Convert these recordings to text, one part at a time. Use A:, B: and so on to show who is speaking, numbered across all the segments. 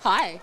A: Hi.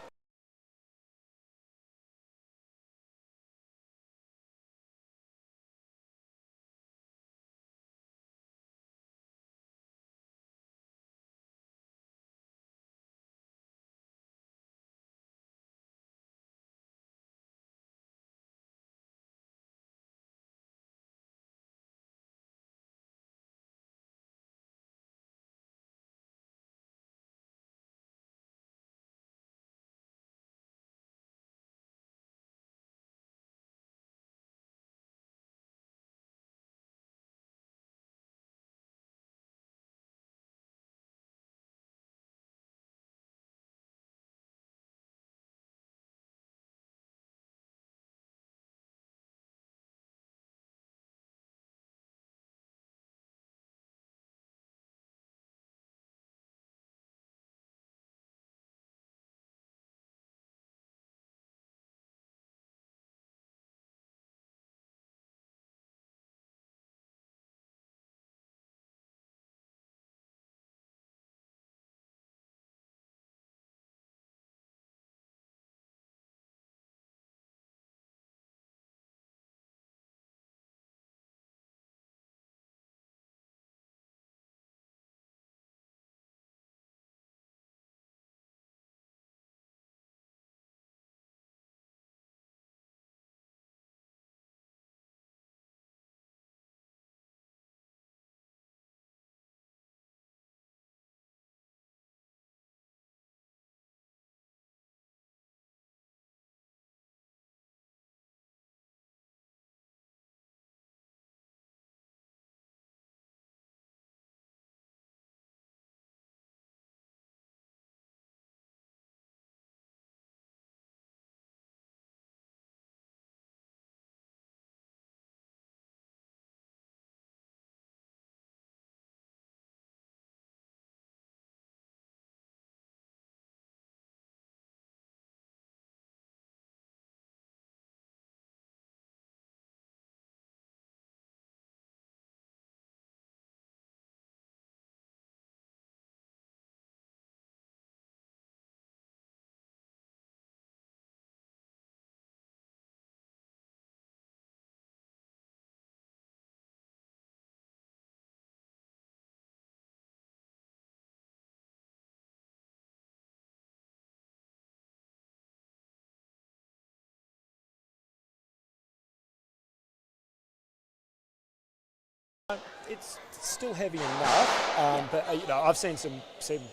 A: it's still heavy enough, but I've seen some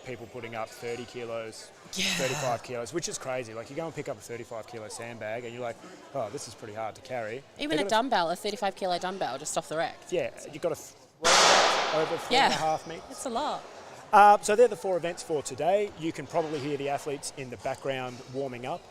A: people putting up 30 kilos, 35 kilos, which is crazy. Like, you go and pick up a 35 kilo sandbag and you're like, oh, this is pretty hard to carry.
B: Even a dumbbell, a 35 kilo dumbbell just off the rack.
A: Yeah, you've got to throw over 3.5 meters.
B: It's a lot.
A: So they're the 4 events for today. You can probably hear the athletes in the background warming up.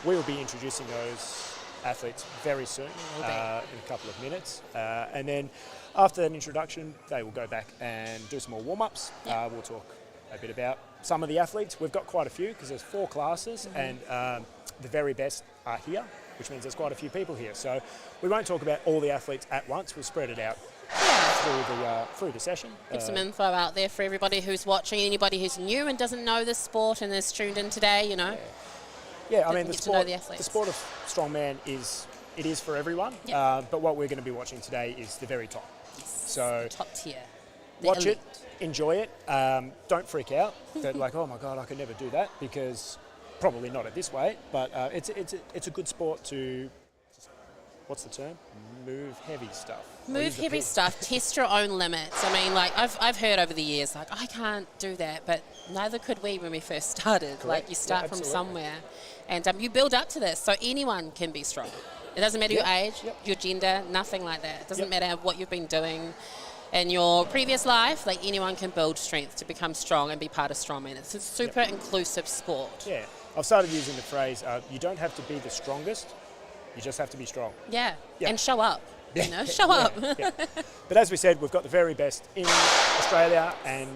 A: We will be introducing those athletes very soon, in a couple of minutes. And then after that introduction, they will go back and do some more warm-ups. We'll talk a bit about some of the athletes. We've got quite a few because there's 4 classes and the very best are here, which means there's quite a few people here. So we won't talk about all the athletes at once. We'll spread it out through the session.
B: Give some info out there for everybody who's watching, anybody who's new and doesn't know this sport and is tuned in today, you know.
A: Yeah, I mean, the sport of strongman is for everyone, but what we're going to be watching today is the very top. So
B: top tier.
A: Watch it, enjoy it. Don't freak out that like, oh my God, I could never do that, because probably not at this weight, but it's a good sport to, what's the term? Move heavy stuff.
B: Move heavy stuff, test your own limits. I mean, like, I've heard over the years, like, I can't do that, but neither could we when we first started.
A: Correct.
B: Like, you start from somewhere, and you build up to this, so anyone can be strong. It doesn't matter your age, your gender, nothing like that. It doesn't matter what you've been doing in your previous life. Like, anyone can build strength to become strong and be part of strongman. It's a super inclusive sport.
A: Yeah, I've started using the phrase, you don't have to be the strongest, you just have to be strong.
B: Yeah, and show up. You know, show up.
A: But as we said, we've got the very best in Australia and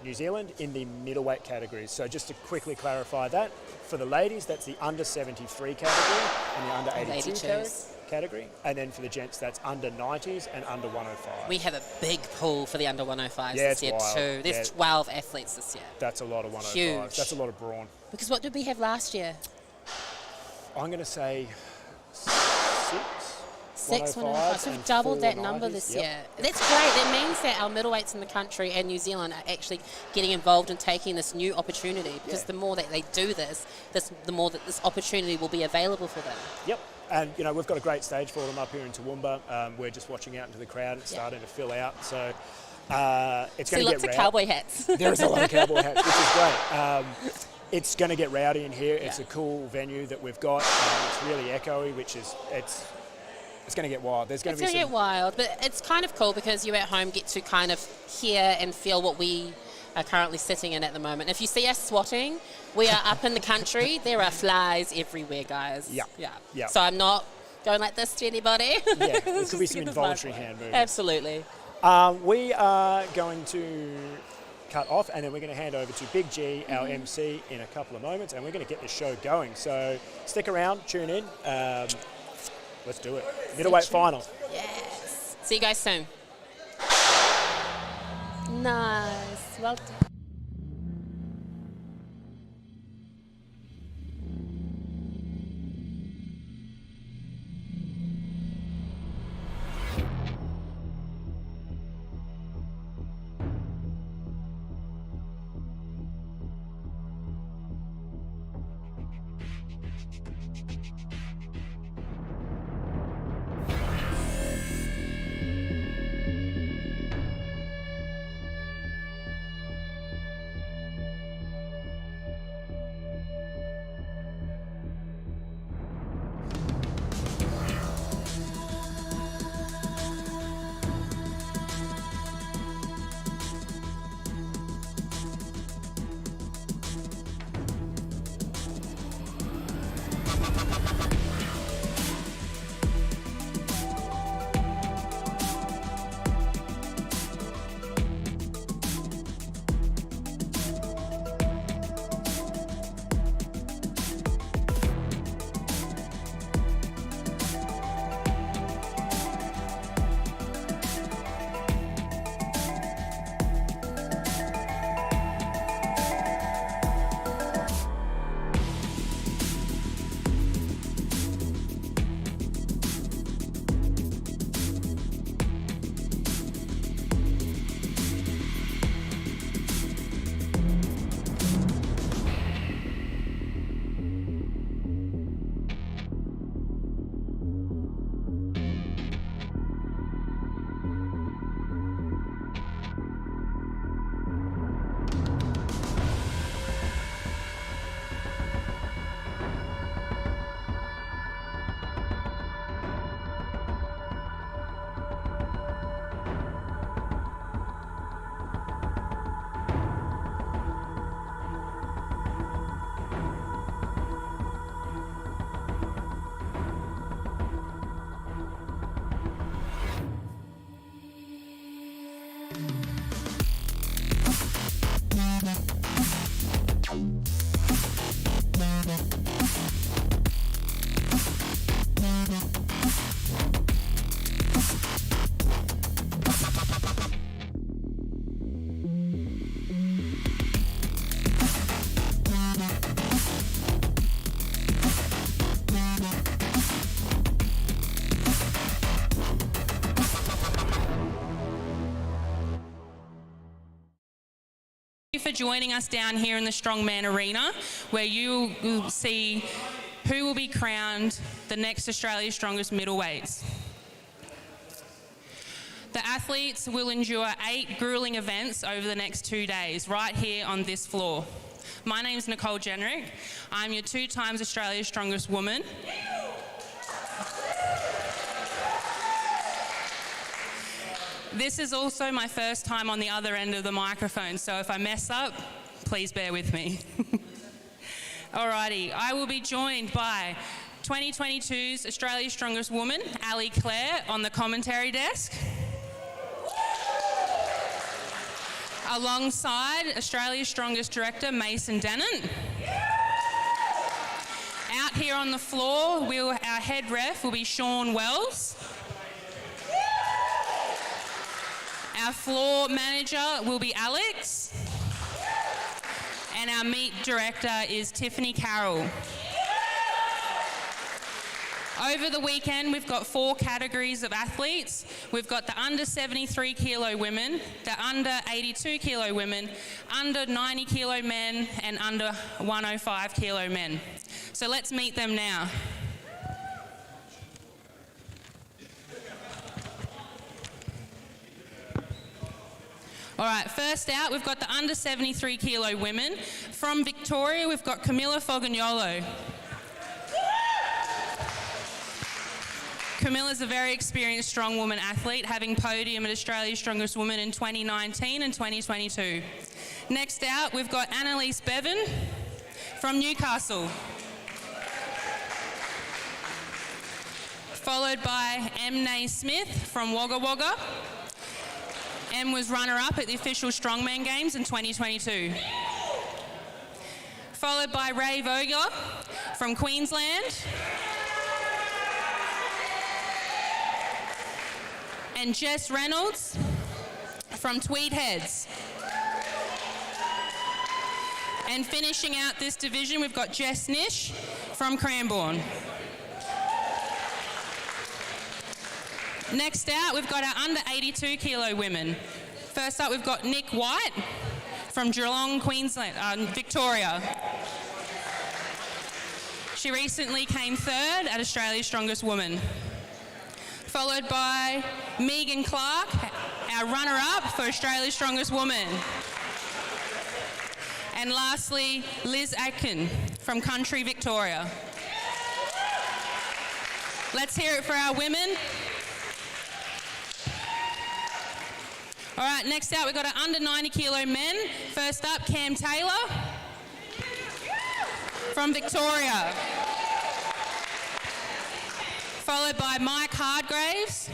A: New Zealand in the middleweight categories. So just to quickly clarify that, for the ladies, that's the under 73 category and the under 82 category. And then for the gents, that's under 90s and under 105.
B: We have a big pool for the under 105s this year
A: wild.
B: too. There's 12 athletes this year.
A: That's a lot of 105s.
B: Huge.
A: That's a lot of brawn.
B: Because what did we have last year?
A: I'm going to say
B: 6, 105. So we've doubled that number this year. That's great. That means that our middleweights in the country and New Zealand are actually getting involved and taking this new opportunity, because the more that they do this, the more that this opportunity will be available for them.
A: Yep. And, you know, we've got a great stage for them up here in Toowoomba. We're just watching out into the crowd. It's starting to fill out. So it's going to get
B: lots of cowboy hats.
A: There is a lot of cowboy hats, which is great. It's going to get rowdy in here. It's a cool venue that we've got. It's really echoey, which is, it's going to get wild. It's going to get
B: wild, but it's kind of cool because you at home get to kind of hear and feel what we are currently sitting in at the moment. If you see us swatting, we are up in the country. There are flies everywhere, guys. Yeah. So I'm not going like this to anybody.
A: Yeah, there could be some involuntary hand movement.
B: Absolutely.
A: We are going to cut off, and then we're going to hand over to Big G, our MC, in a couple of moments, and we're going to get this show going. So stick around, tune in. Let's do it. Middleweight final.
B: Yes. See you guys soon. Nice. Well done.
C: you for joining us down here in the Strongman Arena, where you will see who will be crowned the next Australia's Strongest Middleweights. The athletes will endure 8 grueling events over the next 2 days, right here on this floor. My name's Nicole Jenrick. I'm your 2 times Australia's Strongest Woman. This is also my first time on the other end of the microphone, so if I mess up, please bear with me. Alrighty, I will be joined by 2022's Australia's Strongest Woman, Ali Clare, on the commentary desk. Alongside Australia's Strongest Director, Mason Dennett. Out here on the floor, our head ref will be Sean Wells. Our floor manager will be Alex. And our meet director is Tiffany Carroll. Over the weekend, we've got 4 categories of athletes. We've got the under 73 kilo women, the under 82 kilo women, under 90 kilo men, and under 105 kilo men. So let's meet them now. All right, first out, we've got the under 73 kilo women. From Victoria, we've got Camilla Fogagnolo. Camilla's a very experienced strong woman athlete, having podium at Australia's Strongest Woman in 2019 and 2022. Next out, we've got Annalise Bevan from Newcastle. Followed by Emne Smith from Wagga Wagga. Em was runner-up at the official Strongman Games in 2022. Followed by Ray Vogler from Queensland. And Jess Reynolds from Tweed Heads. And finishing out this division, we've got Jess Nish from Cranbourne. Next out, we've got our under 82 kilo women. First up, we've got Nick White from Geelong, Queensland, Victoria. She recently came 3rd at Australia's Strongest Woman. Followed by Megan Clark, our runner-up for Australia's Strongest Woman. And lastly, Liz Atkin from Country, Victoria. Let's hear it for our women. All right, next out, we've got our under 90 kilo men. First up, Cam Taylor from Victoria. Followed by Mike Hardgraves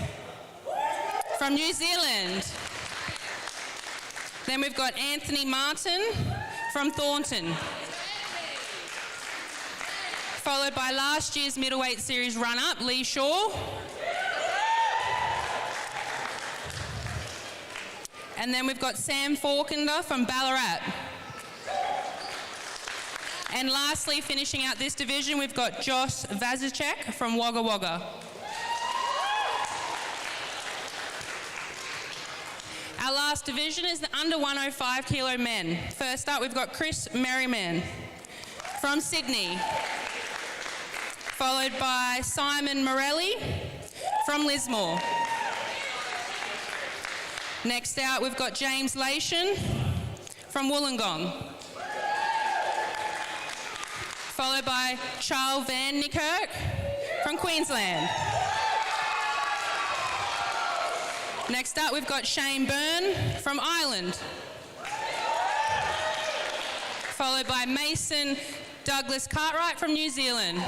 C: from New Zealand. Then we've got Anthony Martin from Thornton. Followed by last year's Middleweight Series run-up, Lee Shaw. And then we've got Sam Faulkner from Ballarat. And lastly, finishing out this division, we've got Josh Vazicek from Wagga Wagga. Our last division is the under 105 kilo men. First up, we've got Chris Merriman from Sydney. Followed by Simon Morelli from Lismore. Next out, we've got James Lation from Wollongong. Followed by Charles Van Niekerk from Queensland. Next up, we've got Shane Byrne from Ireland. Followed by Mason Douglas Cartwright from New Zealand.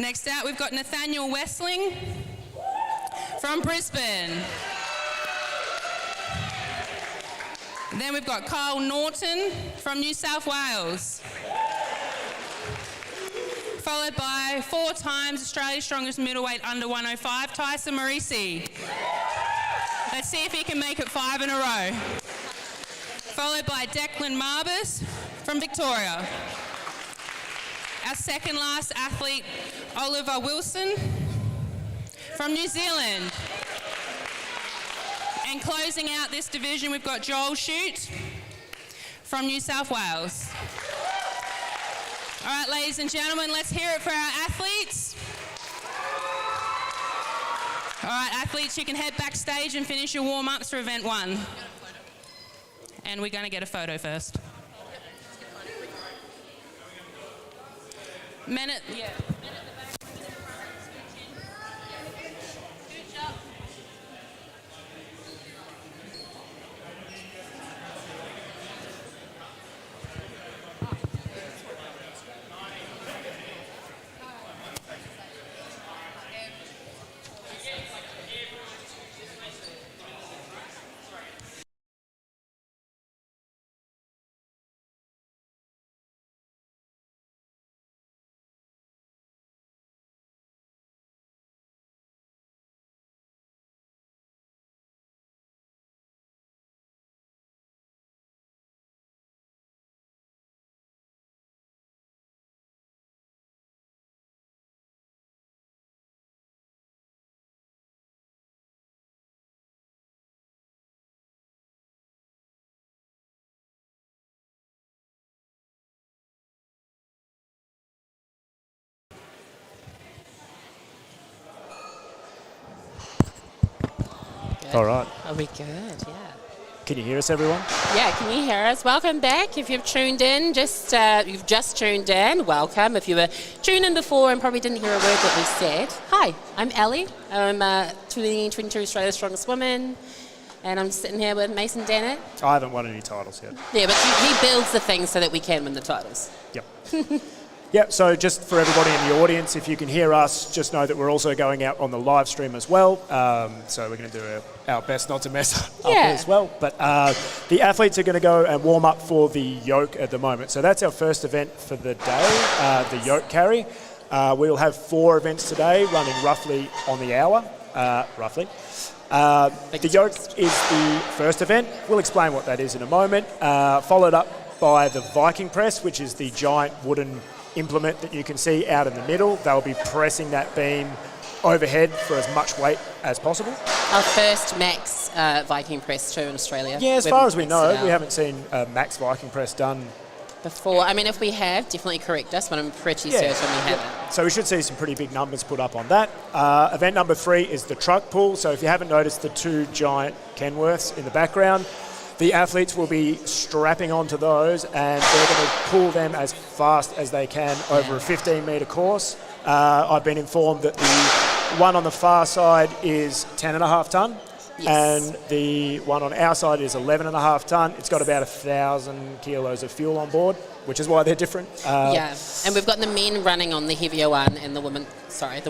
C: Next out, we've got Nathaniel Westling from Brisbane. Then we've got Kyle Norton from New South Wales. Followed by 4 times Australia's Strongest Middleweight under 105, Tyson Morisi. Let's see if he can make it 5 in a row. Followed by Declan Marbus from Victoria. Our second last athlete, Oliver Wilson from New Zealand. And closing out this division, we've got Joel Shute from New South Wales. All right, ladies and gentlemen, let's hear it for our athletes. All right, athletes, you can head backstage and finish your warm-ups for event 1. And we're going to get a photo first. Men at the back.
A: All right.
B: Are we good? Yeah.
A: Can you hear us, everyone?
B: Yeah, can you hear us? Welcome back. If you've tuned in, you've just tuned in, welcome. If you were tuned in before and probably didn't hear a word that we said, hi, I'm Ellie. I'm 2022 Australia's Strongest Woman, and I'm sitting here with Mason Dennett.
A: I haven't won any titles yet.
B: Yeah, but he builds the things so that we can win the titles.
A: Yep. Yep, so just for everybody in the audience, if you can hear us, just know that we're also going out on the live stream as well. So we're going to do our best not to mess up as well. But the athletes are going to go and warm up for the yoke at the moment. So that's our first event for the day, the yoke carry. We'll have 4 events today running roughly on the hour, roughly. The yoke is the first event. We'll explain what that is in a moment. Followed up by the Viking press, which is the giant wooden implement that you can see out in the middle. They'll be pressing that beam overhead for as much weight as possible.
B: Our first max Viking press too in Australia.
A: Yeah, as far as we know, we haven't seen a max Viking press done
B: before. I mean, if we have, definitely correct us, but I'm pretty certain we haven't.
A: So we should see some pretty big numbers put up on that. Event number 3 is the truck pull. So if you haven't noticed the 2 giant Kenworths in the background, the athletes will be strapping onto those and they're going to pull them as fast as they can over a 15-metre course. I've been informed that the one on the far side is 10.5 tonne and the one on our side is 11.5 tonne. It's got about 1,000 kilos of fuel on board, which is why they're different.
B: And we've got the men running on the heavier one and the women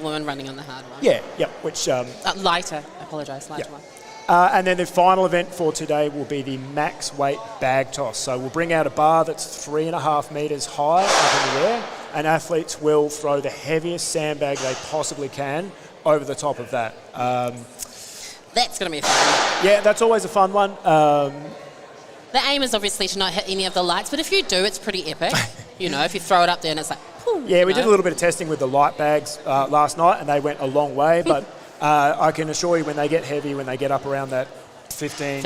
B: running on the harder one.
A: Which...
B: lighter, I apologise, lighter one.
A: And then the final event for today will be the max weight bag toss. So we'll bring out a bar that's 3.5 metres high up in the air, and athletes will throw the heaviest sandbag they possibly can over the top of that.
B: That's going to be fun.
A: Yeah, that's always a fun one.
B: The aim is obviously to not hit any of the lights, but if you do, it's pretty epic. You know, if you throw it up there and it's like, poof,
A: yeah, we did a little bit of testing with the light bags last night, and they went a long way, but... I can assure you when they get heavy, when they get up around that 15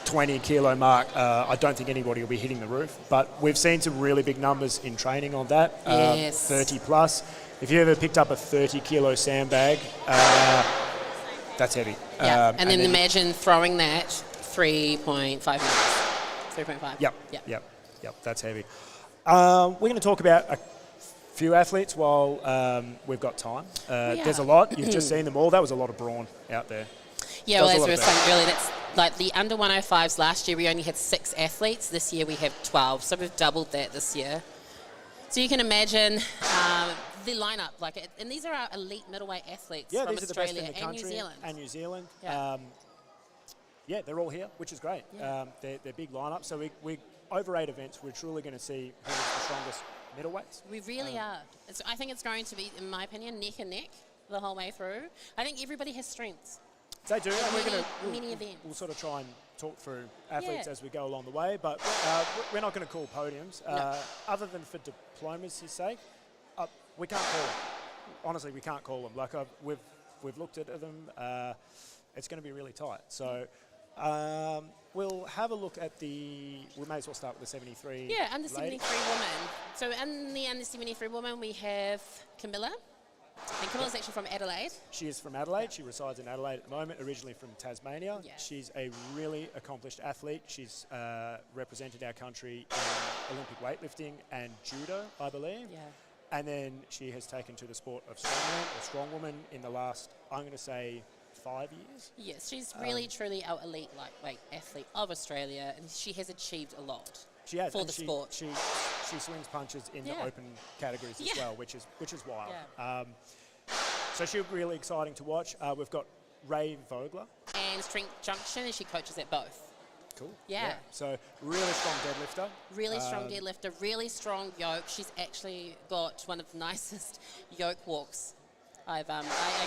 A: 20 kilo mark, I don't think anybody will be hitting the roof. But we've seen some really big numbers in training on that, 30 plus. If you ever picked up a 30 kilo sandbag, that's heavy.
B: Yeah. And then imagine throwing that 3.5 meters. 3.5.
A: Yep, that's heavy. We're going to talk about a few athletes while we've got time. There's a lot. You've just seen them all. That was a lot of brawn out there.
B: Yeah, well, as we were saying earlier, that's like the under 105s last year, we only had 6 athletes. This year we have 12, so we've doubled that this year. So you can imagine the lineup, and these are our elite middleweight athletes from Australia and New Zealand.
A: And New Zealand. They're all here, which is great.
B: Yeah.
A: They're big lineups. So we over 8 events, we're truly going to see who's the strongest middleweights.
B: We really are. I think it's going to be, in my opinion, neck and neck the whole way through. I think everybody has strengths.
A: They do, and
B: many events.
A: We'll sort of try and talk through athletes as we go along the way, but we're not going to call podiums.
B: No.
A: Other than for diplomacy's sake, we can't call them. Honestly, we can't call them. We've looked at them. It's going to be really tight. So We'll have a look at we may as well start with the 73.
B: Yeah, under
A: lady.
B: 73 woman. So in the under 73 woman, we have Camilla. And Camilla's actually from Adelaide.
A: She is from Adelaide. She resides in Adelaide at the moment, originally from Tasmania.
B: Yeah.
A: She's a really accomplished athlete. She's represented our country in Olympic weightlifting and judo, I believe.
B: Yeah.
A: And then she has taken to the sport of strongman or strongwoman in the last, I'm going to say, 5 years.
B: Yes, she's really, truly our elite lightweight athlete of Australia, and she has achieved a lot
A: She has,
B: for
A: and
B: the sport.
A: She swings punches in the open categories as well, which is wild.
B: Yeah.
A: So she'll be really exciting to watch. We've got Ray Vogler.
B: And Strength Junction, and she coaches at both.
A: Cool.
B: Yeah.
A: So really strong deadlifter.
B: Really strong deadlifter, really strong yoke. She's actually got one of the nicest yoke walks. I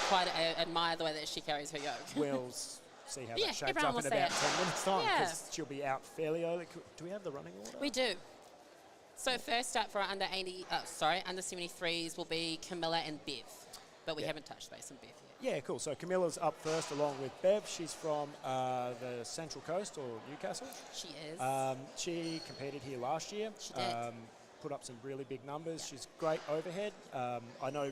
B: quite admire the way that she carries her yoke.
A: We'll see how that shapes
B: everyone
A: up
B: will
A: in
B: see
A: about
B: it.
A: 10 minutes time,
B: Yeah.
A: because she'll be out fairly early. Do we have the running order?
B: We do. So first up for our under 73s will be Camilla and Bev, but we haven't touched base on Bev yet.
A: Yeah, cool. So Camilla's up first along with Bev. She's from the Central Coast or Newcastle.
B: She is.
A: She competed here last year.
B: She did.
A: Put up some really big numbers. She's great overhead. I know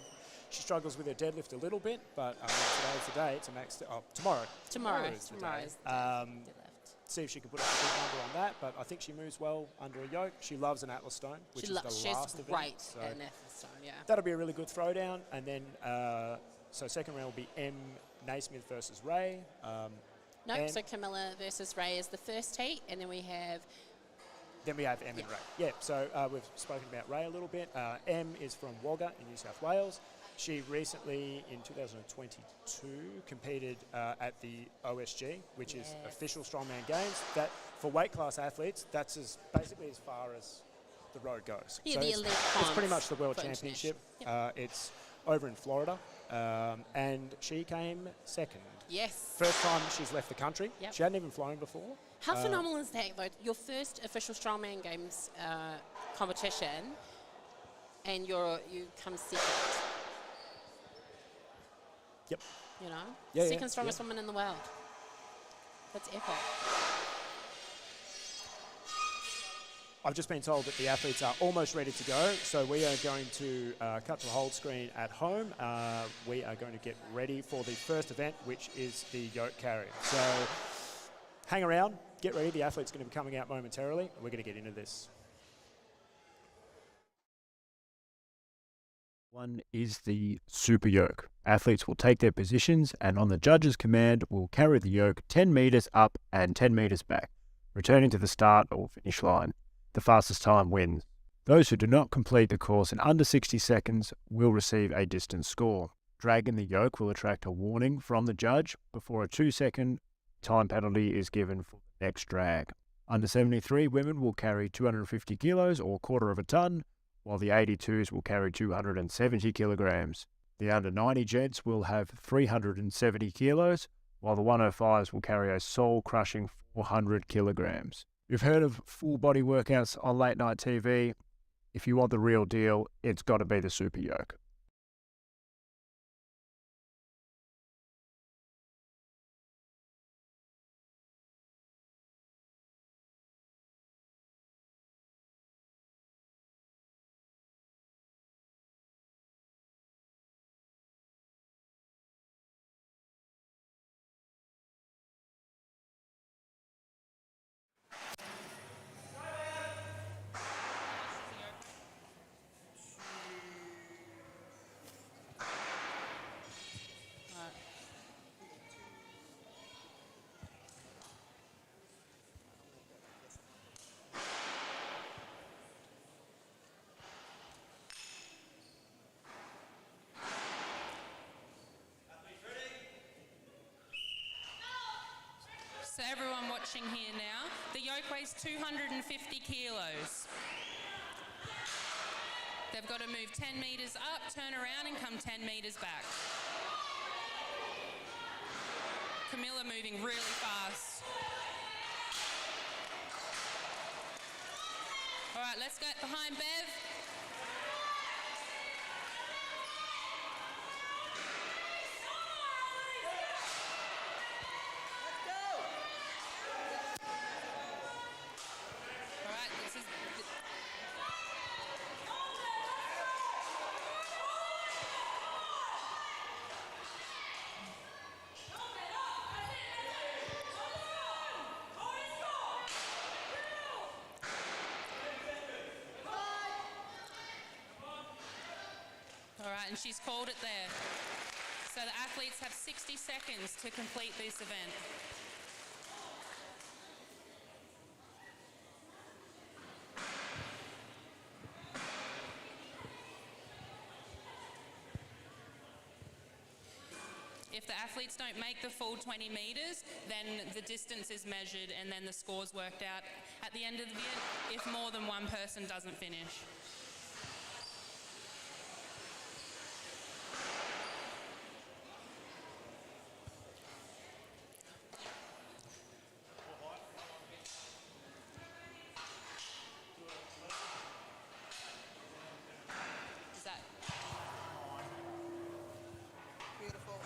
A: she struggles with her deadlift a little bit, but today's the day. It's a max. Tomorrow.
B: Tomorrow's
A: the
B: the
A: day.
B: deadlift.
A: See if she can put up a big number on that. But I think she moves well under a yoke. She loves an Atlas stone, which is the last
B: She's
A: event.
B: great
A: So
B: at an Atlas stone, yeah.
A: that'll be a really good throwdown. And then, so second round will be M. Naismith versus Ray.
B: No, so Camilla versus Ray is the first heat, and then we have
A: Then we have M and Ray. Yeah, so we've spoken about Ray a little bit. M is from Wagga in New South Wales. She recently, in 2022, competed at the OSG, which is Official Strongman Games. That, for weight class athletes, that's basically as far as the road goes.
B: Yeah,
A: so
B: the
A: it's
B: elite
A: pretty much the World
B: for
A: Championship.
B: international.
A: It's over in Florida, and she came second.
B: Yes.
A: First time she's left the country.
B: Yep.
A: She hadn't even flown before.
B: How phenomenal is that, though? Your first official strongman games competition, and you come second.
A: Yep.
B: You know,
A: Yeah,
B: second strongest woman in the world. That's epic.
A: I've just been told that the athletes are almost ready to go, so we are going to cut to the hold screen at home. We are going to get ready for the first event, which is the yoke carry. So hang around, get ready. The athlete's going to be coming out momentarily. We're going to get into this.
D: One is the super yoke. Athletes will take their positions and on the judge's command will carry the yoke 10 metres up and 10 metres back, returning to the start or finish line. The fastest time wins. Those who do not complete the course in under 60 seconds will receive a distance score. Dragging the yoke will attract a warning from the judge before a 2-second time penalty is given for the next drag. Under 73 women will carry 250 kilos or quarter of a tonne, while the 82s will carry 270 kilograms. The under 90 gents will have 370 kilos, while the 105s will carry a soul-crushing 400 kilograms. You've heard of full body workouts on late night TV. If you want the real deal, it's got to be the super yoke.
C: So everyone watching here now, the yoke weighs 250 kilos. They've got to move 10 metres up, turn around and come 10 metres back. Camilla moving really fast. All right, let's get behind Bev. right, and she's called it there. So the athletes have 60 seconds to complete this event. If the athletes don't make the full 20 metres, then the distance is measured and then the score's worked out at the end of the event if more than one person doesn't finish. Is that
E: Beautiful.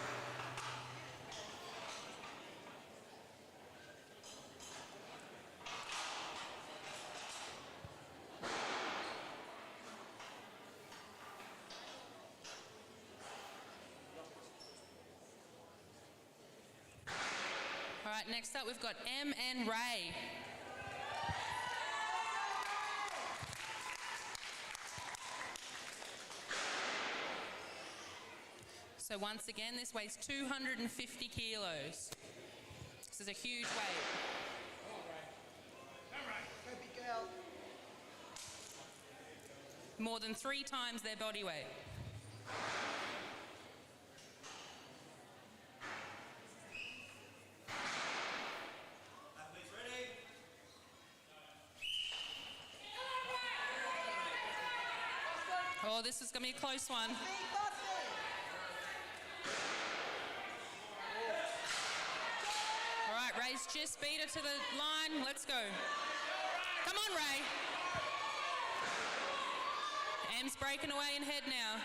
C: all right? Next up, we've got M and Ray. So once again, this weighs 250 kilos. This is a huge weight.
E: Go big girl.
C: More than 3 times their body weight.
F: Athletes ready?
C: Oh, this is going to be a close one. All right, Ray's just beat her to the line. Let's go. Come on, Ray. Em's breaking away in head now.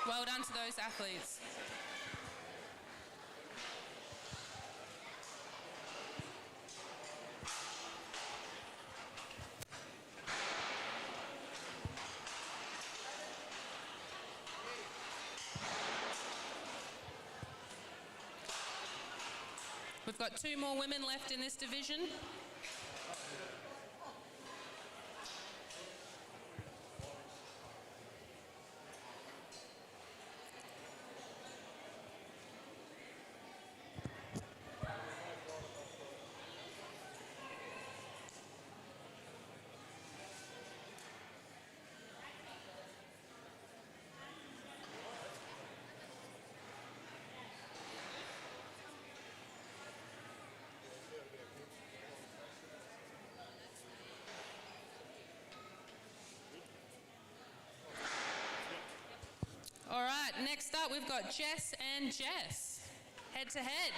C: Well done to those athletes. We've got 2 more women left in this division. All right, next up we've got Jess and Jess, head to head.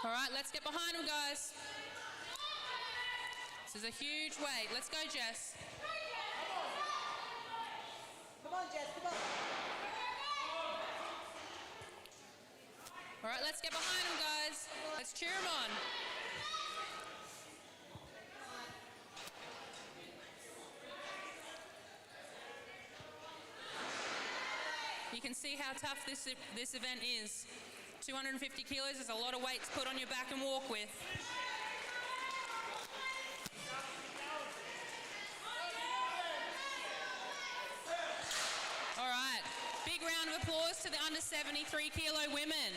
C: All right, let's get behind them, guys. This is a huge weight. Let's go, Jess.
E: Come on, Jess, come on.
C: All right, let's get behind them, guys. Let's cheer them on. You can see how tough this event is. 250 kilos is a lot of weight to put on your back and walk with. All right, big round of applause to the under 73 kilo women.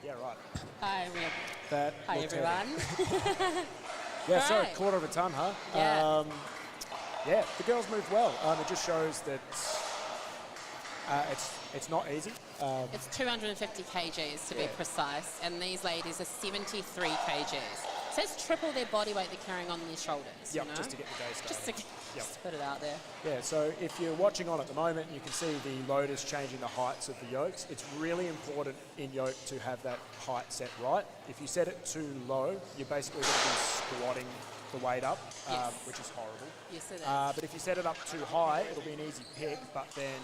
A: Yeah, right.
B: Hi, Rick.
A: That
B: Hi,
A: looked
B: everyone.
A: Yeah, so
B: Right.
A: quarter of a ton, huh?
B: Yeah.
A: Yeah, the girls moved well. It just shows that it's not easy.
B: It's 250 kgs to be precise, and these ladies are 73 kgs. So that's triple their body weight they're carrying on their shoulders.
A: Yep,
B: you know?
A: just to get the day started.
B: Just to just to put it out there.
A: Yeah, so if you're watching on at the moment, you can see the loaders changing the heights of the yokes. It's really important in yoke to have that height set right. If you set it too low, you're basically going to be squatting the weight up,
B: Yes.
A: which is horrible.
B: Yes, it is.
A: But if you set it up too high, it'll be an easy pick, but then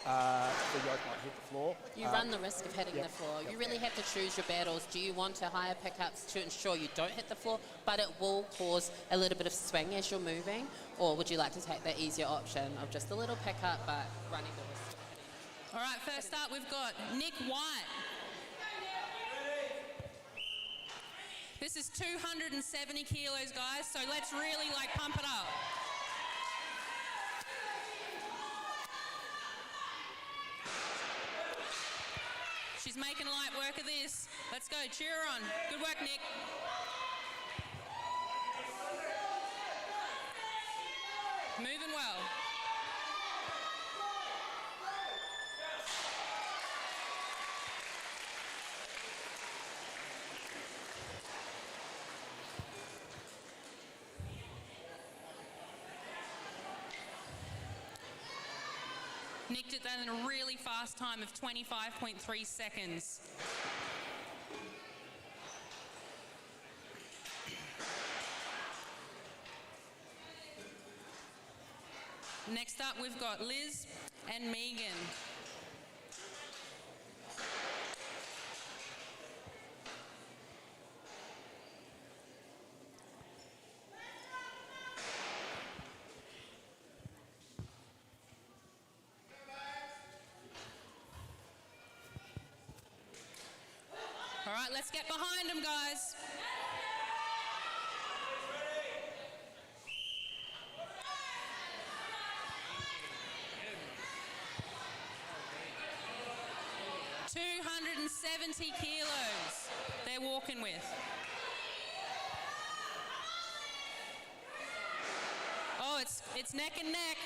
A: the yoke might hit the floor.
B: You run the risk of hitting
A: yep,
B: the floor.
A: yep.
B: You really have to choose your battles. Do you want to higher pickups to ensure you don't hit the floor, but it will cause a little bit of swing as you're moving? Or would you like to take that easier option of just a little pickup, but running the risk?
C: All right, first up we've got Nick White. This is 270 kilos, guys, so let's really pump it up. She's making light work of this. Let's go, cheer her on. Good work, Nick. Moving well. Nick did that in a really fast time of 25.3 seconds. Next up, we've got Liz and Megan. All right, let's get behind them, guys. $270 kilos they're walking with. Oh, it's neck and neck.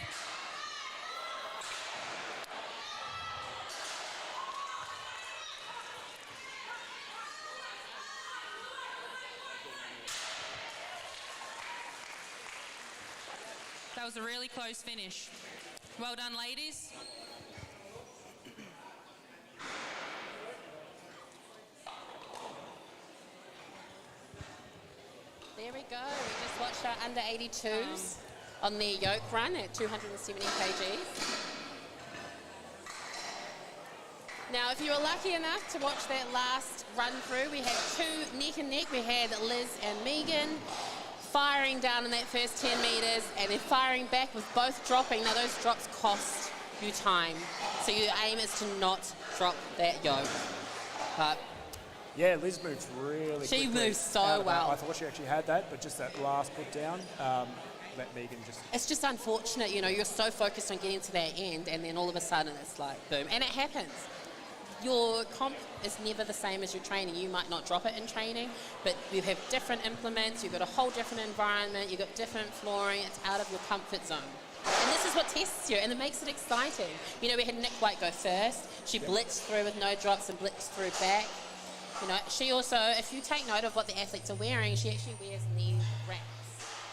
C: That was a really close finish. Well done, ladies.
B: There we go. We just watched our under 82s on their yoke run at 270 kgs. Now, if you were lucky enough to watch that last run through, we had two neck and neck. We had Liz and Megan firing down in that first 10 metres and then firing back with both dropping. Now, those drops cost you time. So your aim is to not drop that yoke. But
A: Yeah, Liz moves really
B: she
A: quickly
B: moves so
A: out of that.
B: well.
A: I thought she actually had that, but just that last put down, let Megan just...
B: It's just unfortunate, you know, you're so focused on getting to that end and then all of a sudden it's like, boom. And it happens. Your comp is never the same as your training. You might not drop it in training, but you have different implements, you've got a whole different environment, you've got different flooring, it's out of your comfort zone. And this is what tests you, and it makes it exciting. You know, we had Nick White go first. She blitzed through with no drops and blitzed through back. You know, she also, if you take note of what the athletes are wearing, she actually wears knee wraps.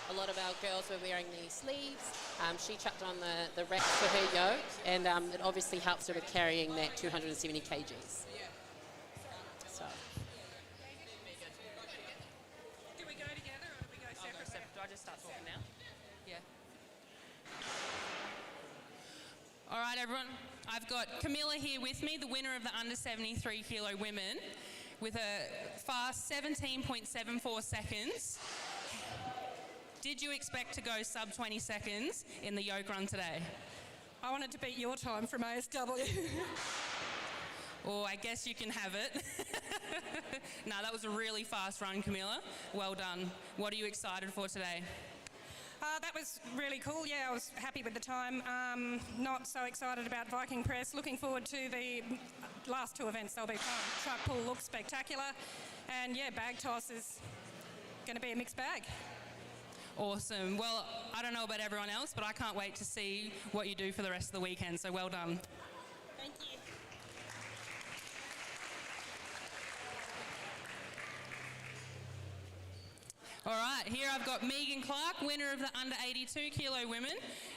B: A lot of our girls were wearing knee sleeves. She chucked on the wraps for her yoke, and it obviously helps her with carrying that 270 kgs. So.
C: Do we go together or do we go separate?
B: Do I just start talking now?
C: Yeah. All right, everyone. I've got Camilla here with me, the winner of the under 73 kilo women, with a fast 17.74 seconds. Did you expect to go sub 20 seconds in the yoke run today?
F: I wanted to beat your time from ASW.
C: Oh, I guess you can have it. No, that was a really fast run, Camilla. Well done. What are you excited for today?
F: That was really cool. Yeah, I was happy with the time. Not so excited about Viking press. Looking forward to the last two events. They'll be fun. Truck pull looks spectacular. And yeah, bag toss is going to be a mixed bag.
C: Awesome. Well, I don't know about everyone else, but I can't wait to see what you do for the rest of the weekend. So well done.
F: Thank you.
C: All right, here I've got Megan Clark, winner of the under 82 kilo women,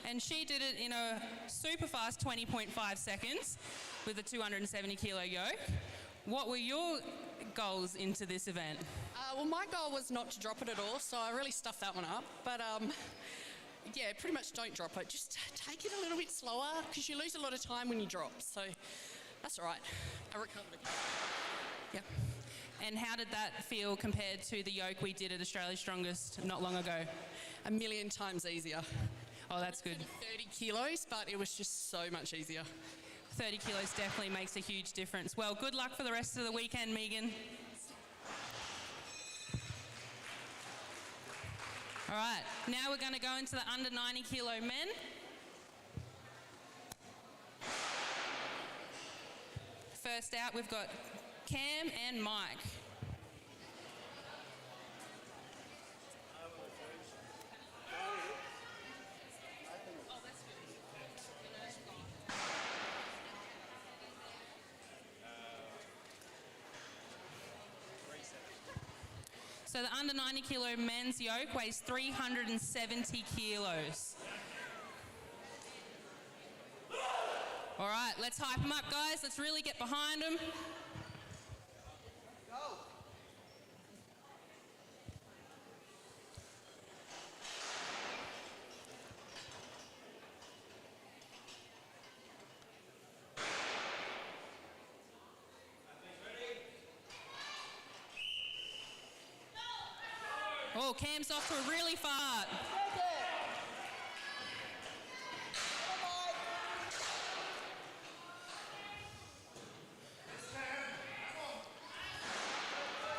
C: and she did it in a super fast 20.5 seconds with a 270 kilo yoke. What were your goals into this event?
G: Well, my goal was not to drop it at all, so I really stuffed that one up. But yeah, pretty much don't drop it. Just take it a little bit slower because you lose a lot of time when you drop. So that's all right. I recovered again.
C: Yep. And how did that feel compared to the yoke we did at Australia's Strongest not long ago?
G: A million times easier.
C: Oh, that's good.
G: 30 kilos, but it was just so much easier.
C: 30 kilos definitely makes a huge difference. Well, good luck for the rest of the weekend, Megan. All right, now we're going to go into the under 90 kilo men. First out, we've got Cam and Mike. So the under 90 kilo men's yoke weighs 370 kilos. All right, let's hype them up, guys. Let's really get behind them. Oh, Cam's off to a really fart.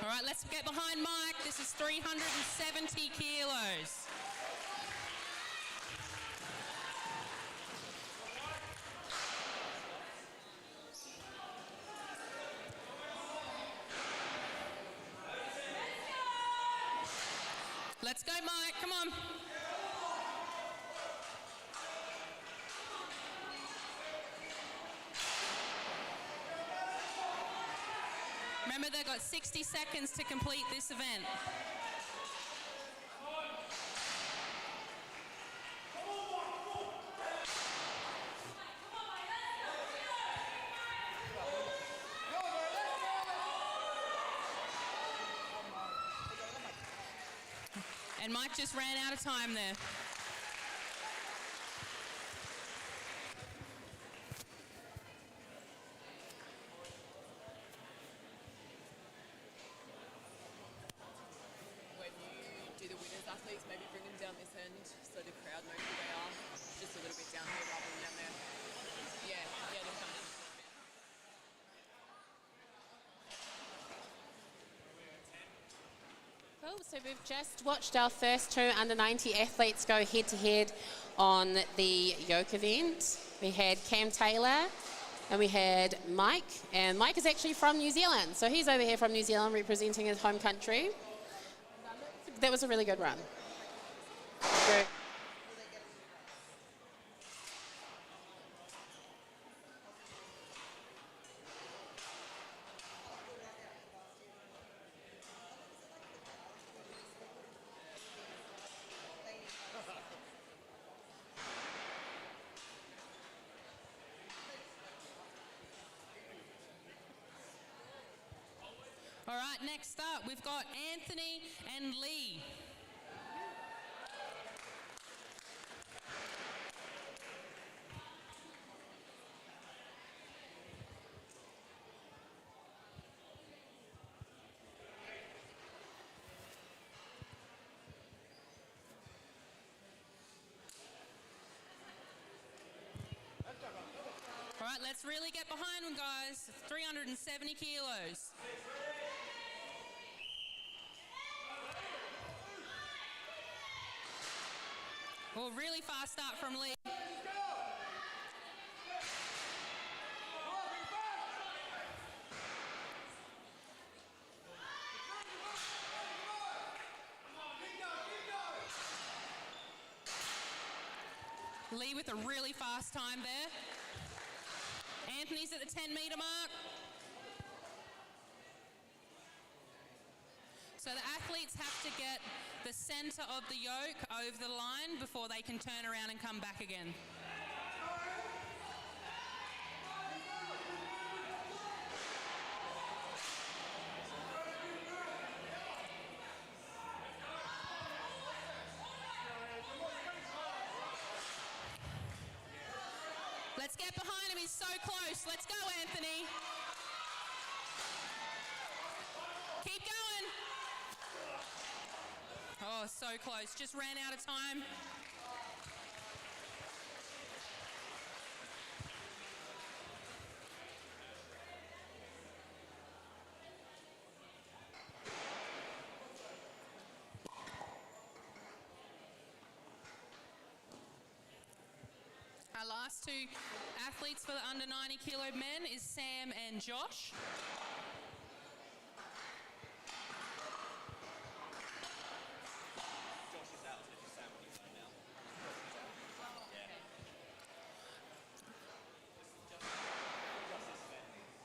C: All right, let's get behind Mike. This is 370 kilos. Let's go, Mike. Come on. Remember, they've got 60 seconds to complete this event. And Mike just ran out of time there.
G: When you do the winners athletes, maybe bring them down this end so the crowd knows who they are. Just a little bit down here rather than down there. Yeah, they'll come down.
B: Cool, so we've just watched our first two under 90 athletes go head to head on the yoke event. We had Cam Taylor and we had Mike, and Mike is actually from New Zealand, so he's over here from New Zealand representing his home country. That was a really good run. Good.
C: All right, next up, we've got Anthony and Lee. All right, let's really get behind them, guys. 370 kilos. Oh, really fast start from Lee. Lee with a really fast time there. Anthony's at the 10-metre mark. So the athletes have to get the centre of the yoke over the line before they can turn around and come back again. Let's get behind him, he's so close. Let's go, Anthony. Keep going. Oh, so close, just ran out of time. Our last two athletes for the under 90 kilo men is Sam and Josh.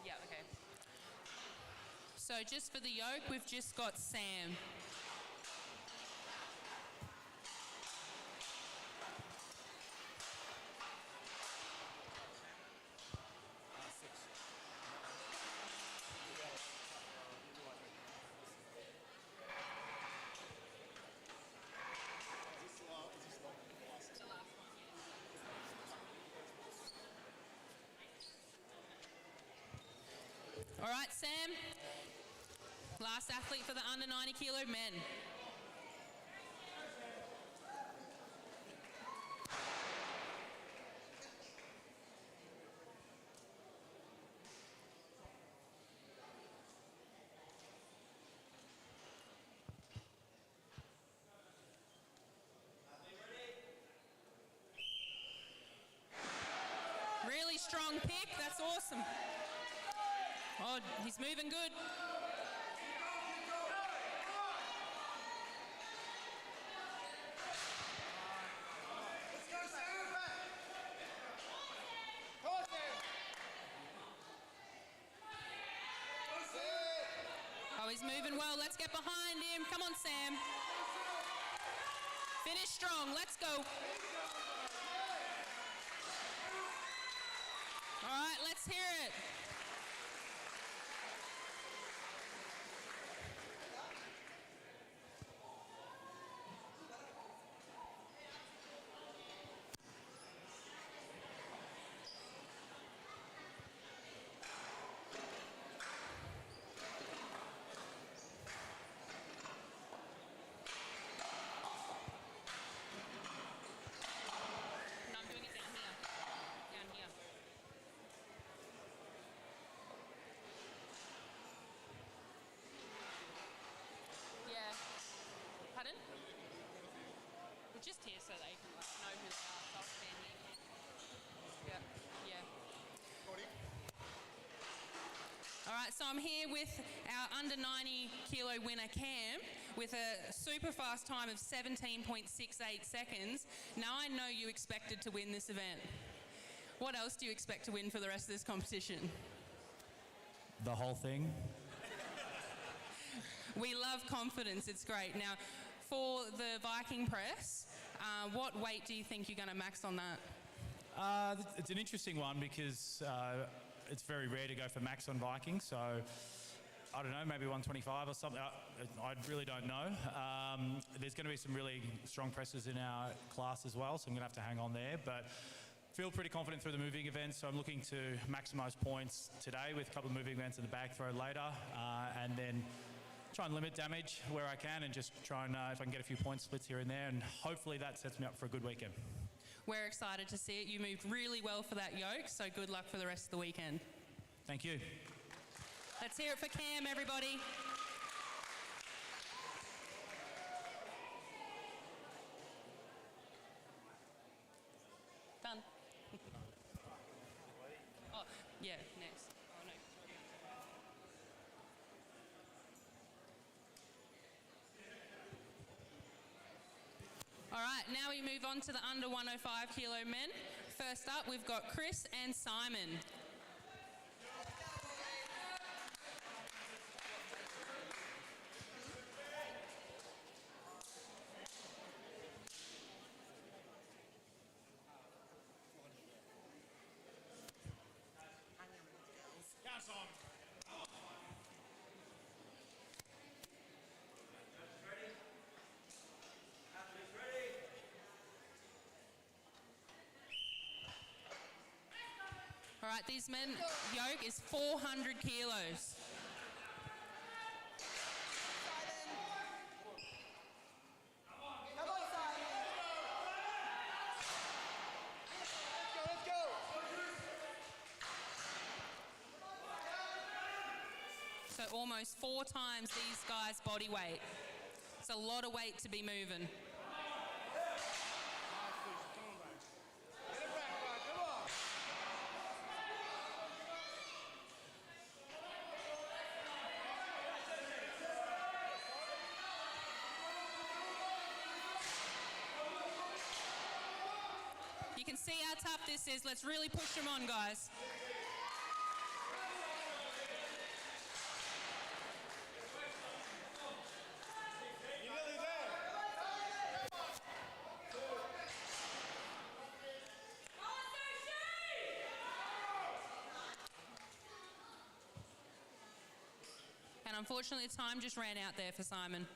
C: Yeah, okay. So just for the yoke, we've just got Sam. All right, Sam, last athlete for the under 90 kilo men. Really strong pick, that's awesome. Oh, he's moving good. Oh, he's moving well. Let's get behind him. Come on, Sam. Finish strong. Let's go. All right, let's hear it. Pardon? We're just here so they can know who they are, so I'll stand here. Yeah. All right, so I'm here with our under 90 kilo winner Cam with a super fast time of 17.68 seconds. Now I know you expected to win this event. What else do you expect to win for the rest of this competition?
H: The whole thing.
C: We love confidence, it's great. Now, for the Viking press, what weight do you think you're going to max on that?
H: It's an interesting one because it's very rare to go for max on Viking, so I don't know, maybe 125 or something. I really don't know. There's going to be some really strong presses in our class as well, so I'm going to have to hang on there. But feel pretty confident through the moving events, so I'm looking to maximise points today with a couple of moving events in the bag throw later, and then try and limit damage where I can and just try and, if I can get a few point splits here and there, and hopefully that sets me up for a good weekend.
C: We're excited to see it. You moved really well for that yoke, so good luck for the rest of the weekend.
H: Thank you.
C: Let's hear it for Cam, everybody. Done. Oh, yeah, next. Oh, no. All right, now we move on to the under 105 kilo men. First up, we've got Chris and Simon. right, these men, yoke is 400 kilos. So almost 4 times these guys' body weight. It's a lot of weight to be moving. You can see how tough this is. Let's really push them on, guys. And unfortunately, time just ran out there for Simon.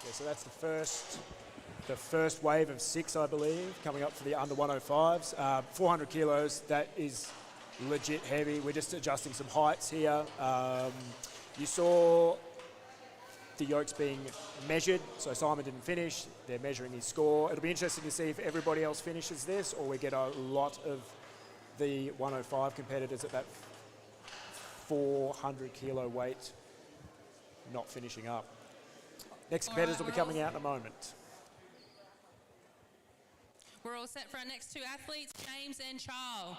A: Yeah, so that's the first wave of 6, I believe, coming up for the under 105s. 400 kilos, that is legit heavy. We're just adjusting some heights here. You saw the yokes being measured, so Simon didn't finish. They're measuring his score. It'll be interesting to see if everybody else finishes this or we get a lot of the 105 competitors at that 400 kilo weight not finishing up. Next competitors will be coming out in a moment.
C: We're all set for our next 2 athletes, James and Charles.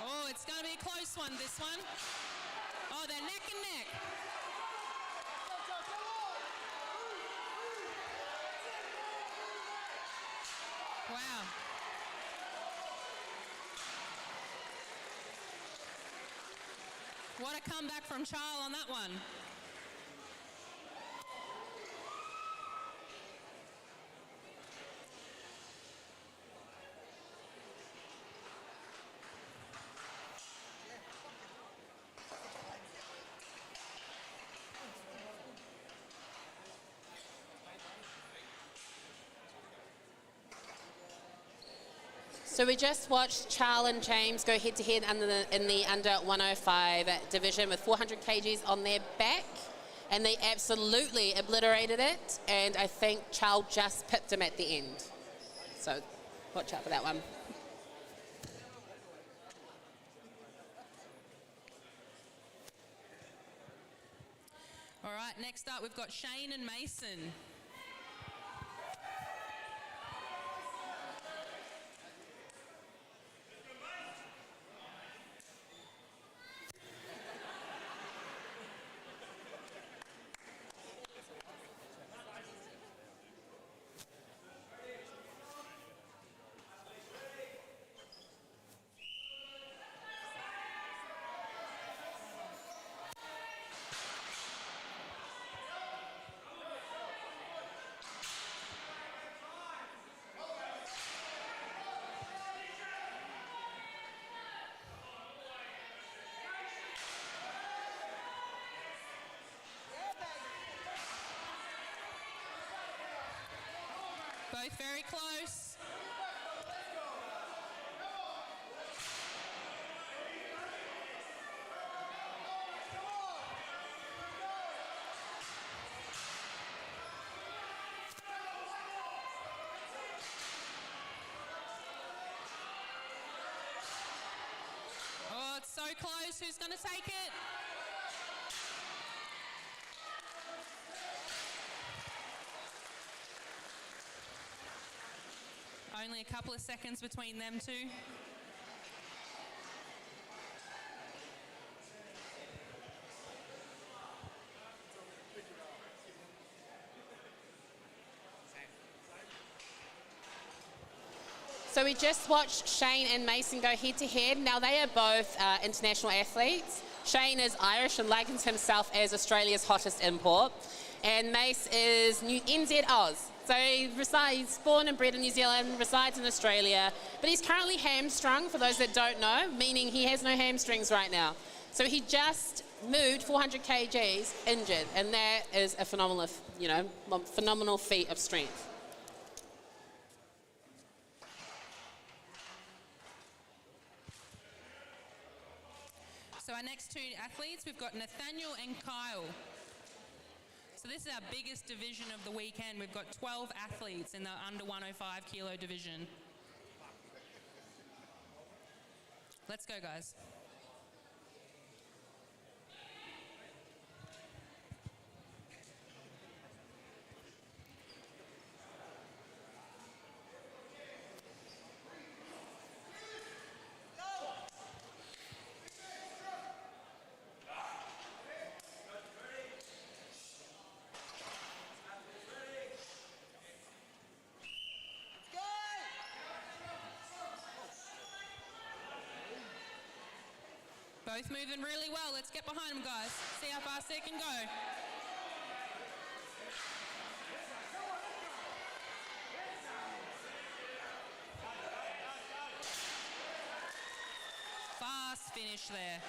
C: Oh, it's going to be a close one, this one. Oh, they're neck and neck. Wow. What a comeback from Charles on that one.
B: So we just watched Charles and James go head-to-head in the under 105 division with 400 kgs on their back, and they absolutely obliterated it, and I think Charles just pipped him at the end. So watch out for that one.
C: All right, next up we've got Shane and Mason. Both very close. goes. Who's going to take it? Only a couple of seconds between them two.
B: So we just watched Shane and Mason go head to head. Now they are both international athletes. Shane is Irish and likens himself as Australia's hottest import. And Mace is NZ Oz. So he's born and bred in New Zealand, resides in Australia, but he's currently hamstrung, for those that don't know, meaning he has no hamstrings right now. So he just moved 400 kgs injured, and that is a phenomenal, phenomenal feat of strength.
C: So our next two athletes, we've got Nathaniel and Kyle. So this is our biggest division of the weekend. We've got 12 athletes in the under 105 kilo division. Let's go, guys. Both moving really well. Let's get behind them, guys. See how fast they can go. Fast finish there.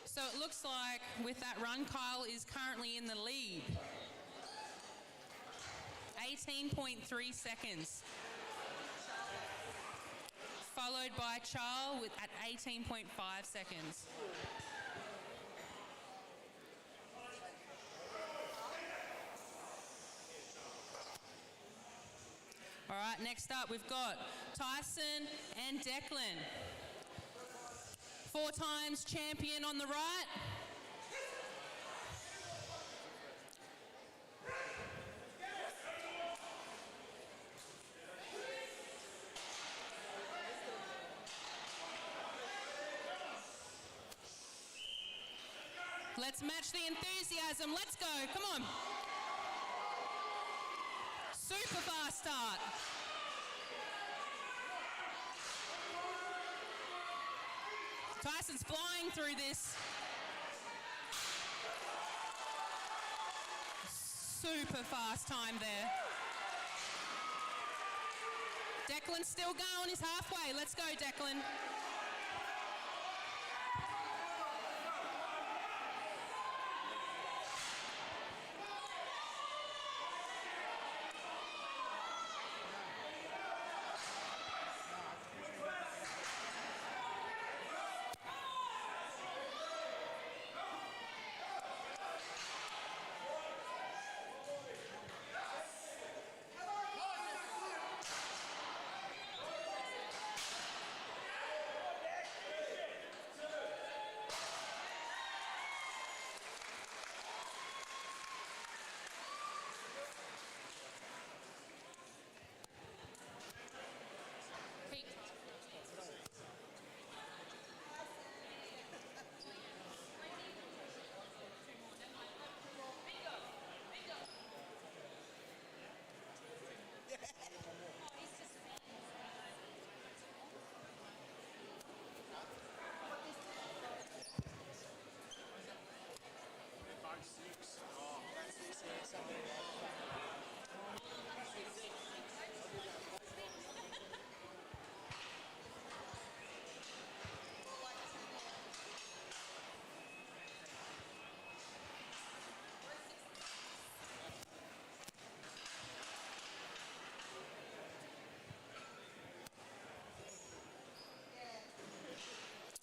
C: So it looks like with that run, Kyle is currently in the lead. 18.3 seconds. Followed by Charles at 18.5 seconds. All right, next up we've got Tyson and Declan. 4 times champion on the right. Let's match the enthusiasm. Let's go. Come on. Super fast start. Tyson's flying through this. Super fast time there. Declan's still going, he's halfway. Let's go, Declan.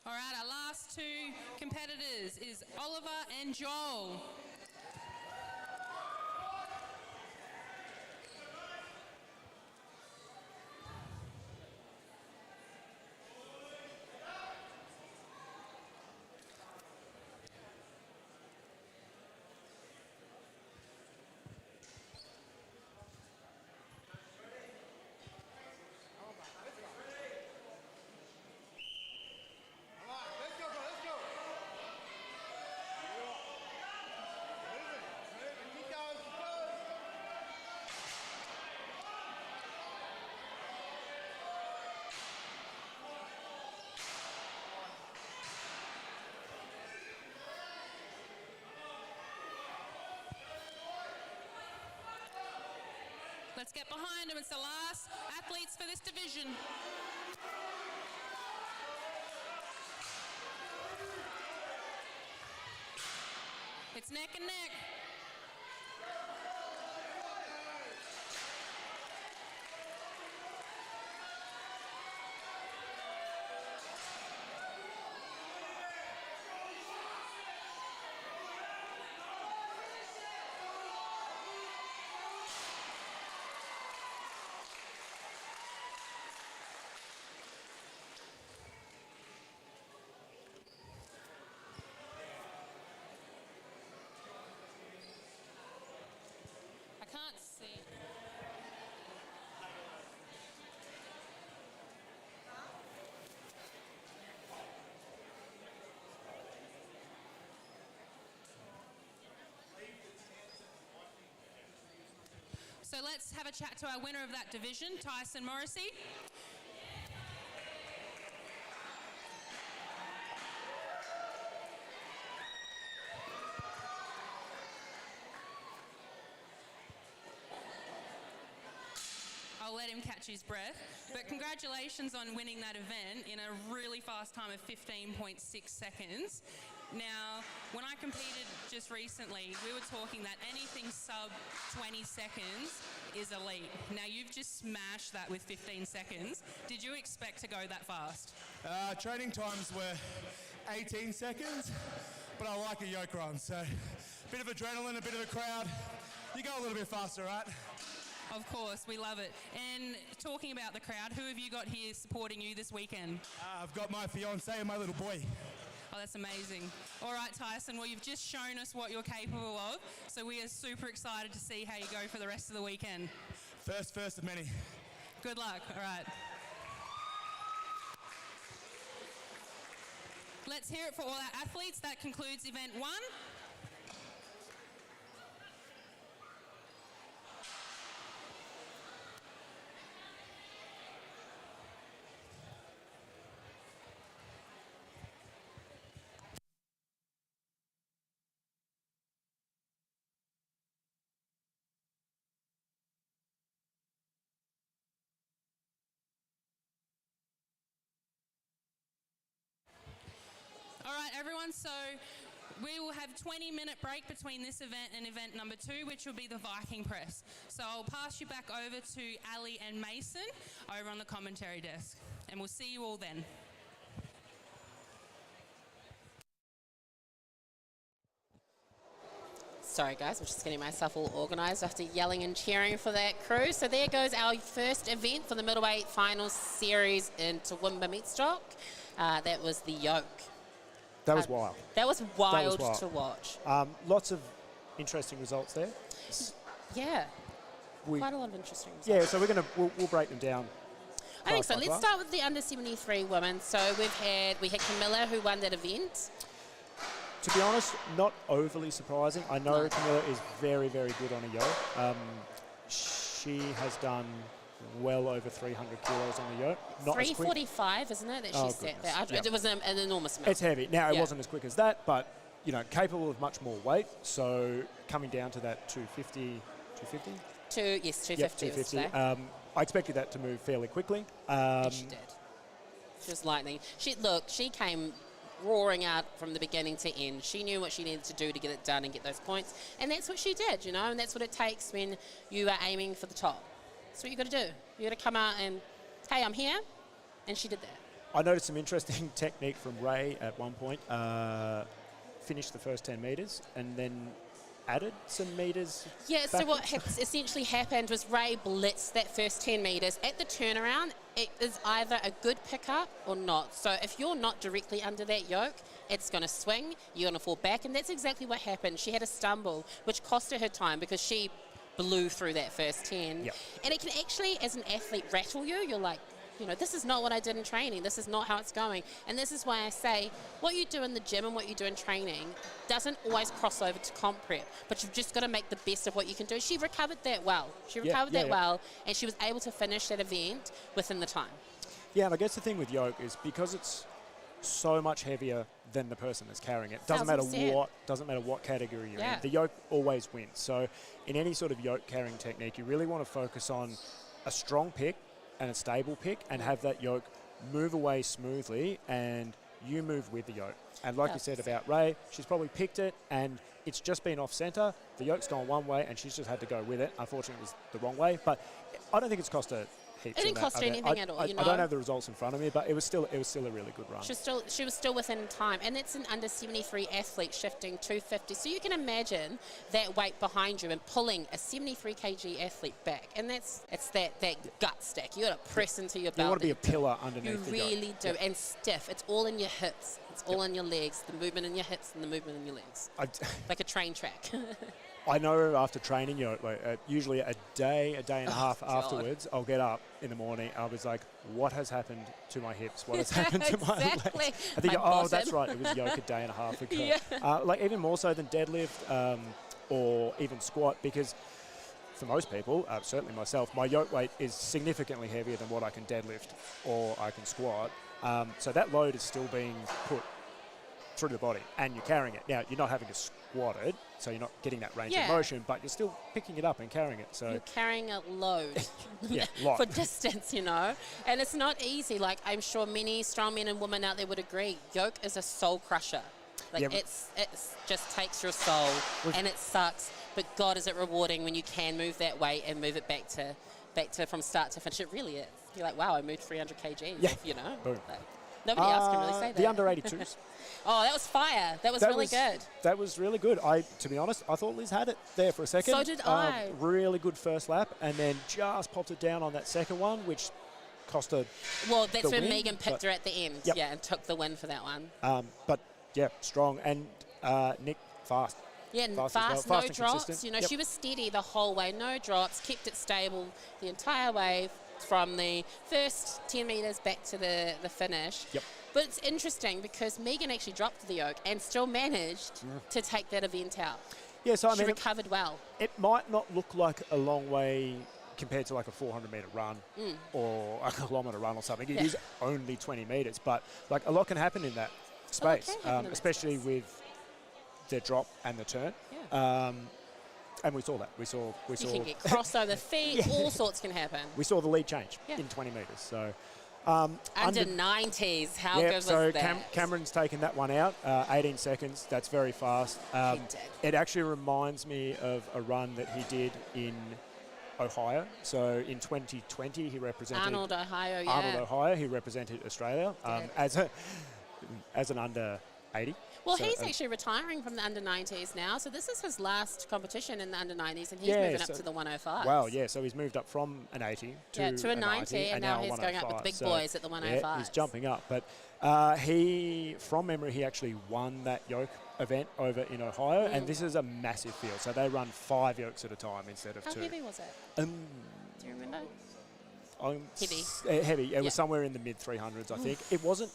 C: All right, our last two competitors is Oliver and Joel. Let's get behind them. It's the last athletes for this division. It's neck and neck. I can't see. So let's have a chat to our winner of that division, Tyson Morrissey. I'll let him catch his breath. But congratulations on winning that event in a really fast time of 15.6 seconds. Now, when I competed just recently, we were talking that anything sub 20 seconds is elite. Now, you've just smashed that with 15 seconds. Did you expect to go that fast?
I: Training times were 18 seconds, but I like a yoke run, so a bit of adrenaline, a bit of a crowd. You go a little bit faster, right?
C: Of course, we love it. And talking about the crowd, who have you got here supporting you this weekend?
I: I've got my fiance and my little boy.
C: Oh, that's amazing. All right, Tyson, well, you've just shown us what you're capable of, so we are super excited to see how you go for the rest of the weekend.
I: First of many.
C: Good luck. All right. Let's hear it for all our athletes. That concludes event 1. All right, everyone, so we will have a 20-minute break between this event and event number 2, which will be the Viking press. So I'll pass you back over to Ali and Mason over on the commentary desk, and we'll see you all then.
B: Sorry guys, I'm just getting myself all organised after yelling and cheering for that crew. So there goes our first event for the Middleweight Finals Series in Toowoomba Meatstock. That was the Yoke.
A: That was wild.
B: That was wild to watch.
A: Lots of interesting results there.
B: Yeah, quite a lot of interesting results.
A: Yeah, so we'll break them down.
B: I think so. Let's start with the under 73 women. So we had Camilla who won that event.
A: To be honest, not overly surprising. I know Camilla is very, very good on a yoke. She has done well over 300 kilos on the yoke. Not
B: 345, isn't it, that she set there?
A: Yep.
B: It was an enormous amount.
A: It's heavy. Now, it wasn't as quick as that, but, you know, capable of much more weight. So coming down to that 250?
B: 250
A: Yep, 250. I expected that to move fairly quickly.
B: Yes, she did. She was lightning. She came roaring out from the beginning to end. She knew what she needed to do to get it done and get those points. And that's what she did, you know, and that's what it takes when you are aiming for the top. That's what you got to do. You got to come out and, hey, I'm here, and she did that.
A: I noticed some interesting technique from Ray at one point. Finished the first 10 metres and then added some metres.
B: Yeah, so what essentially happened was Ray blitzed that first 10 metres. At the turnaround, it is either a good pickup or not. So if you're not directly under that yoke, it's going to swing, you're going to fall back, and that's exactly what happened. She had a stumble, which cost her time because she blew through that first 10.
A: Yep.
B: And it can actually, as an athlete, rattle you. You're like, you know, this is not what I did in training. This is not how it's going. And this is why I say what you do in the gym and what you do in training doesn't always cross over to comp prep, but you've just got to make the best of what you can do. She recovered that well. She recovered that well, and she was able to finish that event within the time.
A: Yeah, and I guess the thing with yoke is because it's so much heavier than the person that's carrying it. Doesn't matter
B: 1000%.
A: what category you're
B: Yeah.
A: in. The yoke always wins. So in any sort of yoke carrying technique, you really want to focus on a strong pick and a stable pick and have that yoke move away smoothly and you move with the yoke. And like you said about Ray, she's probably picked it and it's just been off centre. The yoke's gone one way and she's just had to go with it. Unfortunately, it was the wrong way. But I don't think it's cost her heaps.
B: It didn't cost her anything at all,
A: I don't have the results in front of me, but it was still a really good run.
B: She was still within time, and that's an under 73 athlete shifting 250. So you can imagine that weight behind you and pulling a 73 kg athlete back, and it's that gut stack. You got to press into your belt.
A: You want to be a pillar underneath
B: you
A: the yoke.
B: really do, and stiff. It's all in your hips. It's all in your legs. The movement in your hips and the movement in your legs, like a train track.
A: I know after training, usually a day and a half afterwards, I'll get up in the morning. I was like, what has happened to my hips? What has happened to my legs? I think, that's right. It was yoke a day and a half ago.
B: Yeah.
A: Even more so than deadlift or even squat, because for most people, certainly myself, my yoke weight is significantly heavier than what I can deadlift or I can squat. So that load is still being put through the body and you're carrying it. Now, you're not having to squat it, so you're not getting that range of motion, but you're still picking it up and carrying it. So
B: you're carrying a load
A: lot.
B: for distance, and it's not easy. Like, I'm sure many strong men and women out there would agree, yoke is a soul crusher. Like, it's just takes your soul and it sucks, but God, is it rewarding when you can move that weight and move it back to from start to finish. It really is. You're like, wow, I moved 300 kgs,
A: Boom.
B: Like, nobody else can really say that.
A: The under 82s.
B: Oh, that was fire. That was really good.
A: That was really good. To be honest, I thought Liz had it there for a second.
B: So did I.
A: Really good first lap, and then just popped it down on that second one, which cost her.
B: Well, that's when
A: win,
B: Megan picked her at the end, and took the win for that one.
A: But strong, and Nick fast.
B: Yeah, fast
A: no
B: and
A: drops.
B: consistent. She was steady the whole way, no drops, kept it stable the entire way from the first 10 metres back to the finish.
A: Yep.
B: But it's interesting because Megan actually dropped the yoke and still managed to take that event out.
A: Yeah, so
B: she recovered well. It
A: might not look like a long way compared to like a 400-metre run or a kilometre run or something. It is only 20 metres, but like a lot can happen in that space, especially with the drop and the turn.
B: Yeah.
A: And we saw that. We saw.
B: You can get crossover feet. All sorts can happen.
A: We saw the lead change in 20 metres. So
B: under 90s. How good was that?
A: Cameron's taken that one out. 18 seconds. That's very fast. It actually reminds me of a run that he did in Ohio. So in 2020, he represented
B: Arnold, Ohio. Yeah.
A: Arnold, Ohio. He represented Australia as an under 80.
B: Well, he's actually retiring from the under-90s now, so this is his last competition in the under-90s, and he's moving up to the 105s.
A: Wow, so he's moved up from an 80 to
B: a 90, and now he's going up with the big boys at the 105s.
A: Yeah, he's jumping up, but from memory, he actually won that yoke event over in Ohio, and this is a massive field, so they run 5 yokes at a time instead of 2.
B: How heavy was it? Do you remember? Heavy.
A: Heavy. It was somewhere in the mid-300s, I think. It wasn't.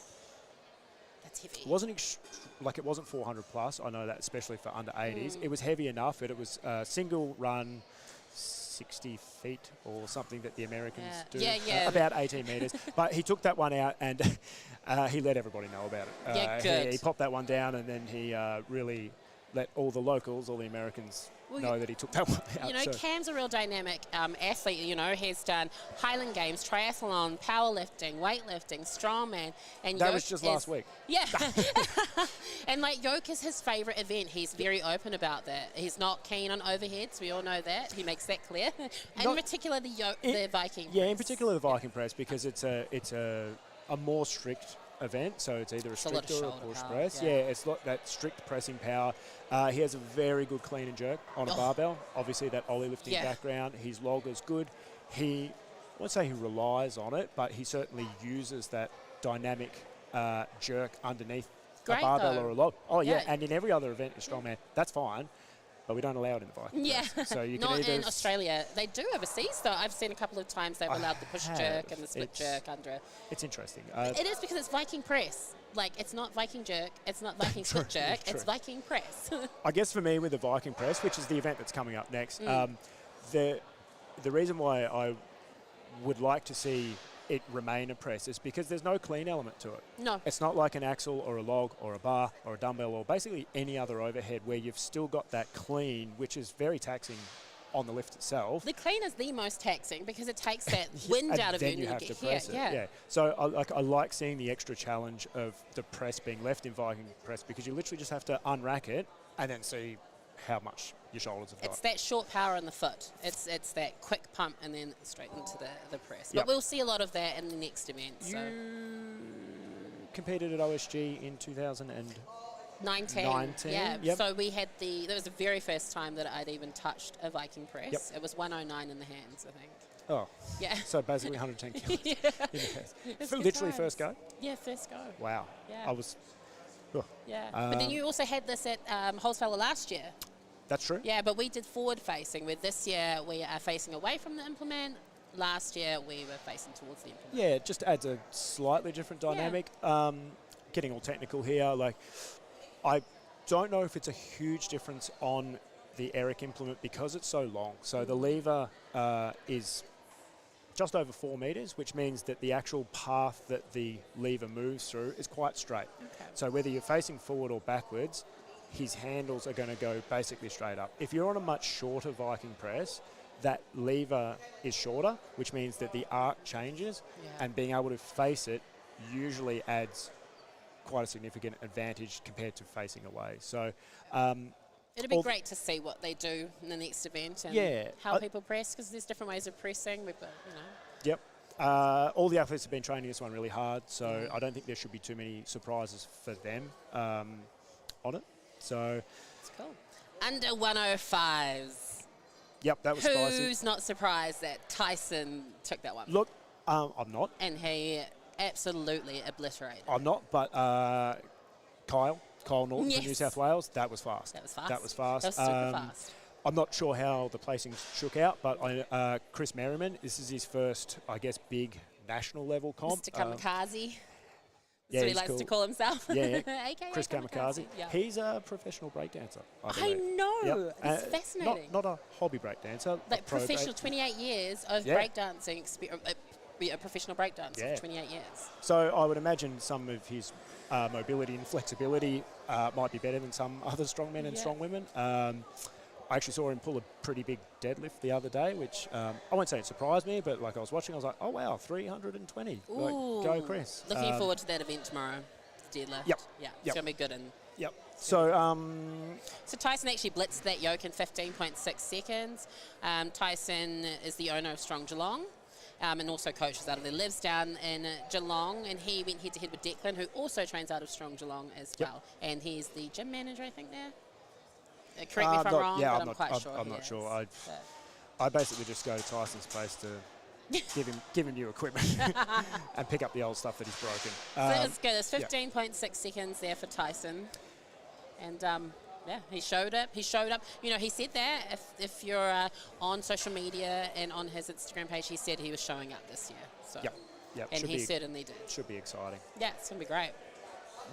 B: Heavy.
A: It wasn't 400 plus. I know that, especially for under 80s. It was heavy enough, but it was a single run, 60 feet or something that the Americans do. About 18 metres. But he took that one out and he let everybody know about it.
B: Good.
A: He popped that one down and then he really let all the locals, all the Americans, know that he took that one out.
B: Cam's a real dynamic athlete. He's done Highland Games, triathlon, powerlifting, weightlifting, strongman, and
A: that
B: Yoke
A: was just last week.
B: Yeah, and Yoke is his favourite event. He's very open about that. He's not keen on overheads. We all know that. He makes that clear. In particular, the Viking.
A: Yeah, in particular the Viking press, because it's a more strict event, so it's either a strict or a push press. Yeah, it's not that strict pressing power. He has a very good clean and jerk on a barbell. Obviously, that ollie lifting background. His log is good. I won't say he relies on it, but he certainly uses that dynamic jerk underneath a barbell or a log. Oh, yeah, and in every other event in strongman, that's fine. But we don't allow it in the Viking.
B: Yeah,
A: so you can
B: not in Australia. They do overseas, though. I've seen a couple of times they've allowed the push jerk and the split jerk under.
A: It's interesting.
B: It is because it's Viking press. It's not Viking jerk. It's not Viking split jerk. It's Viking press.
A: I guess for me with the Viking press, which is the event that's coming up next, the reason why I would like to see it remain a press is because there's no clean element to it.
B: No.
A: It's not like an axle or a log or a bar or a dumbbell or basically any other overhead where you've still got that clean, which is very taxing on the lift itself.
B: The clean is the most taxing because it takes that wind
A: and
B: out of
A: then
B: you
A: you
B: and
A: have
B: you
A: to
B: get here.
A: press it. Yeah. So I like seeing the extra challenge of the press being left in Viking press because you literally just have to unrack it and then see how much your shoulders have got.
B: It's that short power in the foot. It's that quick pump and then straight into the press.
A: Yep.
B: But we'll see a lot of that in the next event. So
A: You competed at OSG in 2019.
B: 19. Yeah.
A: Yep.
B: So we had that was the very first time that I'd even touched a Viking press.
A: Yep.
B: It was 109 in the hands, I think.
A: Oh.
B: Yeah.
A: So basically 110 kilos
B: Yeah.
A: in the hands.
B: It's
A: For
B: good
A: literally
B: times.
A: first go?
B: Yeah, first go.
A: Wow.
B: Yeah.
A: I was... oh.
B: Yeah. But then you also had this at Holzfäller last year.
A: That's true.
B: Yeah, but we did forward facing, where this year we are facing away from the implement. Last year we were facing towards the implement.
A: Yeah, it just adds a slightly different dynamic. Getting all technical here, like I don't know if it's a huge difference on the Eric implement because it's so long. So the lever is just over 4 meters, which means that the actual path that the lever moves through is quite straight.
B: Okay.
A: So whether you're facing forward or backwards, his handles are going to go basically straight up. If you're on a much shorter Viking press, that lever is shorter, which means that the arc changes, and being able to face it usually adds quite a significant advantage compared to facing away. So
B: It'd be great to see what they do in the next event and how people press, because there's different ways of pressing. We've got,
A: Yep. All the athletes have been training this one really hard, so I don't think there should be too many surprises for them on it. So
B: it's cool. Under 105s.
A: Yep, that was spicy.
B: Who's not surprised that Tyson took that one?
A: Look, I'm not.
B: And he absolutely obliterated.
A: I'm not, but Kyle Norton from New South Wales, that was fast.
B: That was fast.
A: That was fast.
B: That was super fast.
A: I'm not sure how the placings shook out, but Chris Merriman, this is his first, I guess, big national level comp.
B: Mr. Kamikaze.
A: Yeah,
B: That's what he
A: he's
B: likes
A: cool.
B: to call himself.
A: Yeah,
B: AKA
A: Chris Kamikaze.
B: Yeah.
A: He's a professional breakdancer.
B: I know. It's fascinating.
A: Not a hobby breakdancer.
B: Like professional, 28 years of breakdancing experience. A professional breakdancer for 28 years.
A: So I would imagine some of his mobility and flexibility might be better than some other strongmen and strong women. I actually saw him pull a pretty big deadlift the other day, which I won't say it surprised me, but like I was watching, I was like, oh wow, 320.
B: Ooh.
A: Like, go Chris.
B: Looking forward to that event tomorrow. Deadlift.
A: Yep.
B: Yeah, it's going to be good. And
A: yep. So
B: Tyson actually blitzed that yoke in 15.6 seconds. Tyson is the owner of Strong Geelong. And also coaches out of there, lives down in Geelong, and he went head-to-head with Declan, who also trains out of Strong Geelong as well. And he's the gym manager, I think, there. Correct me if I'm wrong, but I'm quite sure.
A: I'm not sure. I basically just go to Tyson's place to give him new equipment and pick up the old stuff that he's broken.
B: So that was good. There's 15.6 seconds there for Tyson. And he showed up. He said that if you're on social media and on his Instagram page, he said he was showing up this year. So.
A: Yep.
B: And he certainly did.
A: Should be exciting.
B: Yeah, it's going to be great.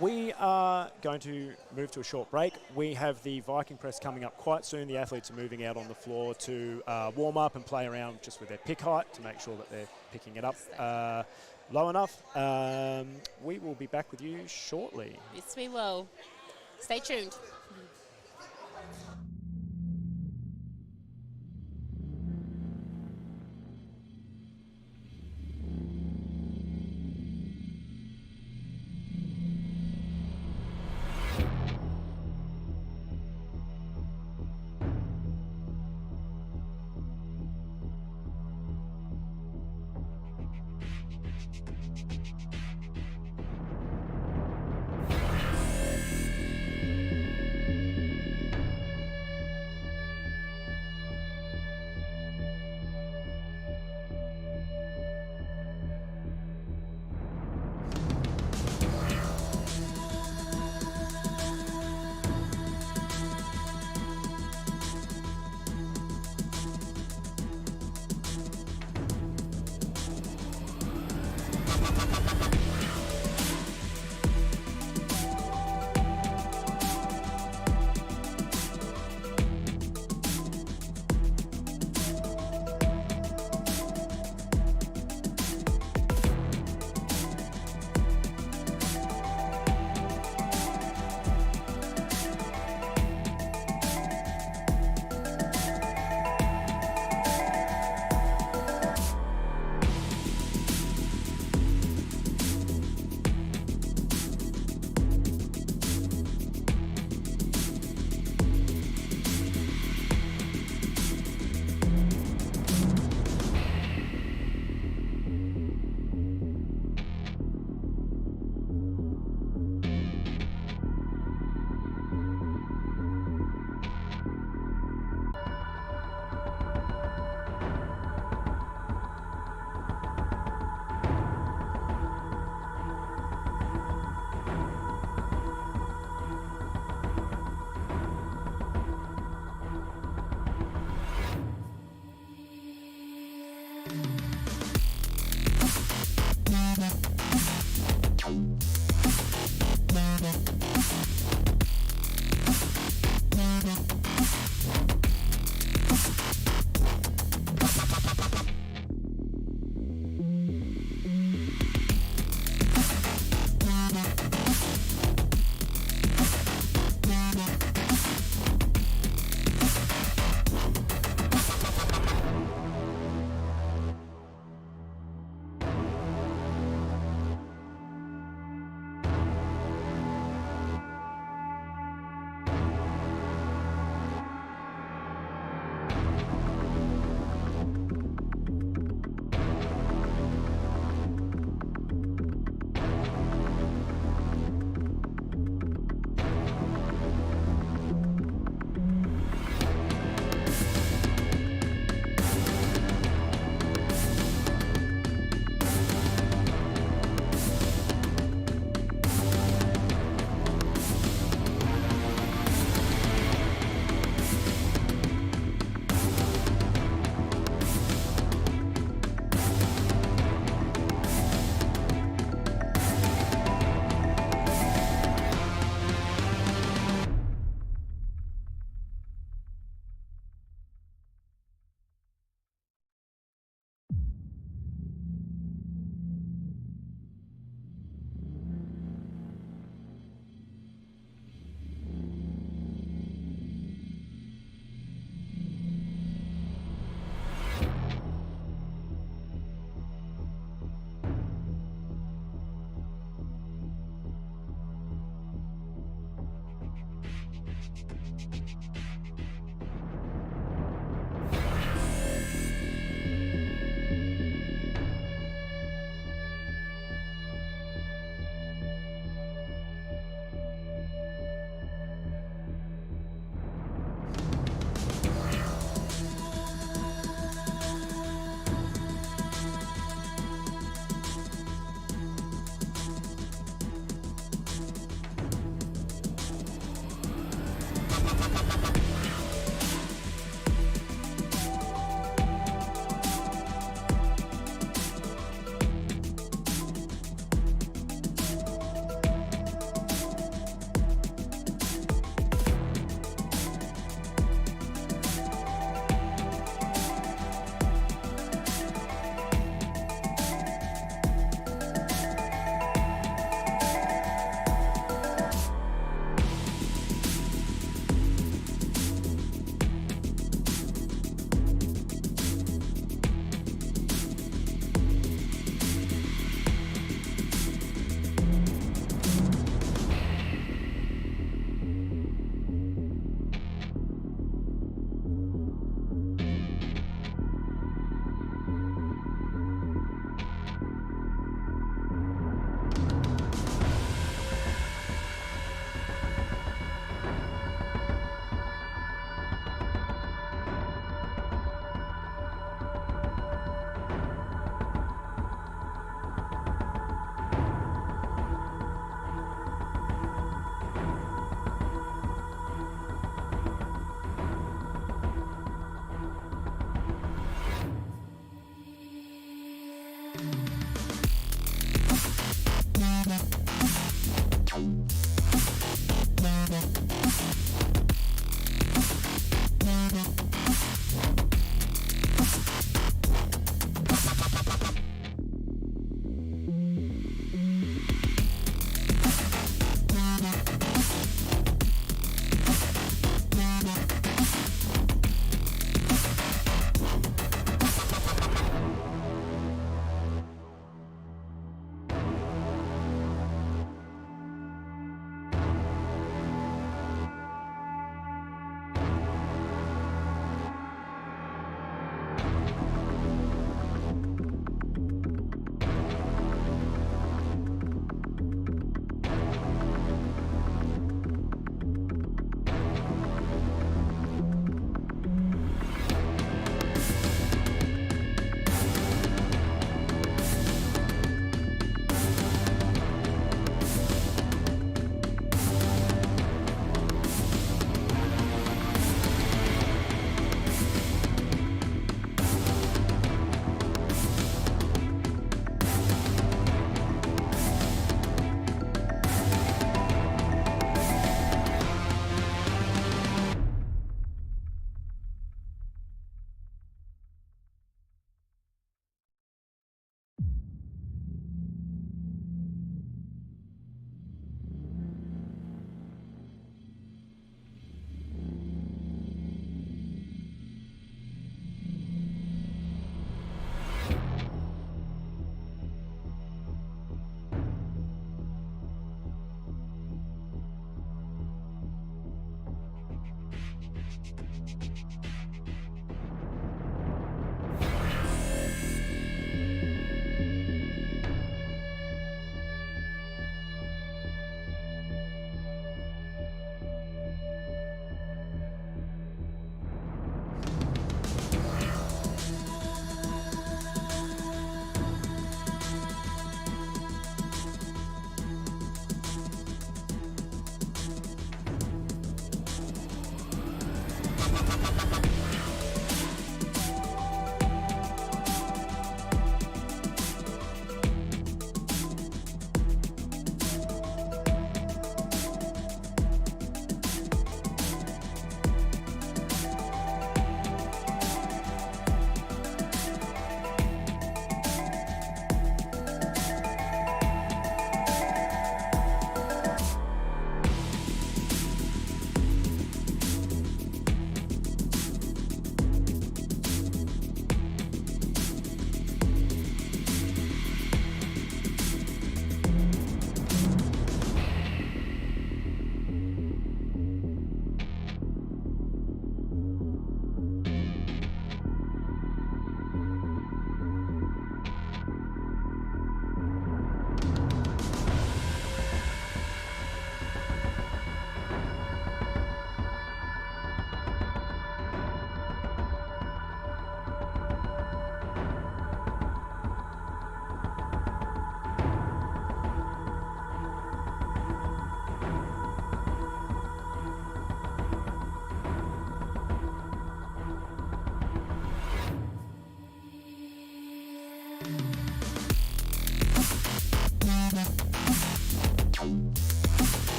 A: We are going to move to a short break. We have the Viking press coming up quite soon. The athletes are moving out on the floor to warm up and play around just with their pick height to make sure that they're picking it up low enough. We will be back with you shortly.
B: Yes, we will. Stay tuned.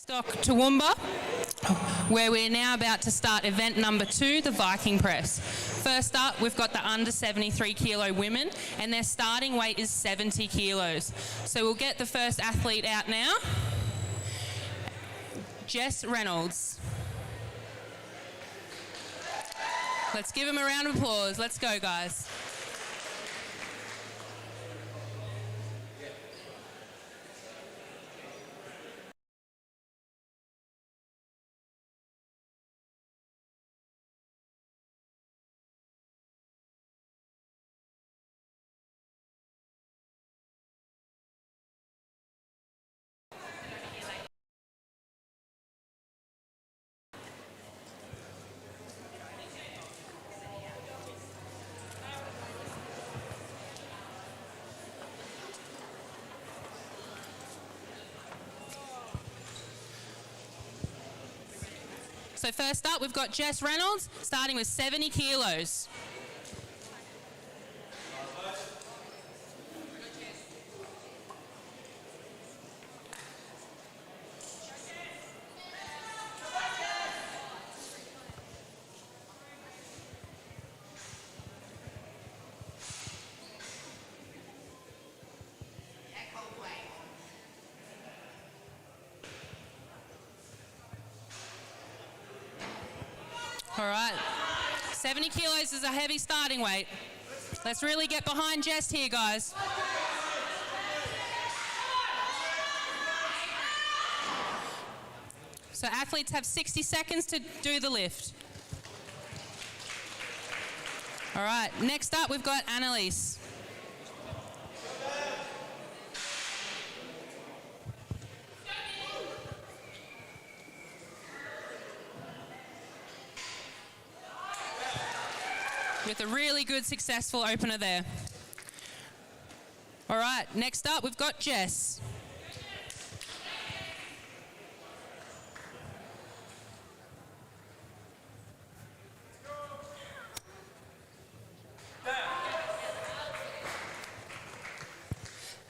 C: Meatstock Toowoomba, where we're now about to start event number 2, the Viking press. First up, we've got the under 73 kilo women, and their starting weight is 70 kilos. So we'll get the first athlete out now. Jess Reynolds. Let's give him a round of applause. Let's go, guys. So first up, we've got Jess Reynolds, starting with 70 kilos. All right, 70 kilos is a heavy starting weight. Let's really get behind Jess here, guys. So athletes have 60 seconds to do the lift. All right, next up we've got Annalise. With a really good successful opener there. All right, next up we've got Jess.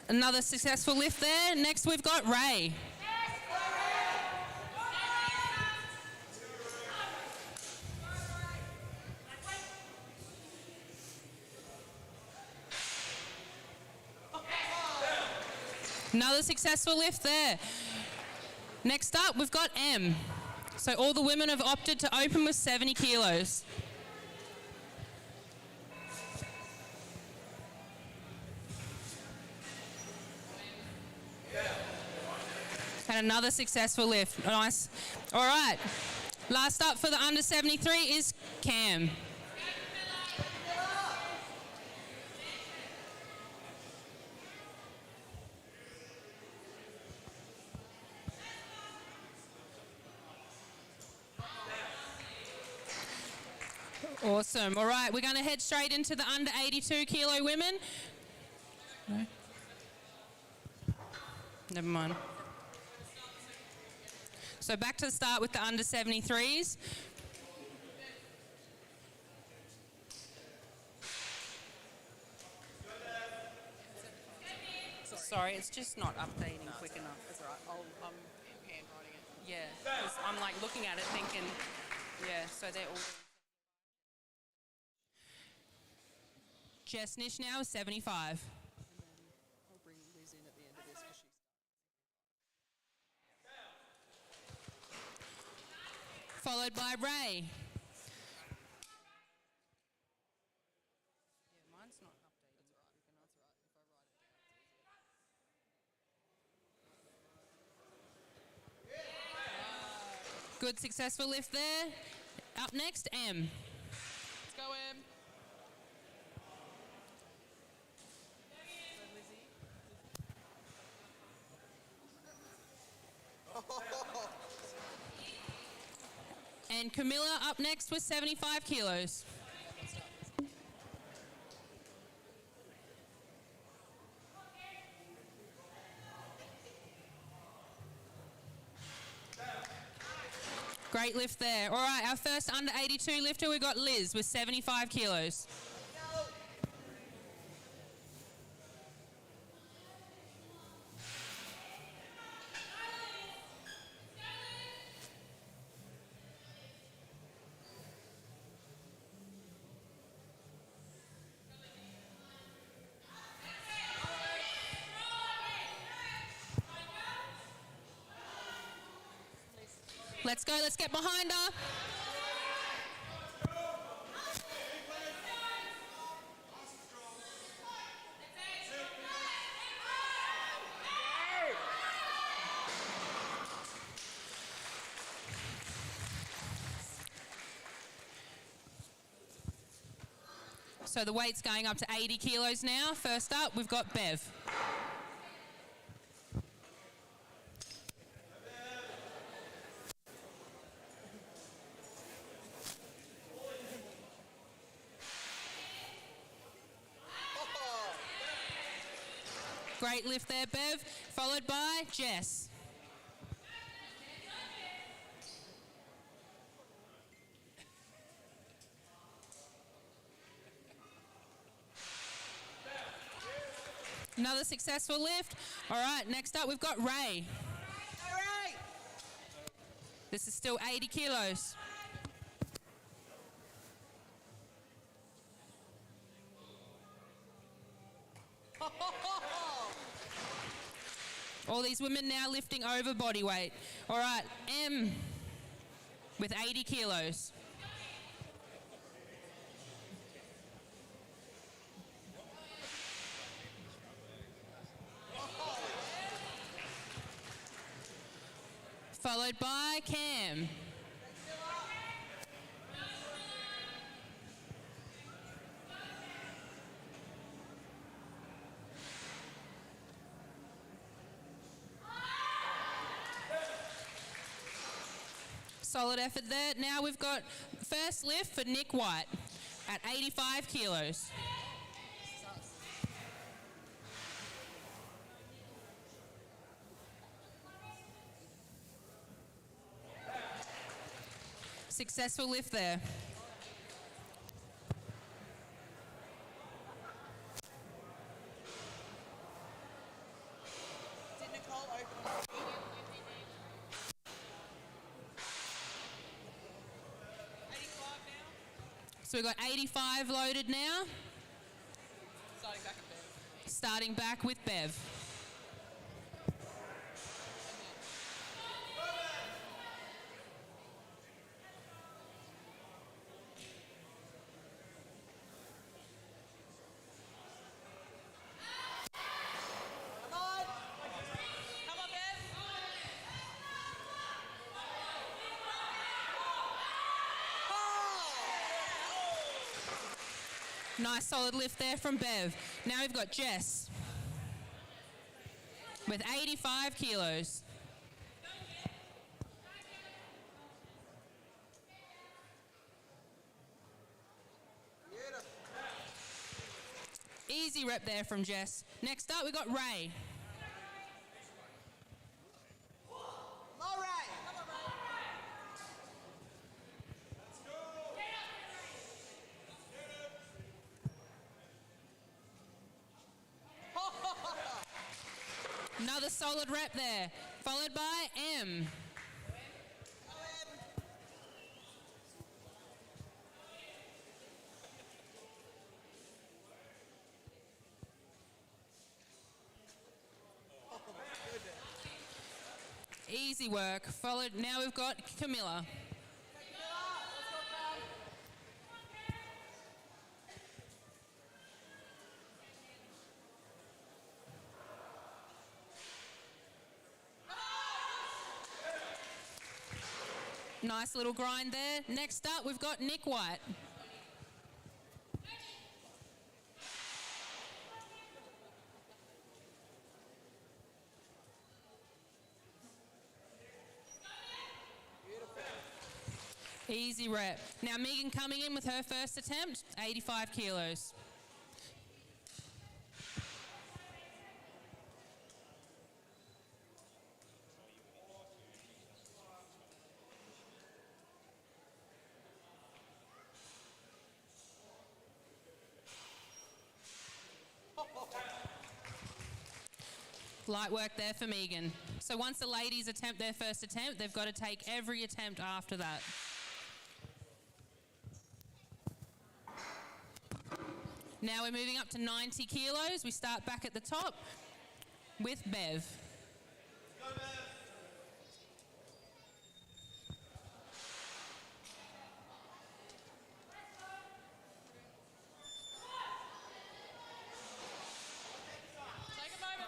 C: Another successful lift there. Next we've got Ray. Another successful lift there. Next up, we've got M. So all the women have opted to open with 70 kilos. And another successful lift. Nice. All right. Last up for the under 73 is Cam. Awesome. All right, we're going to head straight into the under 82 kilo women. No? Never mind. So back to the start with the under 73s. Sorry, it's just not updating quick enough. That's all right. I'm handwriting it. Yeah, because I'm like looking at it thinking, yeah, so they're all... Jess Nish now is 75. And then I'll bring Liz in at the end of this because she's... Followed by Ray. Yeah, mine's not updating. Good successful lift there. Up next, M. Let's go, M. And Camilla up next with 75 kilos. Great lift there. All right, our first under 82 lifter, we've got Liz with 75 kilos. Let's go. Let's get behind her. So the weight's going up to 80 kilos now. First up, we've got Bev. Great lift there, Bev, followed by Jess. Another successful lift. All right, next up we've got Ray. This is still 80 kilos. All these women now lifting over body weight. All right, M with 80 kilos. Followed by Cam. Solid effort there. Now we've got first lift for Nick White at 85 kilos. Successful lift there.
E: Did Nicole open?
C: So we've got 85 loaded now. Starting back with Bev. Nice solid lift there from Bev. Now we've got Jess with 85 kilos. Easy rep there from Jess. Next up, we've got Ray. Another solid rep there, followed by M. Easy work. Followed. Now we've got Camilla. Nice little grind there. Next up, we've got Nick White. Easy rep. Now Megan coming in with her first attempt, 85 kilos. Light work there for Megan. So once the ladies attempt their first attempt, they've got to take every attempt after that. Now we're moving up to 90 kilos. We start back at the top with Bev.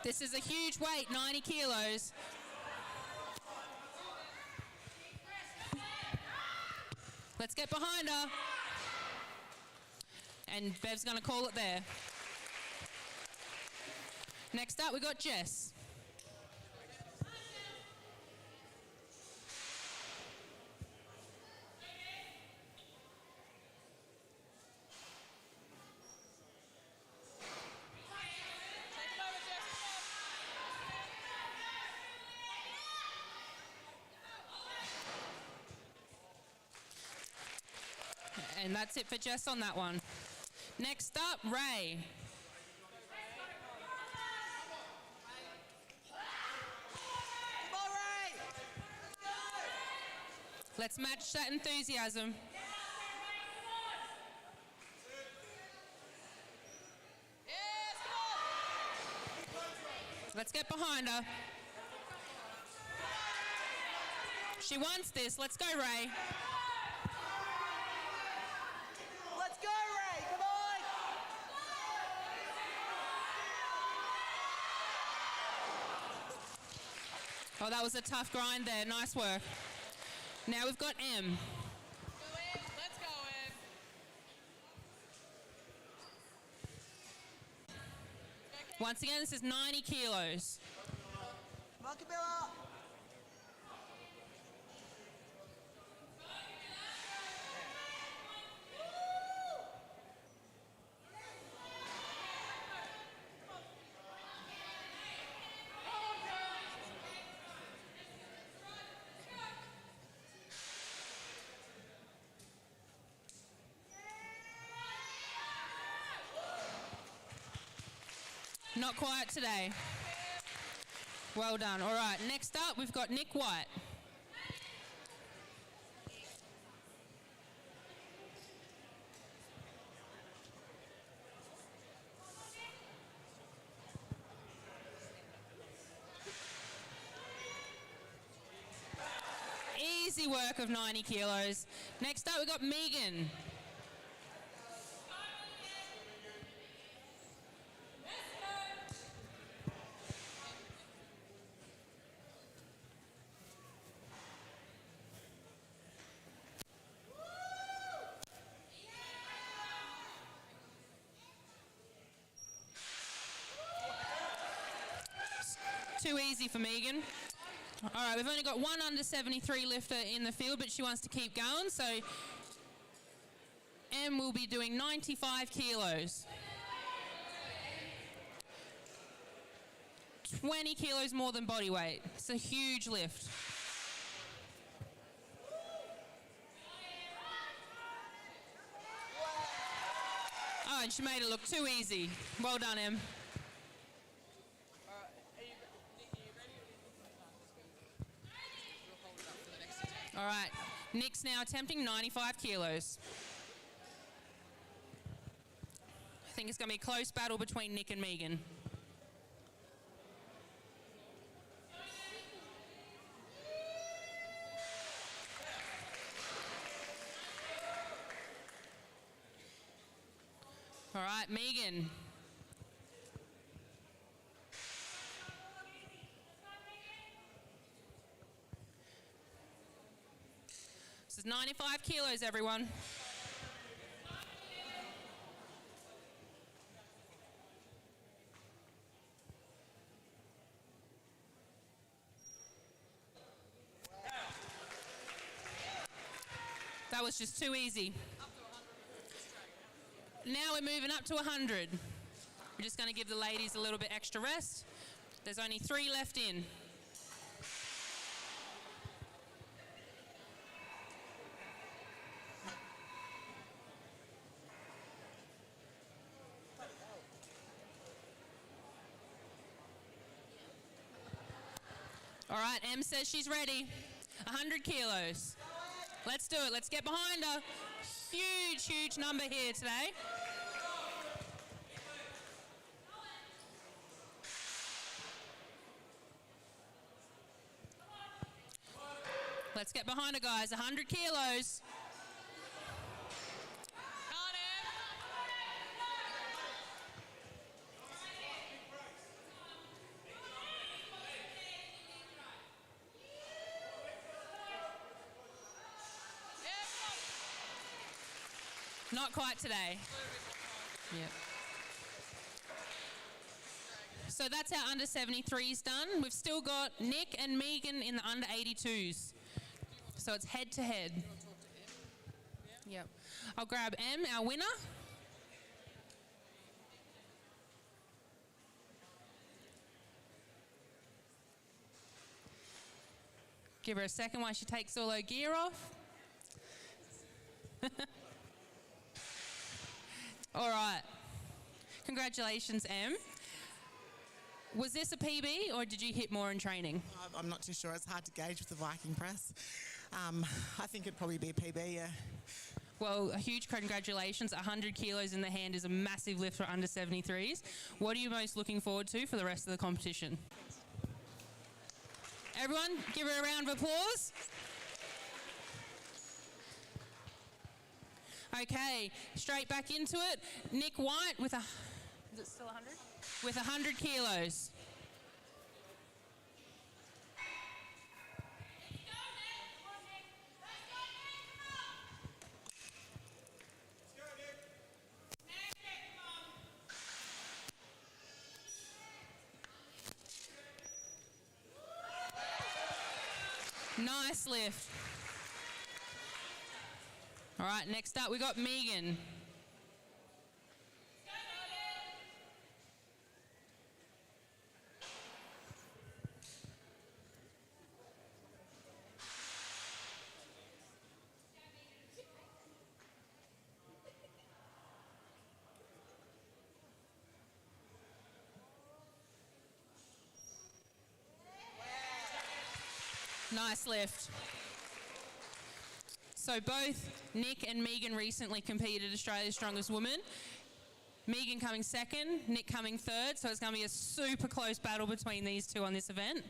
C: This is a huge weight, 90 kilos. Let's get behind her. And Bev's going to call it there. Next up, we've got Jess. And that's it for Jess on that one. Next up, Ray.
E: Come on, Ray!
C: Let's match that enthusiasm.
E: Yes, come on!
C: Let's get behind her. She wants this. Let's go, Ray.
E: Let's go, Ray! Come on!
C: Oh, that was a tough grind there. Nice work. Now we've got M.
G: Let's go, Em.
C: Once again, this is 90 kilos.
E: Come on, Camilla!
C: Not quiet today. Well done. All right, next up, we've got Nick White. Easy work of 90 kilos. Next up, we've got Megan. Too easy for Megan. All right, we've only got one under 73 lifter in the field, but she wants to keep going, so Em will be doing 95 kilos. 20 kilos more than body weight. It's a huge lift. Oh, and she made it look too easy. Well done, Em. All right, Nick's now attempting 95 kilos. I think it's going to be a close battle between Nick and Megan. All right, Megan. This is 95 kilos, everyone. That was just too easy. Now we're moving up to 100. We're just going to give the ladies a little bit extra rest. There's only 3 left in. All right, Em says she's ready. 100 kilos. Let's do it. Let's get behind her. Huge, huge number here today. Let's get behind her, guys. 100 kilos. Not quite today. Yep. So that's our under 73s done. We've still got Nick and Megan in the under 82s. So it's head to head. Yep. I'll grab Em, our winner. Give her a second while she takes all her gear off. All right. Congratulations, Em. Was this a PB or did you hit more in training?
J: I'm not too sure. It's hard to gauge with the Viking press. I think it'd probably be a PB, yeah.
C: Well, a huge congratulations. 100 kilos in the hand is a massive lift for under 73s. What are you most looking forward to for the rest of the competition? Everyone, give her a round of applause. Okay, straight back into it. Nick White with a... Is it still 100? With 100 kilos. Nice lift. All right, next up we got Megan. Nice lift. So both Nick and Megan recently competed Australia's Strongest Woman. Megan coming second, Nick coming third, so it's going to be a super close battle between these two on this event.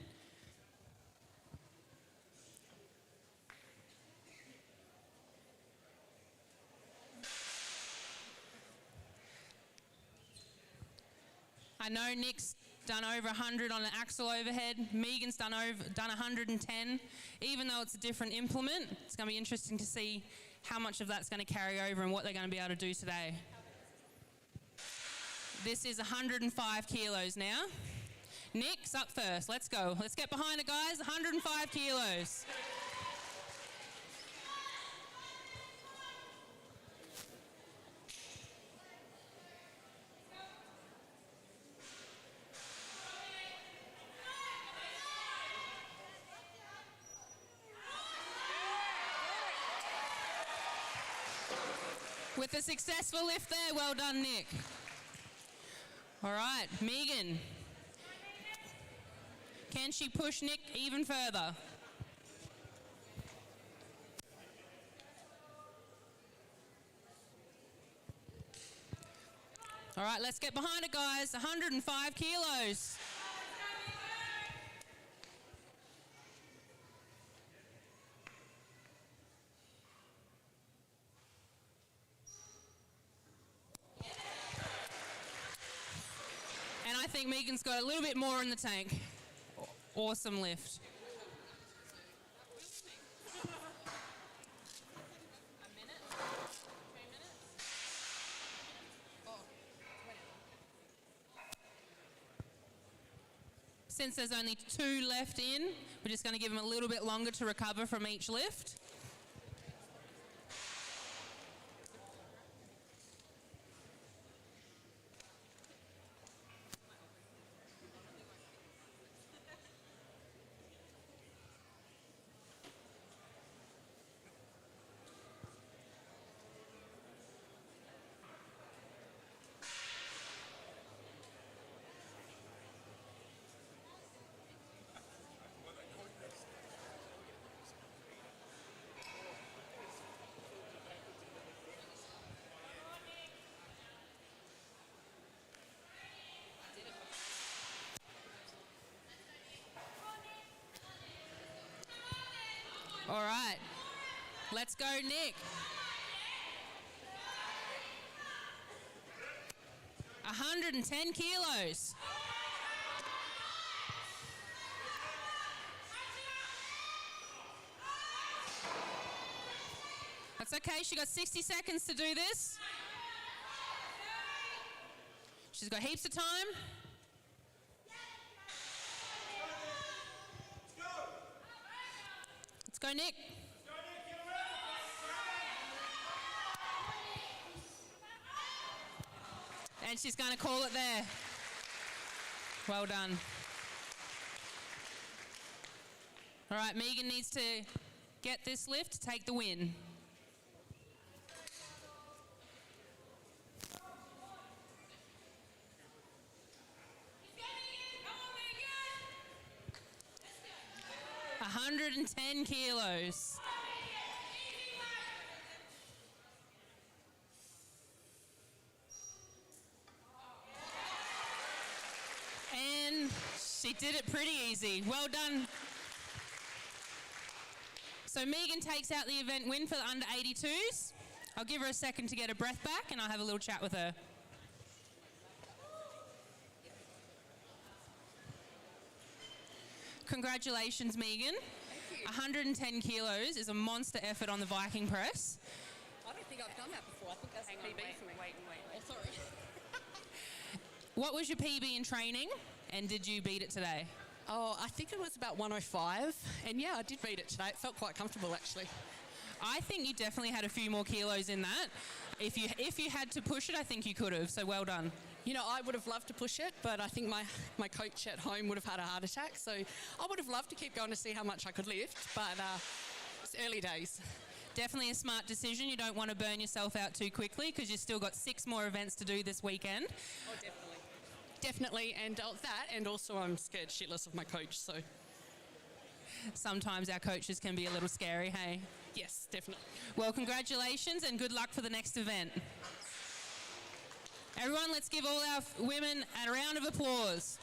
C: I know Nick's done over 100 on an axle overhead. Megan's done 110. Even though it's a different implement, it's going to be interesting to see how much of that's going to carry over and what they're going to be able to do today. This is 105 kilos now. Nick's up first. Let's go. Let's get behind it, guys. 105 kilos. With a successful lift there, well done, Nick. All right, Megan. Can she push Nick even further? All right, let's get behind it, guys. 105 kilos. And I think Megan's got a little bit more in the tank. Awesome lift. A minute? 2 minutes? Oh, 20. Since there's only 2 left in, we're just going to give them a little bit longer to recover from each lift. All right, let's go, Nick. 110 kilos. That's okay. She got 60 seconds to do this. She's got heaps of time. Let's go, Nick. And she's going to call it there. Well done. All right, Megan needs to get this lift to take the win. Come on, Megan. 110 kilos. And she did it pretty easy. Well done. So Megan takes out the event win for the under 82s. I'll give her a second to get her breath back and I'll have a little chat with her. Congratulations, Megan.
G: Thank you.
C: 110 kilos is a monster effort on the Viking press.
G: I don't think I've done that before. I think that's PB for me. Wait. Oh, sorry.
C: What was your PB in training and did you beat it today?
G: Oh, I think it was about 105. And yeah, I did beat it today. It felt quite comfortable, actually.
C: I think you definitely had a few more kilos in that. If you had to push it, I think you could have, so well done.
G: You know, I would have loved to push it, but I think my coach at home would have had a heart attack. So I would have loved to keep going to see how much I could lift, but it's early days.
C: Definitely a smart decision. You don't want to burn yourself out too quickly because you've still got 6 more events to do this weekend.
G: Oh, definitely, and that, and also I'm scared shitless of my coach, so.
C: Sometimes our coaches can be a little scary, hey?
G: Yes, definitely.
C: Well, congratulations and good luck for the next event. Everyone, let's give all our women a round of applause.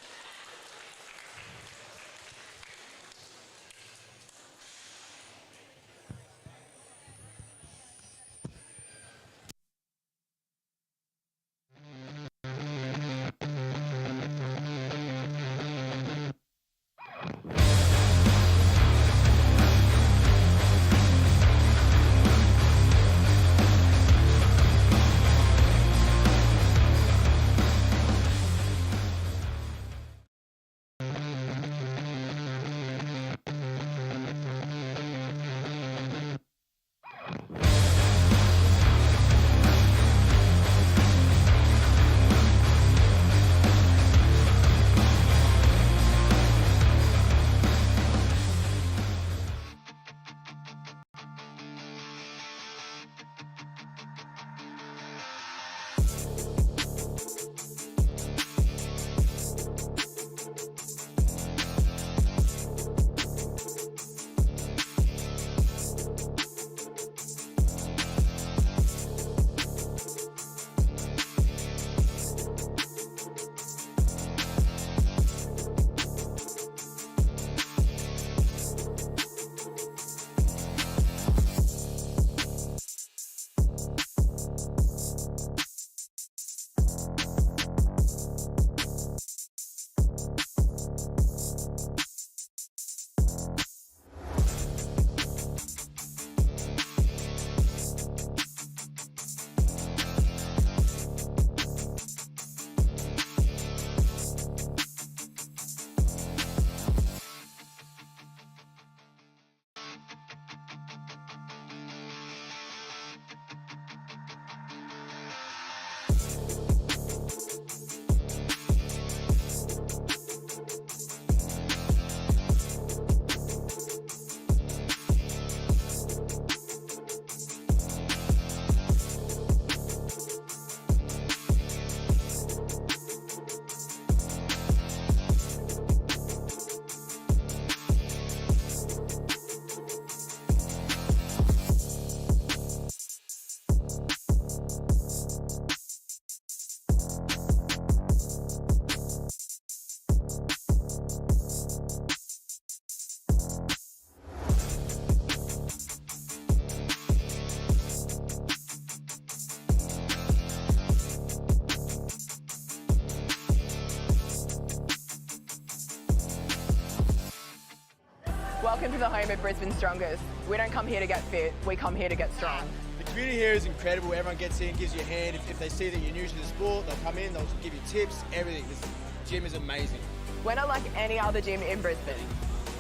K: to the home of Brisbane's strongest. We don't come here to get fit, we come here to get strong.
L: The community here is incredible. Everyone gets in, gives you a hand. If they see that you're new to the sport, they'll come in, they'll give you tips, everything. This gym is amazing.
K: We're not like any other gym in Brisbane.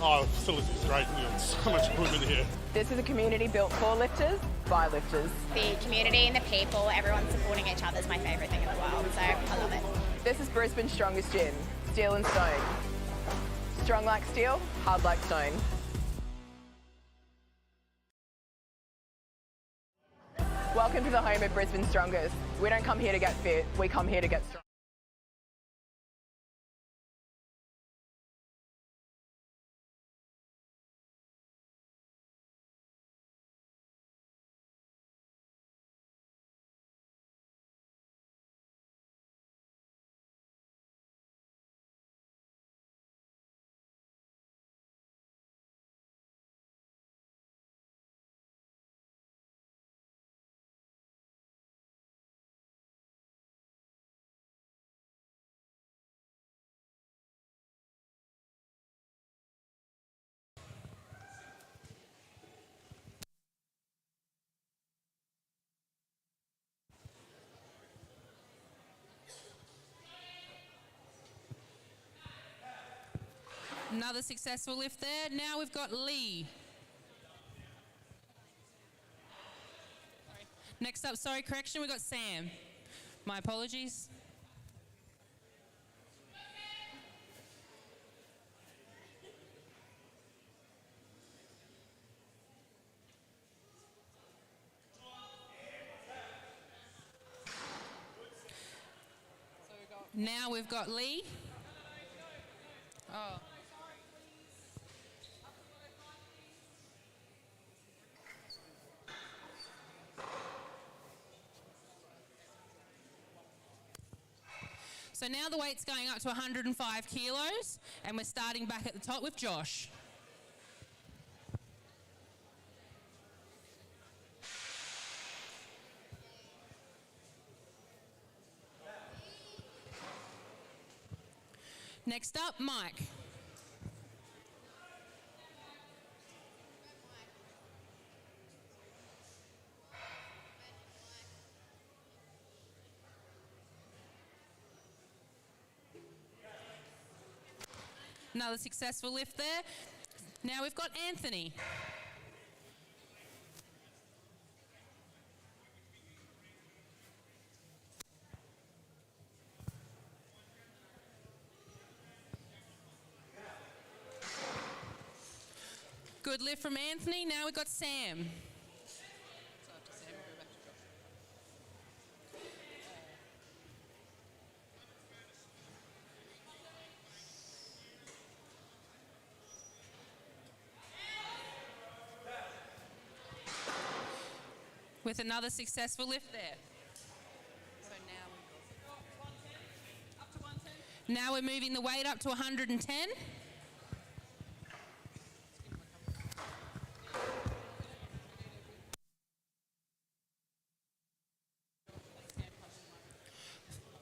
M: Oh, the facility's great. So much equipment here.
K: This is a community built for lifters, by lifters.
N: The community and the people, everyone supporting each other is my favourite thing in the world, so I love it.
K: This is Brisbane's strongest gym, steel and stone. Strong like steel, hard like stone. Welcome to the home of Brisbane's strongest. We don't come here to get fit, we come here to get strong.
C: Another successful lift there. Now we've got Lee. Next up, correction, we've got Sam. My apologies. Now we've got Lee. Oh. So now the weight's going up to 105 kilos, and we're starting back at the top with Josh. Next up, Mike. Another successful lift there. Now we've got Anthony. Good lift from Anthony. Now we've got Sam. With another successful lift there. So now we're moving the weight up to 110.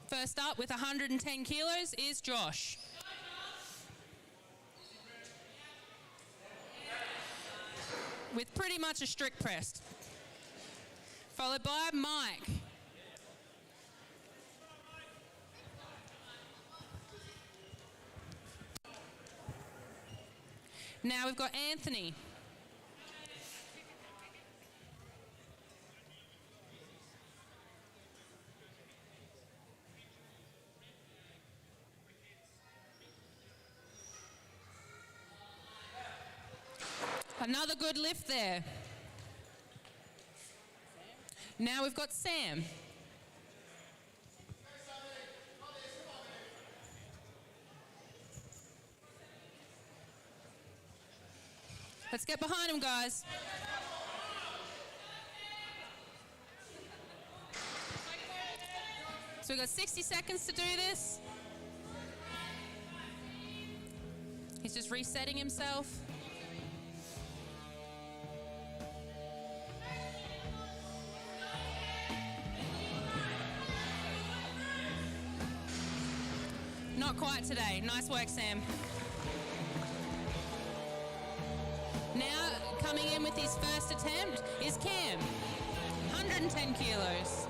C: First up with 110 kilos is Josh. With pretty much a strict press. Followed by Mike. Now we've got Anthony. Another good lift there. Now we've got Sam. Let's get behind him, guys. So we've got 60 seconds to do this. He's just resetting himself. Not quite today. Nice work, Sam. coming in with his first attempt is Cam, 110 kilos.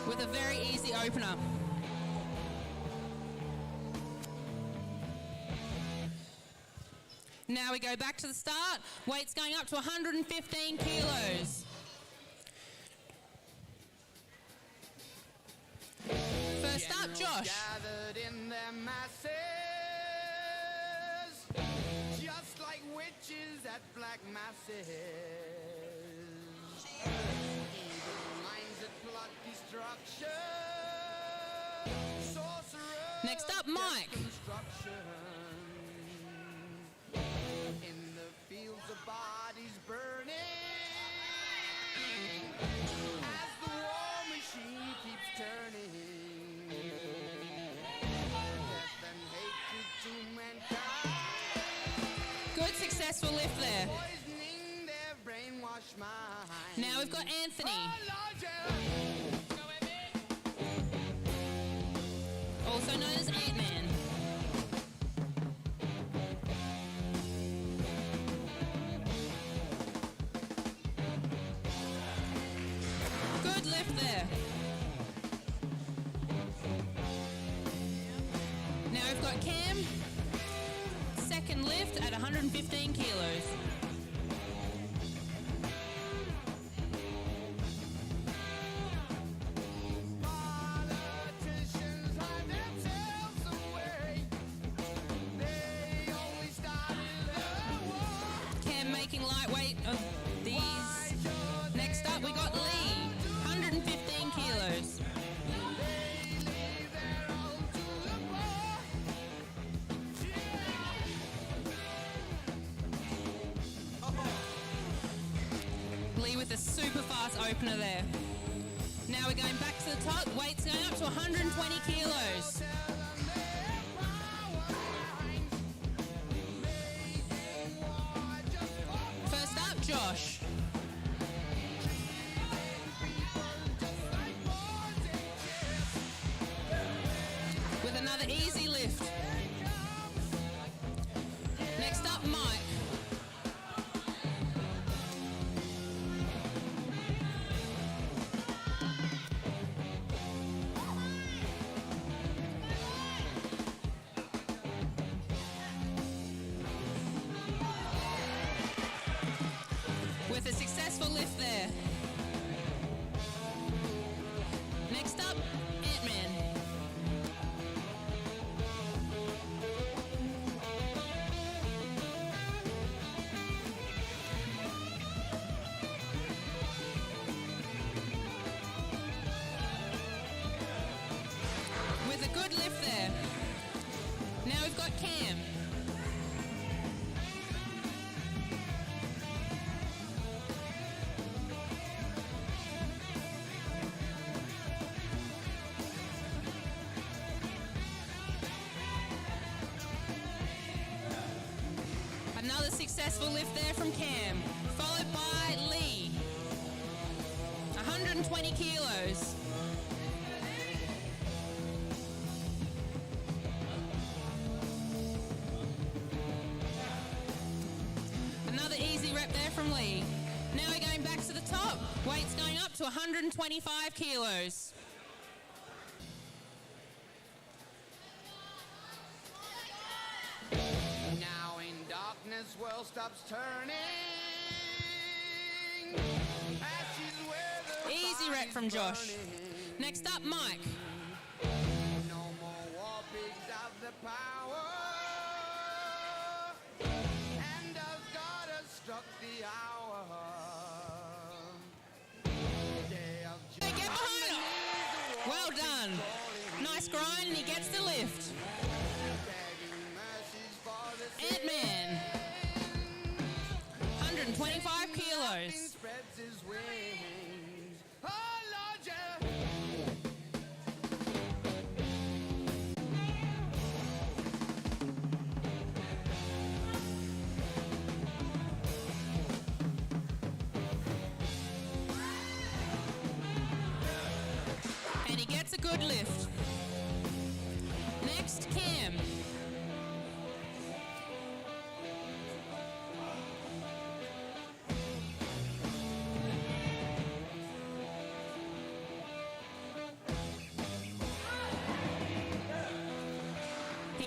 C: With a very easy opener. Now we go back to the start. Weight's going up to 115 kilos. First up, Josh.
O: Gathered in their masses, just like witches at black masses. Evil minds that plot destruction. Sorcerers.
C: Next up, Mike.
O: In the fields of bodies burning, as the war machine keeps turning. Death and hatred to mankind.
C: Good successful lift there.
O: Poisoning their brainwashed minds.
C: Now we've got Anthony. Also known as Ant-Man. Good lift there. Now we've got Cam. Second lift at 115 kilos.
O: Politicians hide themselves away. They only started the war.
C: Cam making lightweight of these. Next up we got Lee, 115 kilos. Lee with a super fast opener there. Now we're going back to the top. Weight's going up to 120 kilos. First up, Josh. With another easy lift. Next up, Mike. With a successful lift there. Next up, Ant-Man. With a good lift there. Now we've got Cam. Another successful lift there from Cam, followed by Lee, 120 kilos. Another easy rep there from Lee. Now we're going back to the top. Weight's going up to 125 kilos.
O: Now in darkness, world stops turning. Ashes where the
C: Easy rep from Josh. Next up, Mike.
O: No more war pigs have the power. And as God has struck the hour. Day of
C: Hey, get behind him. Well done. Nice grind, and he gets the lift. Ant-Man, 125 kilos.
O: Spreads his wings. Oh, Lord, yeah.
C: And he gets a good lift. Next, Cam.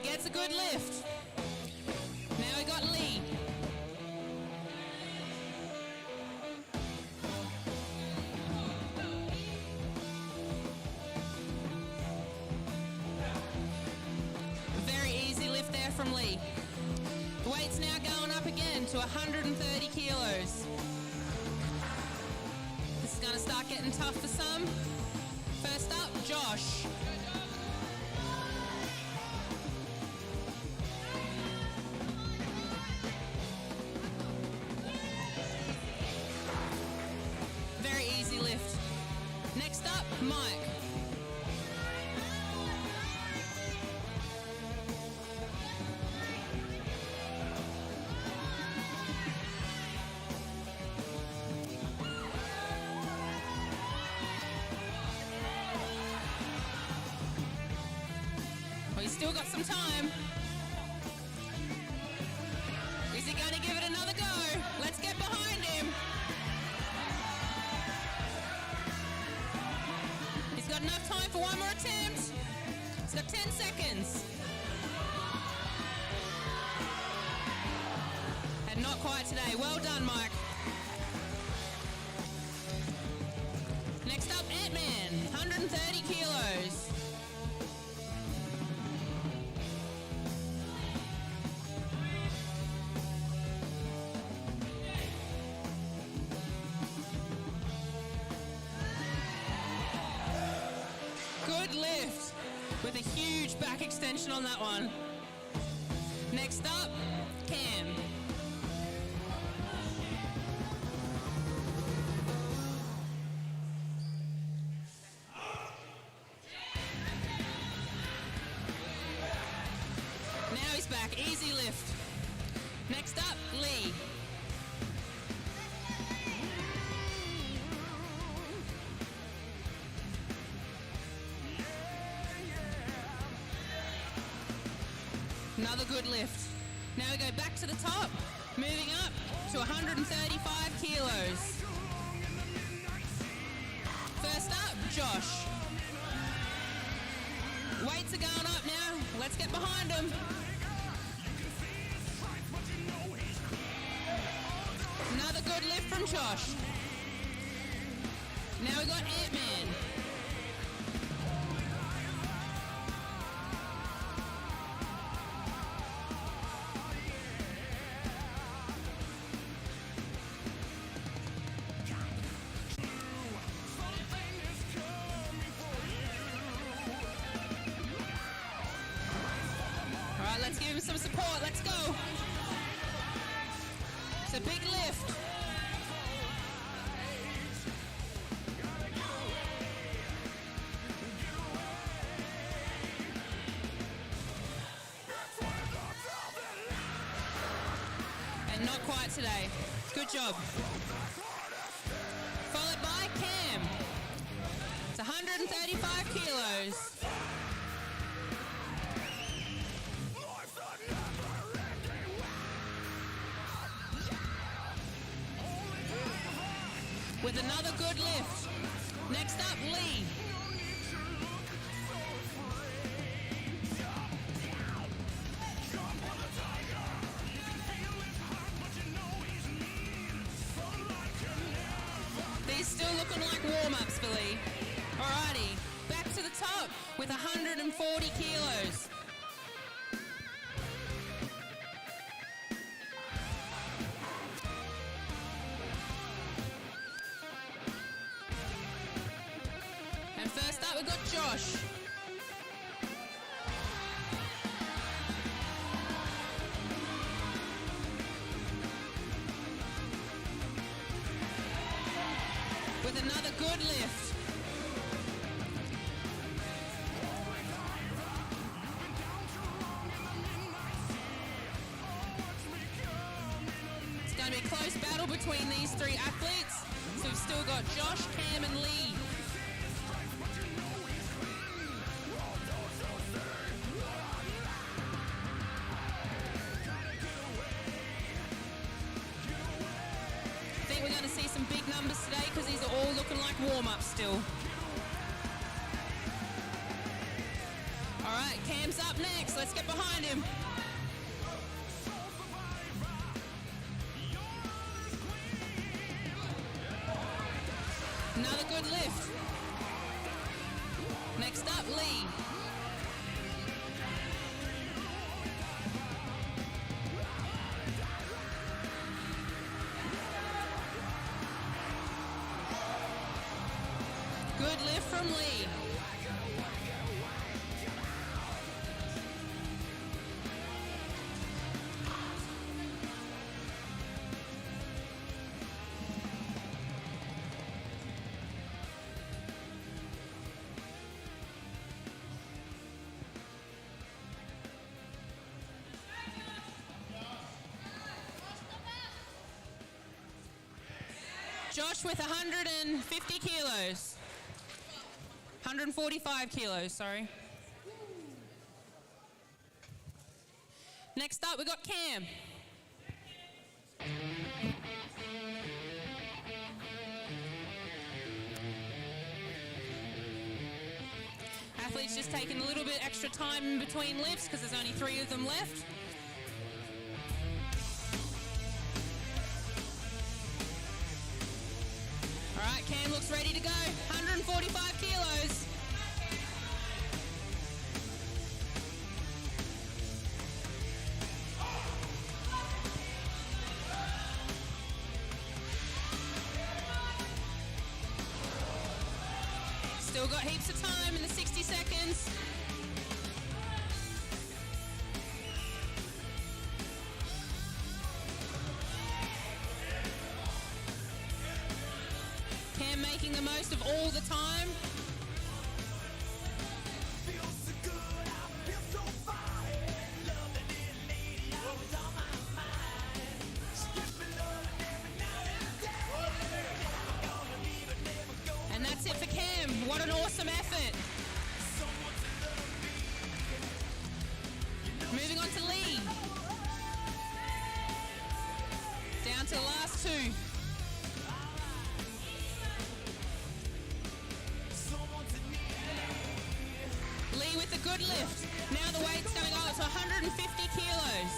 C: gets a good lift. Now we got Lee. Very easy lift there from Lee. The weight's now going up again to 130 kilos. This is going to start getting tough for some. First up, Josh. Very easy lift. Next up, Mike. Well, he's still got some time. Is he going to give it another go? Let's get behind him. He's got enough time for one more attempt. He's got 10 seconds. And not quite today. Well done, Mike. Next up, Ant-Man, 130 kilos. Good lift with a huge back extension on that one. Next up, Cam. Now he's back, easy lift. Next up, Lee. Another good lift. Now we go back to the top, moving up to 135 kilos. First up, Josh. Weights are going up now. Let's get behind him. Another good lift from Josh. Now we got Ant-Man. Let's give him some support. Let's go. It's a big lift. And not quite today. Good job. Followed by Cam. It's 135 kilos. With another good lift. Next up, Lee. These still looking like warm-ups for Lee. Alrighty, back to the top with 140 kilos. First up, we've got Josh. With another good lift. It's going to be a close battle between these three athletes. So we've still got Josh, Cam and Lee. We're going to see some big numbers today because these are all looking like warm-ups still. All right, Cam's up next. Let's get behind him. Another good lift. Next up, Lee. Good lift from Lee. Josh with 150 kilos. 145 kilos, sorry. Next up, we got Cam. Athletes just taking a little bit extra time in between lifts because there's only 3 of them left. All right, Cam looks ready to go. 145 kilos. Still got heaps of time in the 60 seconds. Cam making the most of all the time. And that's it for Cam. What an awesome effort. Moving on to Lee. Down to the last 2. Lee with a good lift. Now the weight's going up to 150 kilos.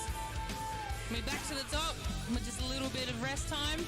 C: We're back to the top with just a little bit of rest time.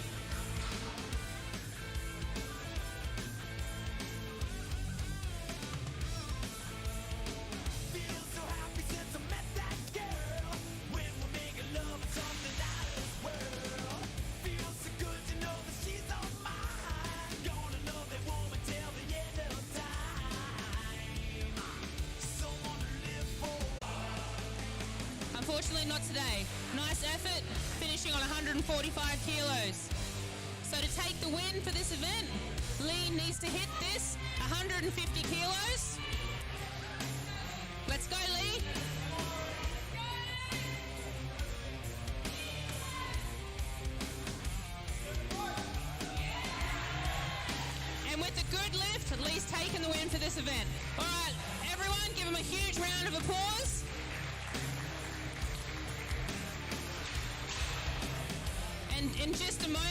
C: Unfortunately, not today. Nice effort, finishing on 145 kilos. So to take the win for this event, Lee needs to hit this 150 kilos. Let's go, Lee. And with a good lift, Lee's taken the win for this event. All right, everyone, give him a huge round of applause. And in just a moment,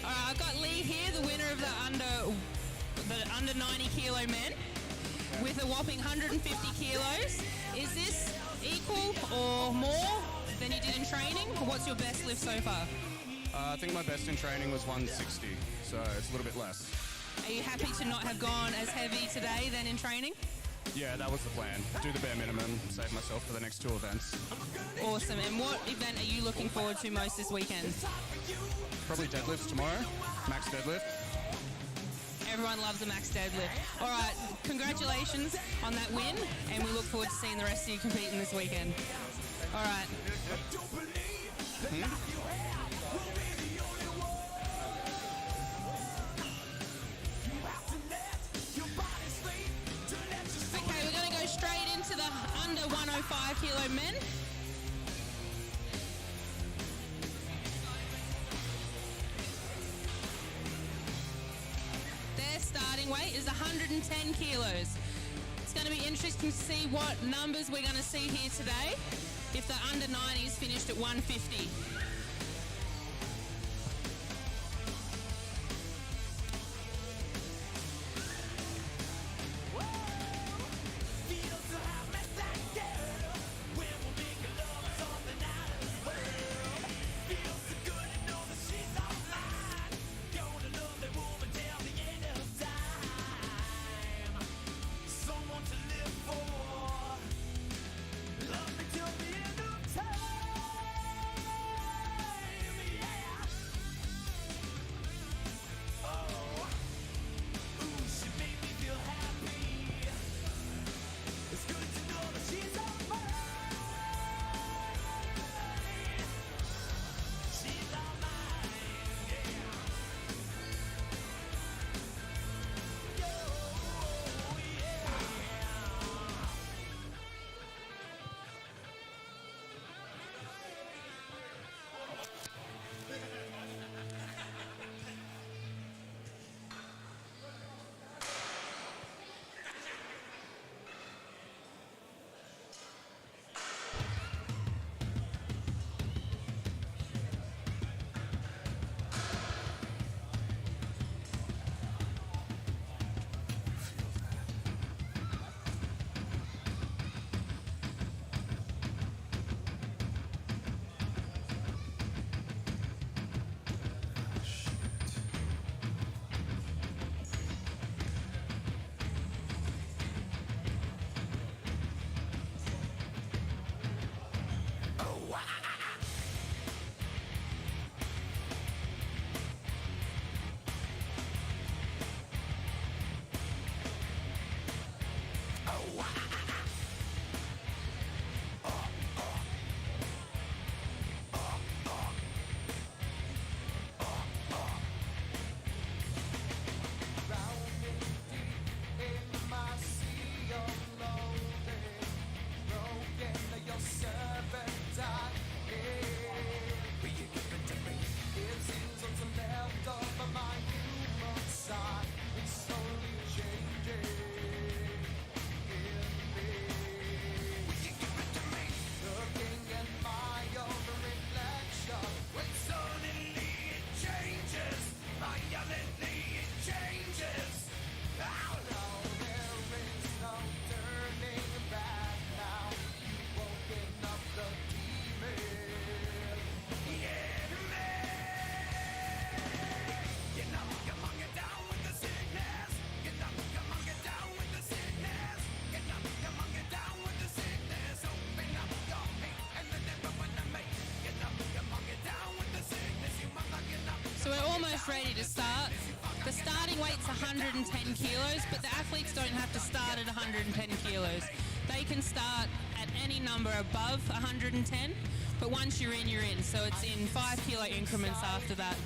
C: I've got Lee here, the winner of the under 90 kilo men, with a whopping 150 kilos. Is this equal or more than you did in training? What's your best lift so far?
P: I think my best in training was 160, so it's a little bit less.
C: Are you happy to not have gone as heavy today than in training?
P: Yeah, that was the plan. Do the bare minimum, save myself for the next 2 events.
C: Awesome. And what event are you looking forward to most this weekend?
P: Probably deadlifts tomorrow, max deadlift.
C: Everyone loves a max deadlift. All right, congratulations on that win, and we look forward to seeing the rest of you competing this weekend. All right. under 105 kilo men. Their starting weight is 110 kilos. It's going to be interesting to see what numbers we're going to see here today if the under 90s finished at 150. So we're almost ready to start. The starting weight's 110 kilos, but the athletes don't have to start at 110 kilos. They can start at any number above 110, but once you're in, so it's in 5 kilo increments after that.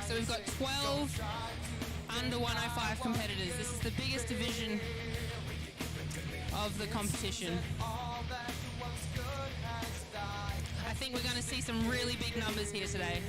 C: So we've got 12 under 105 competitors. This is the biggest division of the competition. I think we're going to see some really big numbers here today.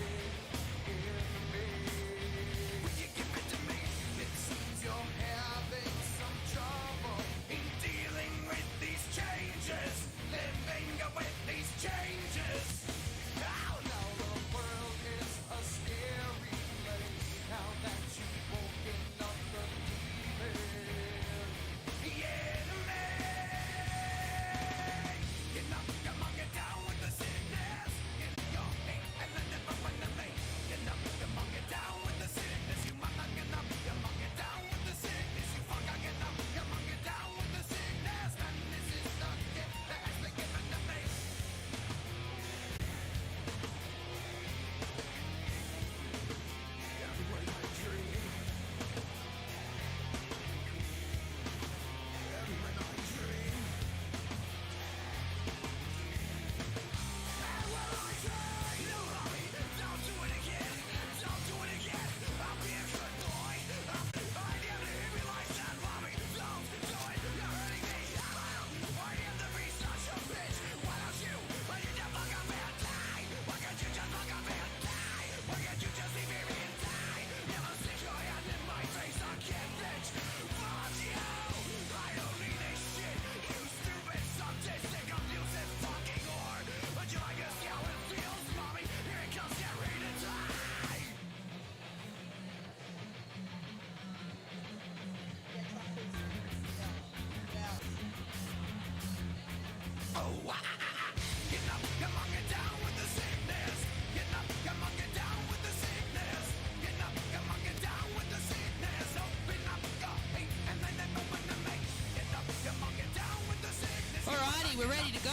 C: Alrighty, we're ready to go.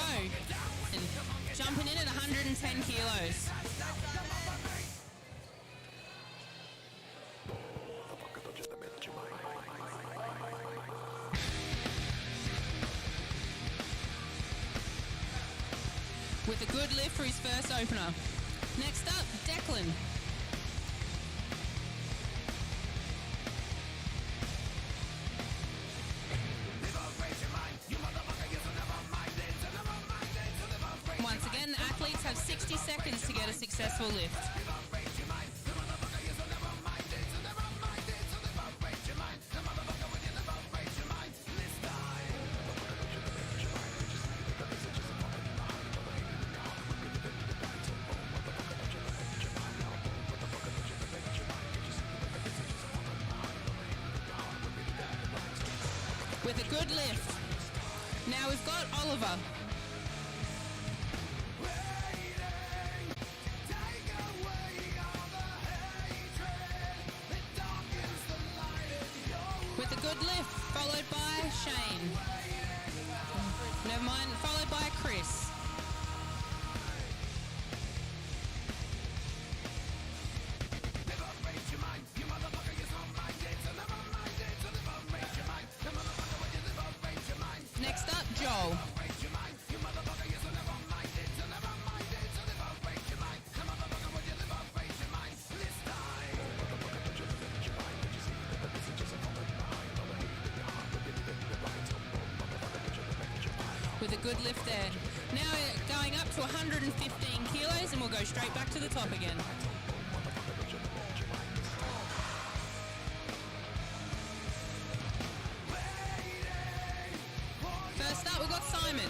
C: And jumping in at 110 kilos. With a good lift for his first opener. Next up, Declan. Once again, the athletes have 60 seconds to get a successful lift. With a good lift. Now we've got Oliver. With a good lift, followed by Shane. Never mind, followed by Chris. Next up, Joel. With a good lift there. Now we're going up to 115 kilos and we'll go straight back to the top again. First up, we've got Simon.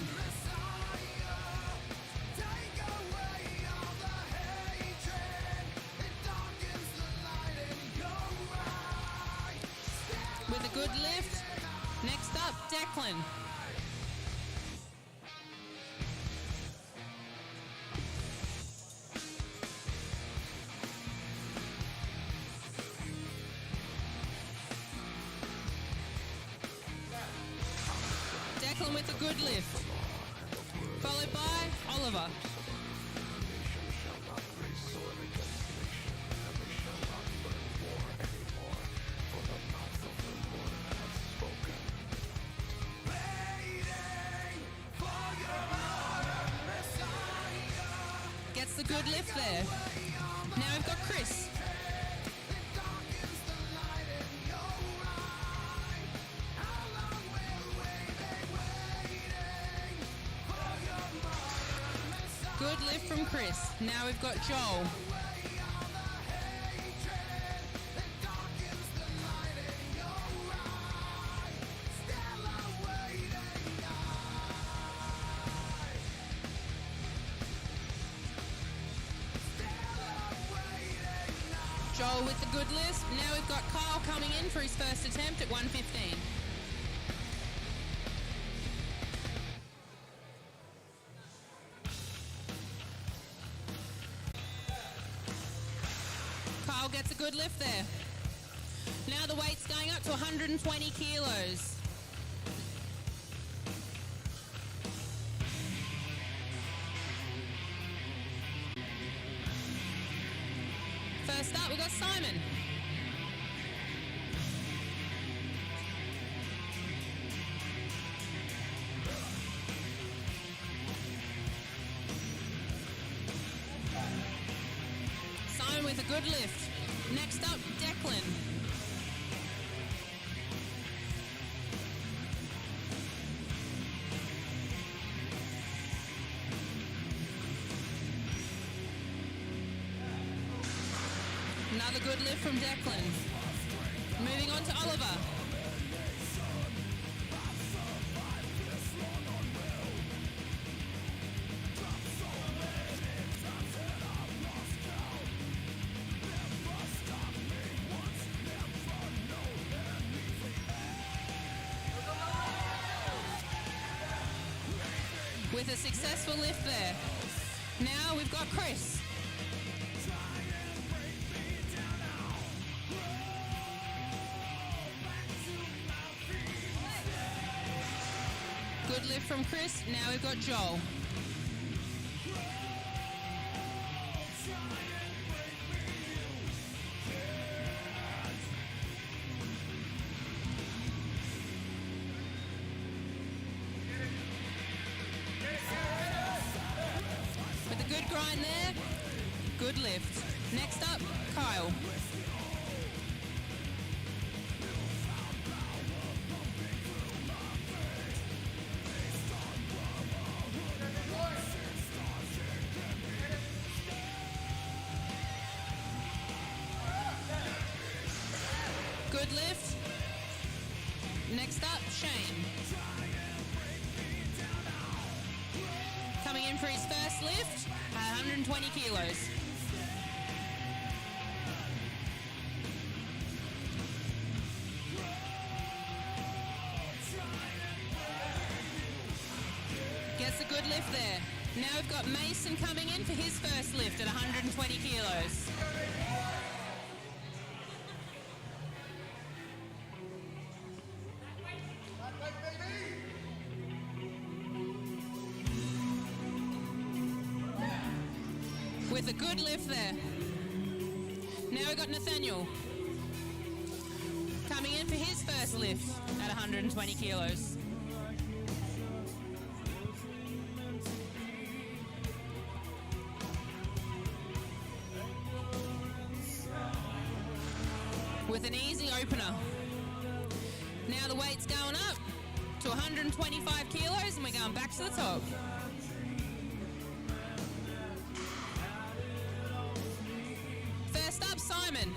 C: With a good lift. Next up, Declan. Declan with a good lift. Followed by Oliver. Gets the good lift there. Now we've got Chris. Good lift from Chris. Now we've got Joel. Joel with the good lift. Now we've got Kyle coming in for his first attempt at 115. Kyle gets a good lift there. Now the weight's going up to 120 kilos. First up, we've got Simon. Simon with a good lift. Next up, Declan. Another good lift from Declan. Moving on to Oliver. With a successful lift there. Now we've got Chris. Good lift from Chris. Now we've got Joel. With a good grind there. Good lift. Next up, Kyle. Good lift. Next up, Shane. Coming in for his first lift at 120 kilos. Gets a good lift there. Now we've got Mason coming in for his first lift at 120 kilos. With a good lift there. Now we've got Nathaniel coming in for his first lift at 120 kilos. With an easy opener. Now the weight's going up to 125 kilos and we're going back to the top. First up, Simon.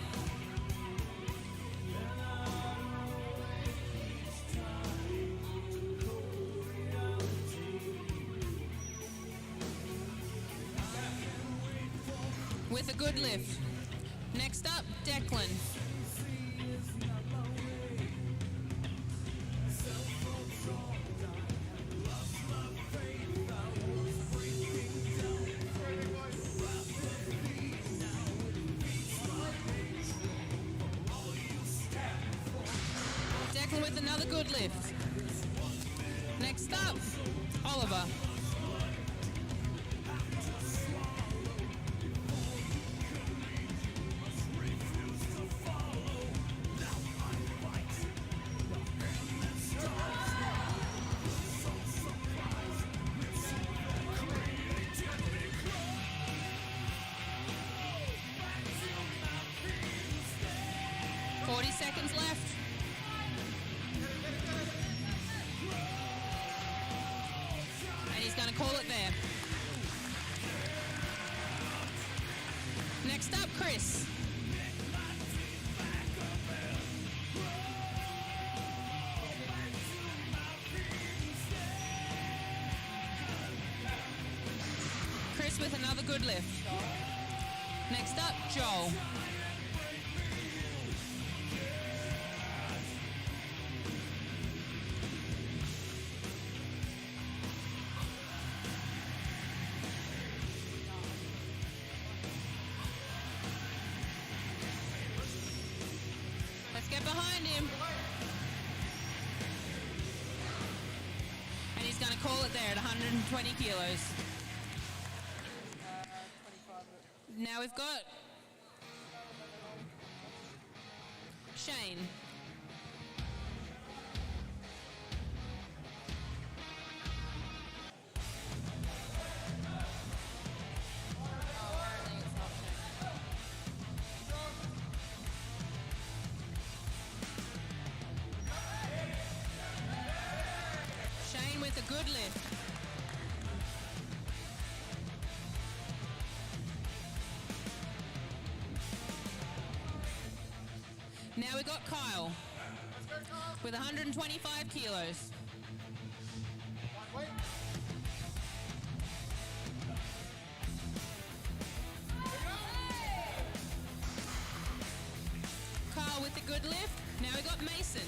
C: With a good lift. Next up, Declan. Declan with another good lift. Next up, Oliver. Seconds left. And he's going to call it there. Next up, Chris. Chris with another good lift. Next up, Joel. Get behind him. And he's going to call it there at 120 kilos. Now we've got Shane. With a good lift. Now we've got Kyle with 125 kilos. Kyle with a good lift. Now we've got Mason.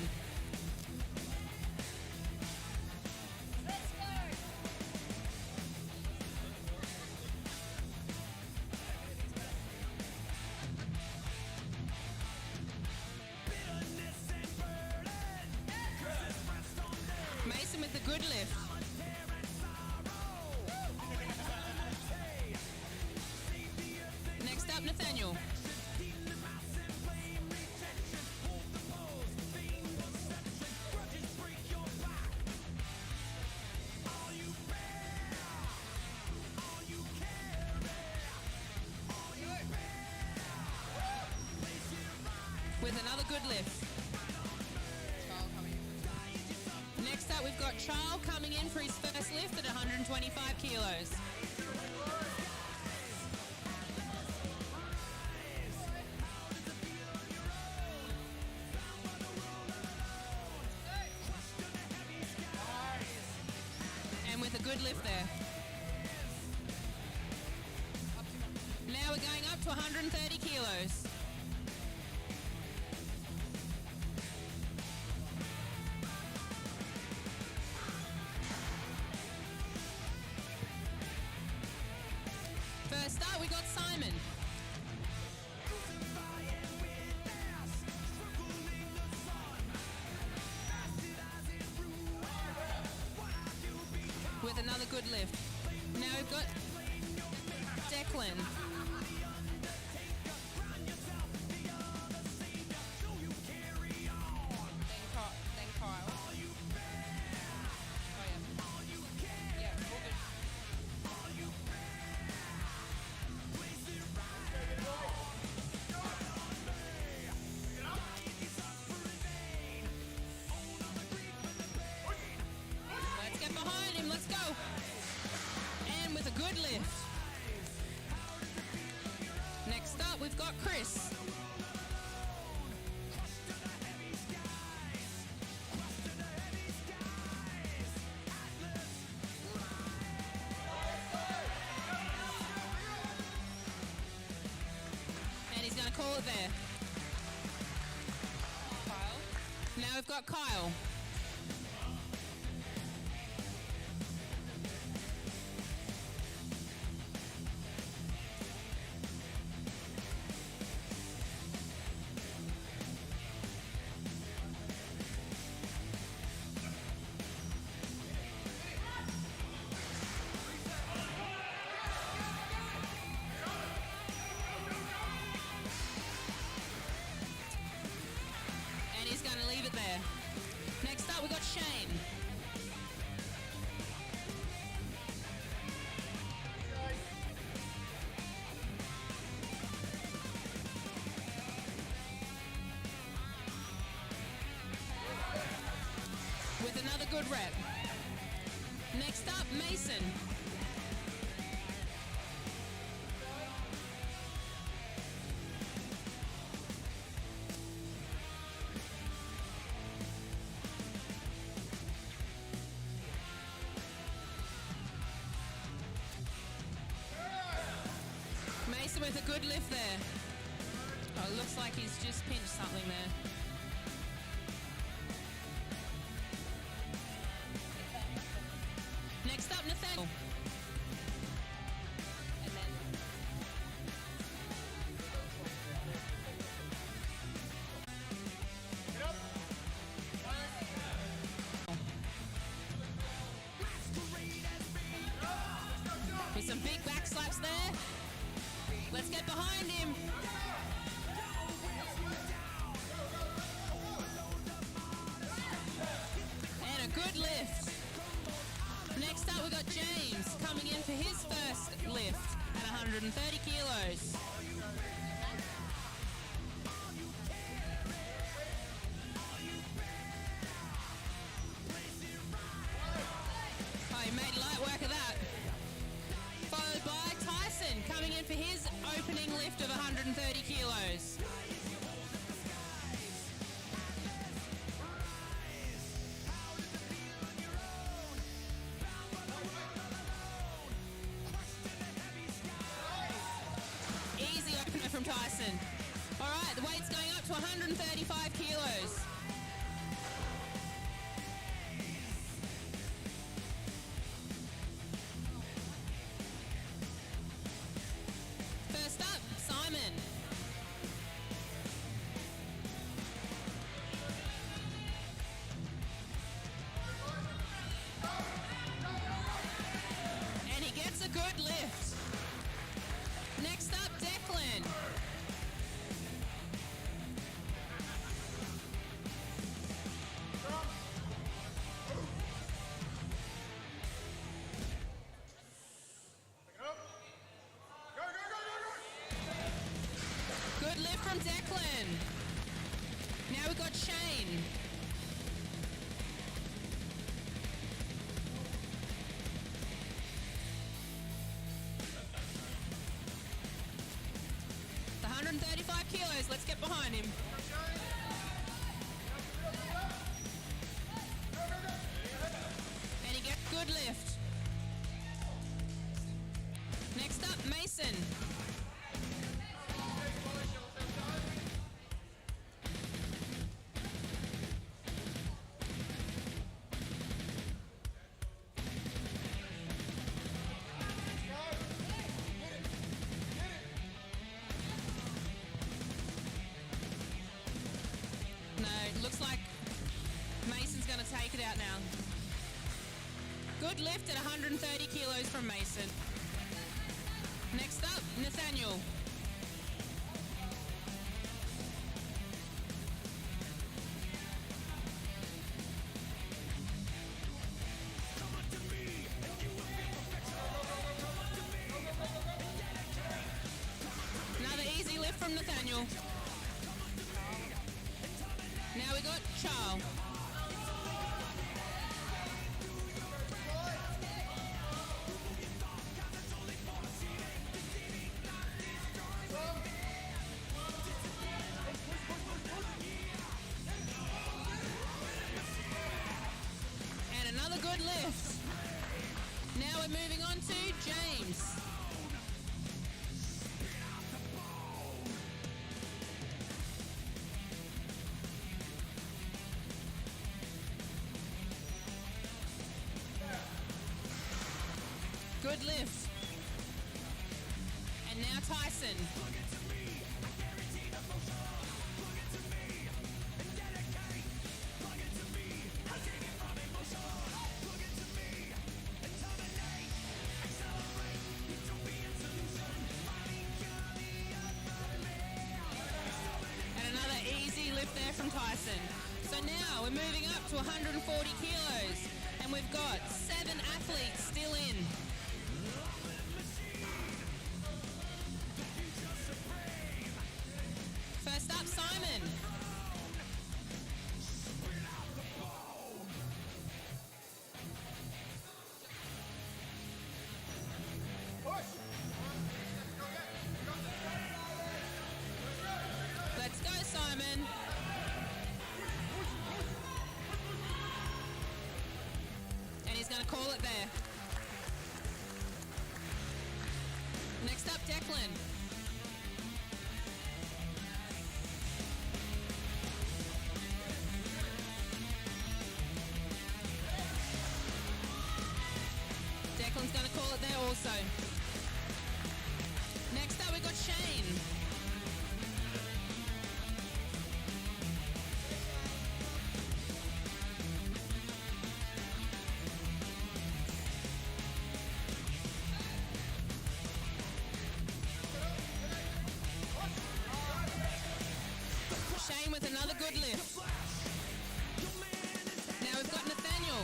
C: Mason with a good lift. Daniel. With another good lift. Next up, we've got Charles coming in for his first lift at 125 kilos. And with a good lift there. Now we're going up to 130 kilos. First up, we got Simon. With another good lift. Now we've got Declan.
Q: Then Kyle. Oh, yeah. Yeah, all good.
C: Let's get behind him, let's go. And with a good lift. Next up, we've got Chris. And he's going to call it there.
Q: Kyle.
C: Now we've got Kyle. And he's going to leave it there. Next up, we've got Shane. With another good rep. Next up, Mason. Mason with a good lift there. Oh, it looks like he's just pinched something there. Next up, Nathaniel.
Q: And then
C: With some big back slaps there. Let's get behind him. And a good lift. Next up, we've got James coming in for his first lift at 130 kilos. Oh, he made light work of that. Followed by Tyson coming in for his opening lift of 130 kilos. Easy opener from Tyson. All right, the weight's going up to 135 kilos. First up, Simon. And he gets a good lift. Next up, Declan. Good lift from Declan. Now we've got Shane. The 135 kilos, let's get behind him. And he gets good lift. Next up, Mason. No, it looks like Mason's going to take it out now. Good lift at 130 kilos from Mason. Next up, Nathaniel. Another easy lift from Nathaniel. Now we got Charles. And another good lift. Now we're moving on to James. Good lift. And now Tyson. And another easy lift there from Tyson. So now we're moving up to 140 kilos. And we've got 7 athletes still in. First up, Simon. Let's go, Simon. And he's going to call it there. Next up, Declan. Declan's going to call it there also. Next up, we've got Shane. Shane with another good lift. Now we've got Nathaniel.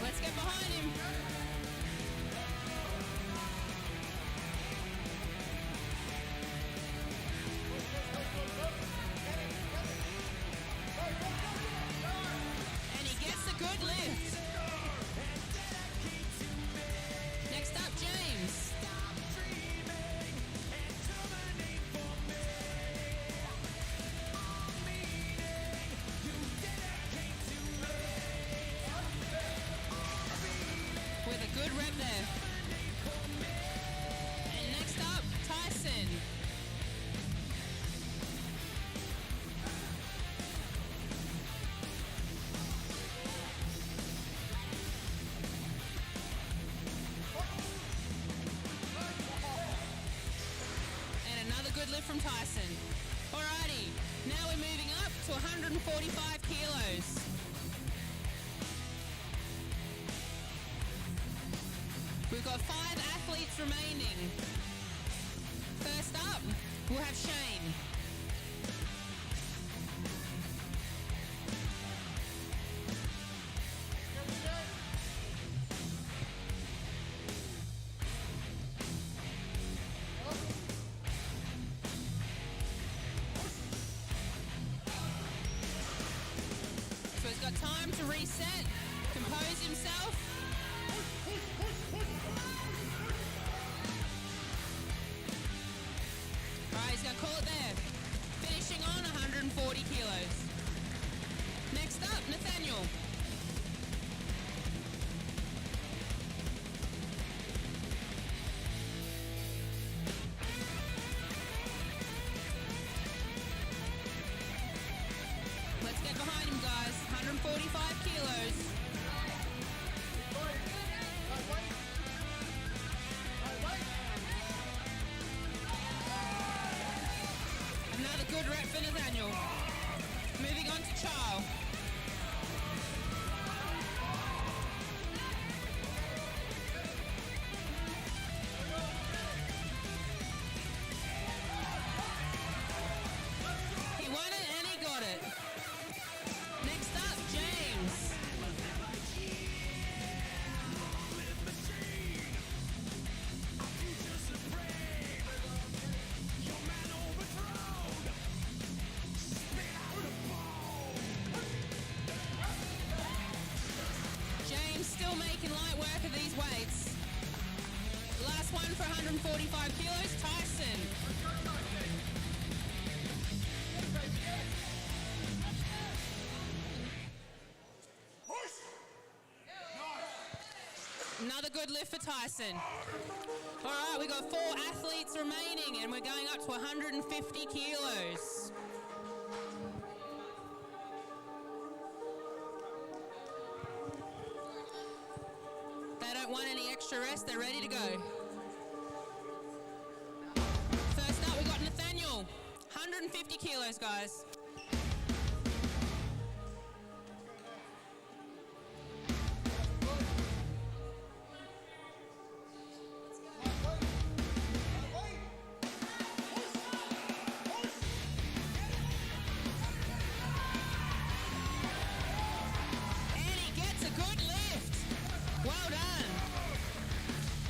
C: Let's get behind him. And he gets a good lift. Next up, James. With a good rep there. And next up, Tyson. Tyson. Alrighty, now we're moving up to 145 kilos. We've got 5 athletes remaining. First up, we'll have Shane. So he's got time to reset, compose himself. Alright, he's going to call it there. Finishing on 140 kilos. Next up, Nathaniel. Let's get behind him, guys. 145 kilos. Another good rep for Nathaniel. Moving on to Charles. He won it and he got it. Next up, James. James still making light work of these weights. Last one for 145 kilos, Tyson. Another good lift for Tyson. All right, we got 4 athletes remaining and we're going up to 150 kilos. They don't want any extra rest, they're ready to go. First up, we got Nathaniel. 150 kilos, guys. And he gets a good lift. Well done.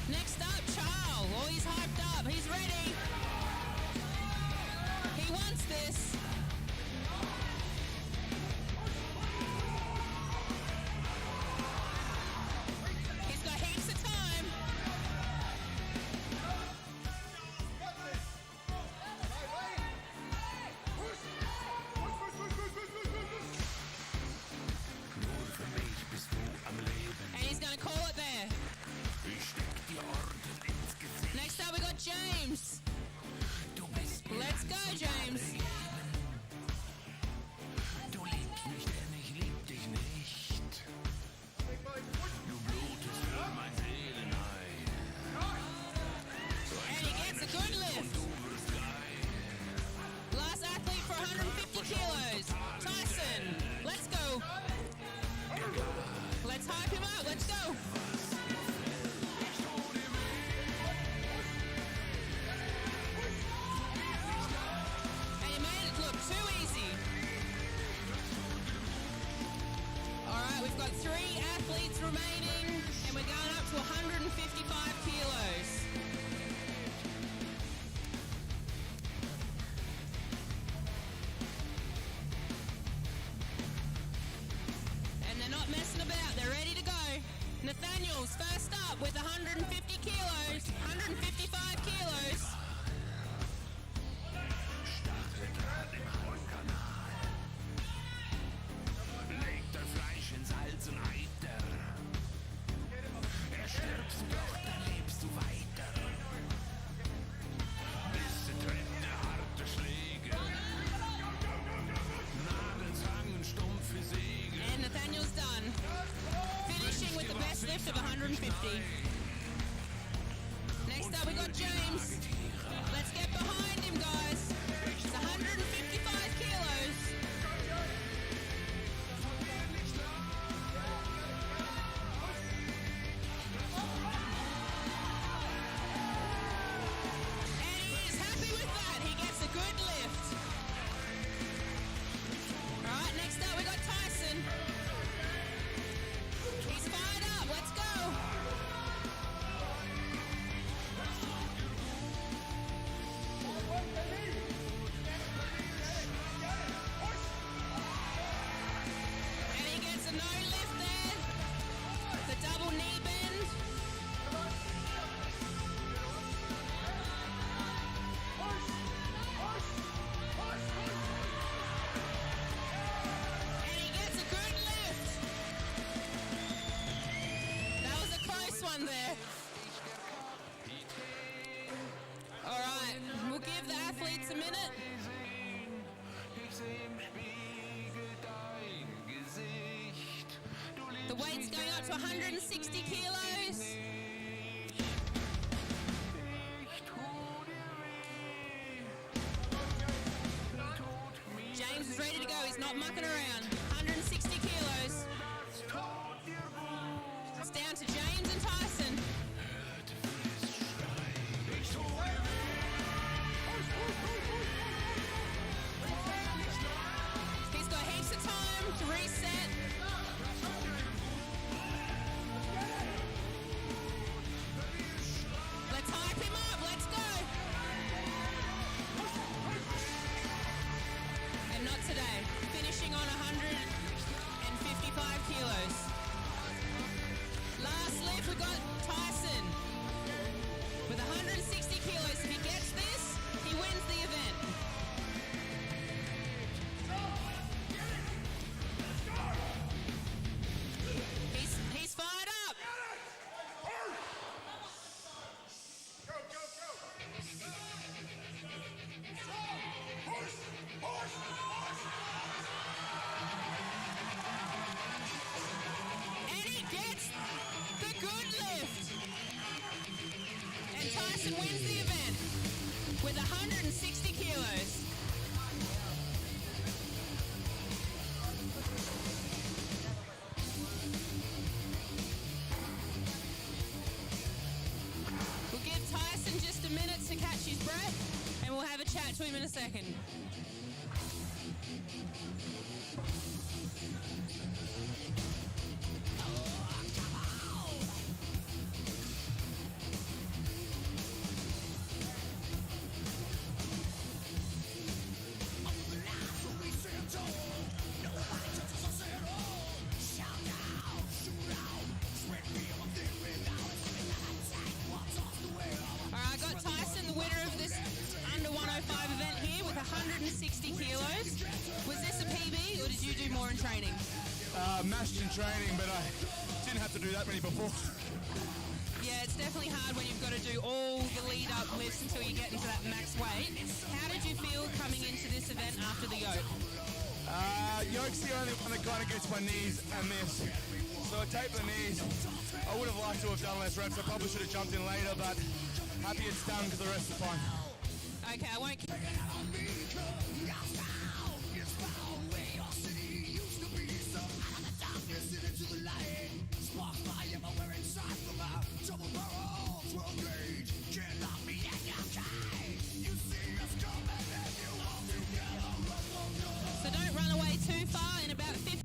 C: Next up, Charles. Oh, he's hyped up. He's ready. He wants this. He's got heaps of time. And he's going to call it there. Next up, we got James. Let's go, James. And he gets a good lift. Last athlete for 150 kilos. Tyson, let's go. Let's hype him up. Let's go. And he made it look too easy. All right, we've got 3 athletes remaining, and we're going up to 155 kilos. And they're not messing about, they're ready to go. Nathaniel's first up with 150 kilos, 155 kilos.
O: Legt dein Fleisch ins Hals und Eiter. Stirbst du doch, dann lebst du weiter.
C: The weight's going up to 160 kilos. James is ready to go. He's not mucking around. 160 kilos. It's down to James and Tyson. He's got heaps of time to reset. Let's hype him up. Let's go. And not today. Finishing on 155 kilos. Last lift, we've got Tyson with 160 kilos. If he gets this, he wins the event. He's fired up. And he gets the good lift. And Tyson wins the event with 160 kilos. We'll give Tyson just a minute to catch his breath, and we'll have a chat to him in a second. All right, I got Tyson, the winner of this under 105 event here with 160 kilos. Was this a PB or did you do more in training?
I: Mashed in training, but I didn't have to do that many before.
C: Yeah, it's definitely hard when you've got to do all the lead-up lifts until you get into that max weight. How did you feel coming into this event after the yoke?
I: Yoke's the only one that kind of gets my knees and this. So I taped the knees. I would have liked to have done less reps. I probably should have jumped in later, but happy it's done because the rest is fine.
C: Okay, I won't keep... So don't run away too far. In about 50...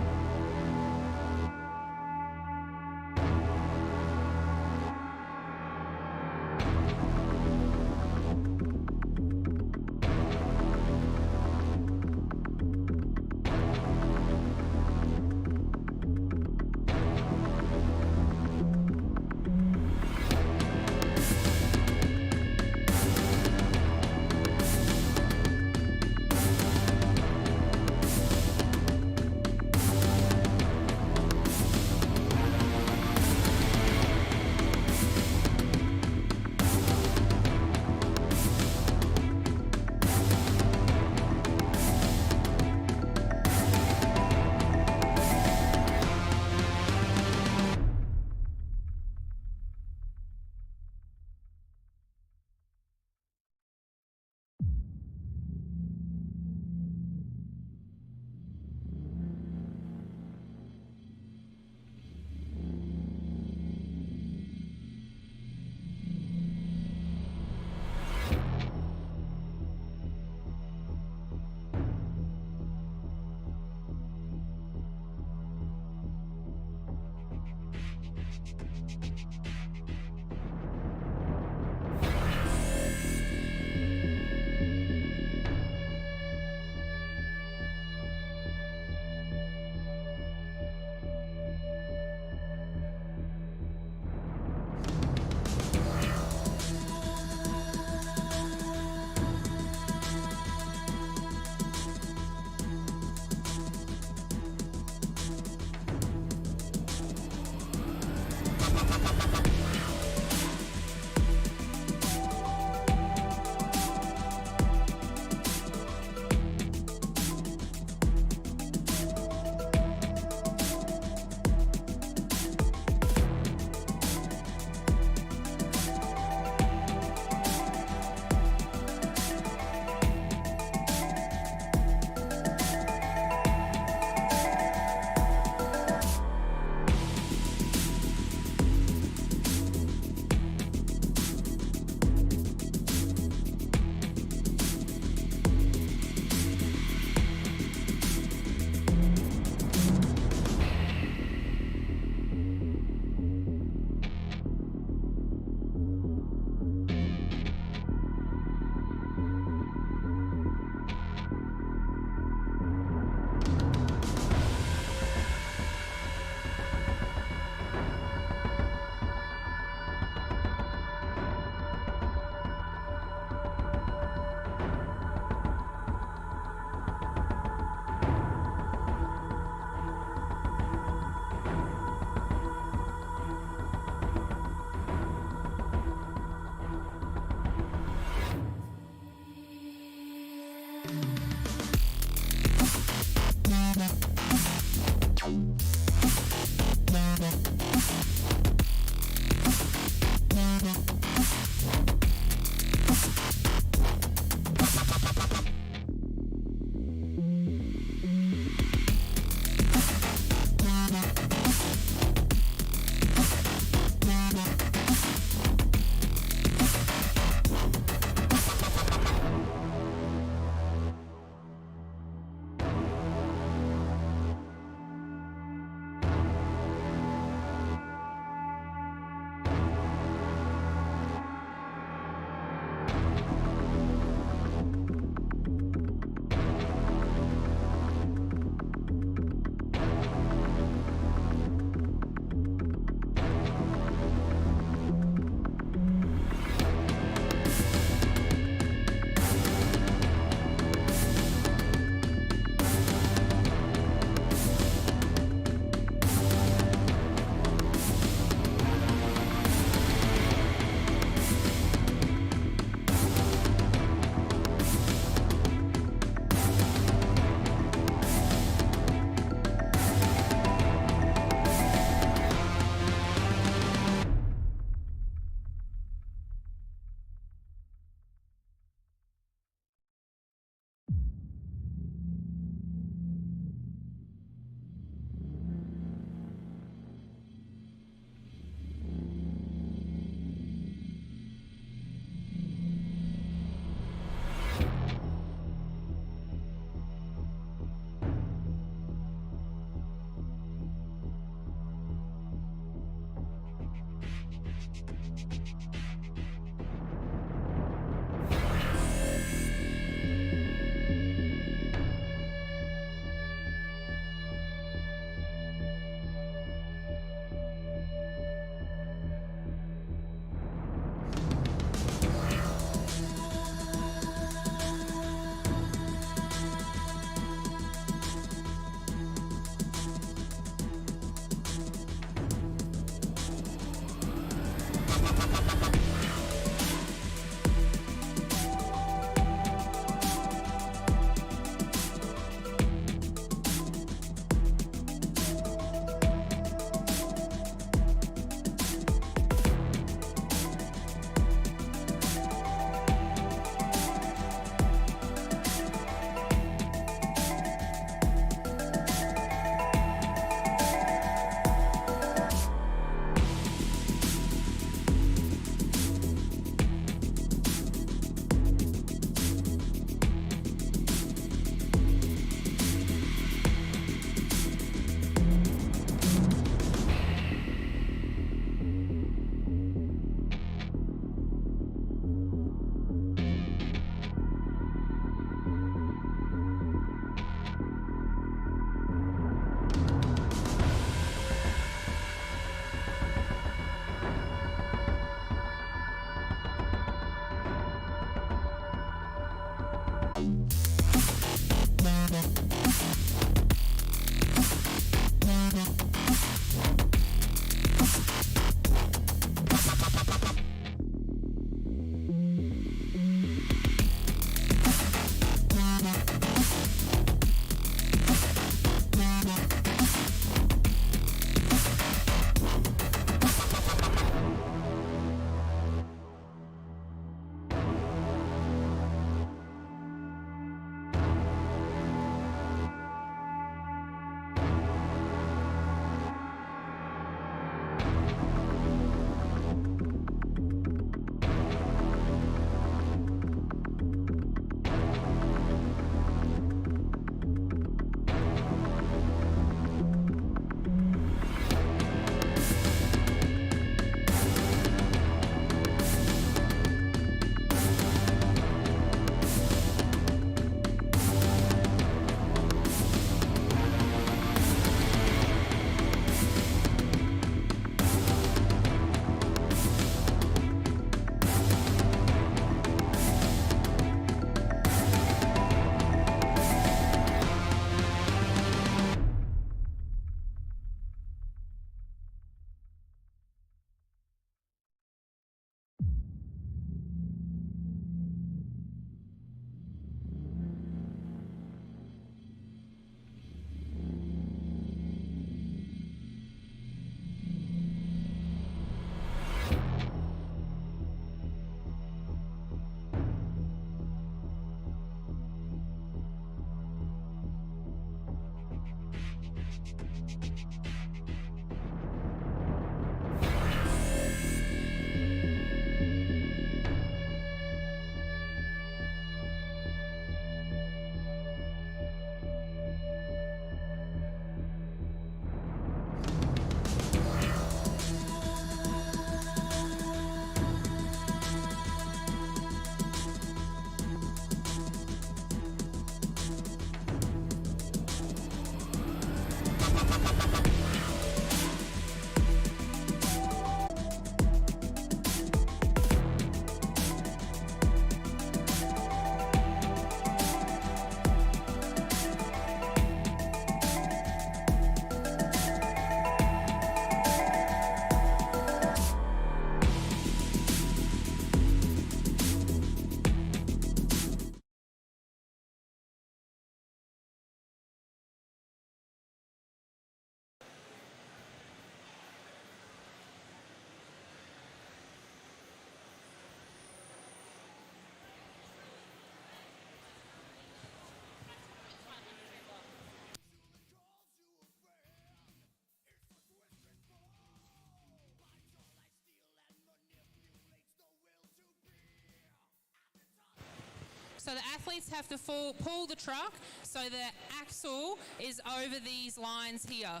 C: So the athletes have to pull the truck so the axle is over these lines here.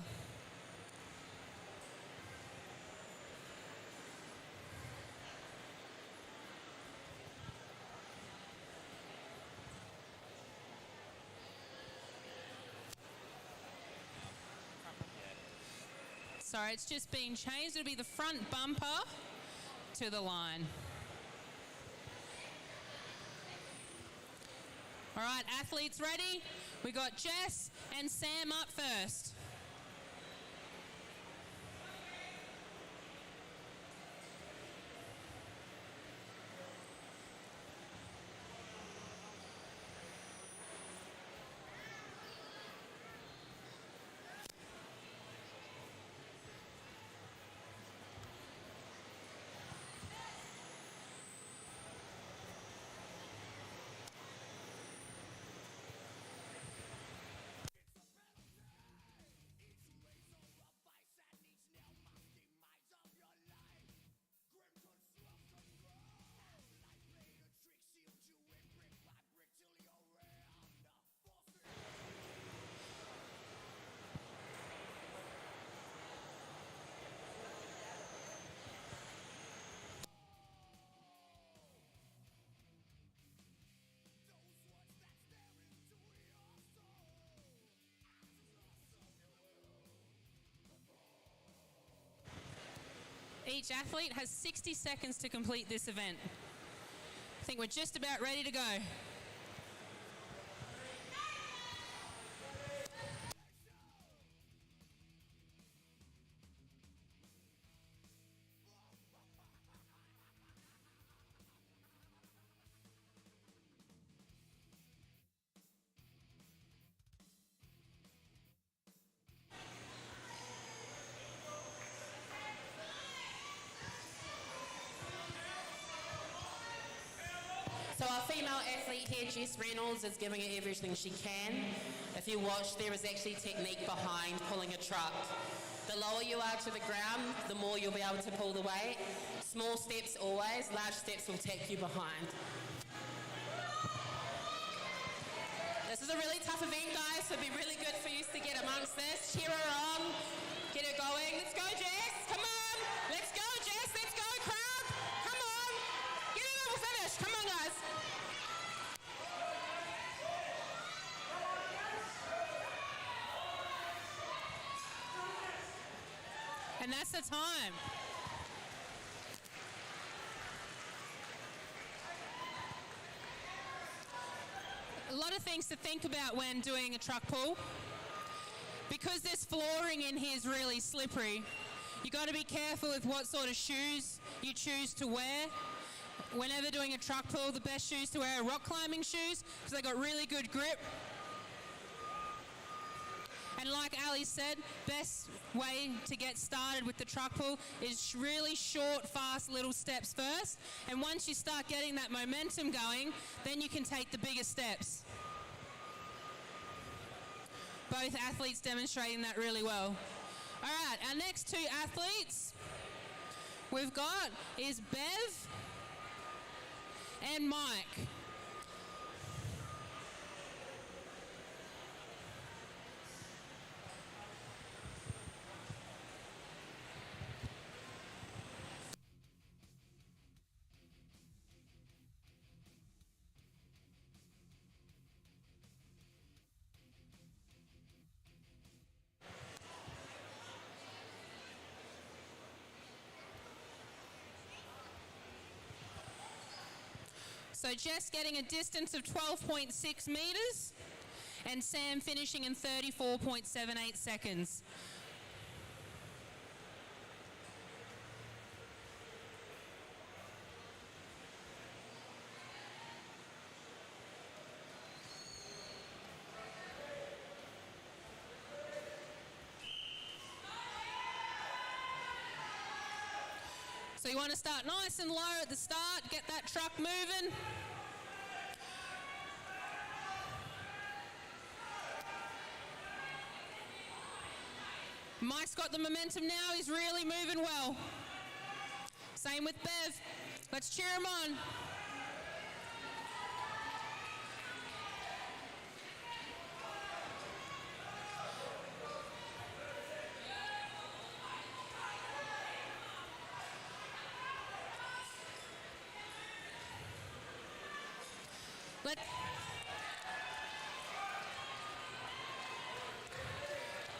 C: Sorry, it's just been changed. It'll be the front bumper to the line. All right, athletes ready? We got Jess and Sam up first. Each athlete has 60 seconds to complete this event. I think we're just about ready to go.
B: So our female athlete here, Jess Reynolds, is giving it everything she can. If you watch, there is actually technique behind pulling a truck. The lower you are to the ground, the more you'll be able to pull the weight. Small steps always, large steps will take you behind. This is a really tough event, guys, so it'd be really good for you to get amongst this. Cheer her on, get her going. Let's go, Jess, come on. Let's go, Jess, let's go, crowd. Come on, get it over finish. Come on, guys.
C: And that's the time. A lot of things to think about when doing a truck pull. Because this flooring in here is really slippery, you got to be careful with what sort of shoes you choose to wear. Whenever doing a truck pull, the best shoes to wear are rock climbing shoes because they got really good grip. And like Ali said, best way to get started with the truck pull is really short, fast little steps first. And once you start getting that momentum going, then you can take the bigger steps. Both athletes demonstrating that really well. All right, our next two athletes we've got is Bev and Mike. So Jess getting a distance of 12.6 metres and Sam finishing in 34.78 seconds. So you want to start nice and low at the start, get that truck moving. Mike's got the momentum now, he's really moving well. Same with Bev. Let's cheer him on.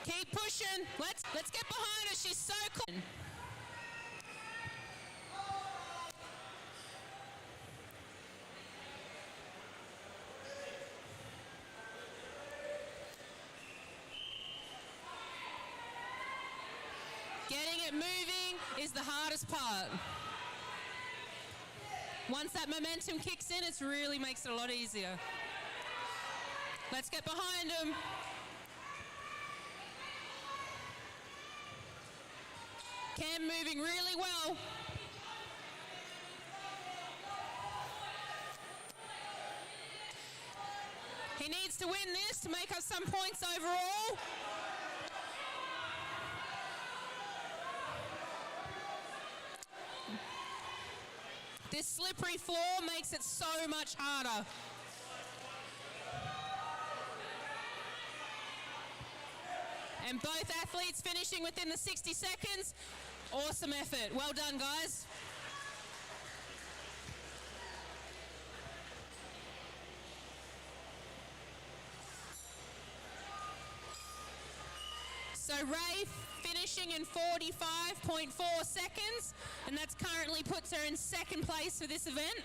C: Keep pushing. Let's get behind her. She's so cool. Getting it moving is the hardest part. Once that momentum kicks in, it really makes it a lot easier. Let's get behind them. Cam moving really well. He needs to win this to make us some points overall. This slippery floor makes it so much harder. And both athletes finishing within the 60 seconds. Awesome effort. Well done, guys. So Ray finishing in 45.4 seconds, and that's currently puts her in second place for this event.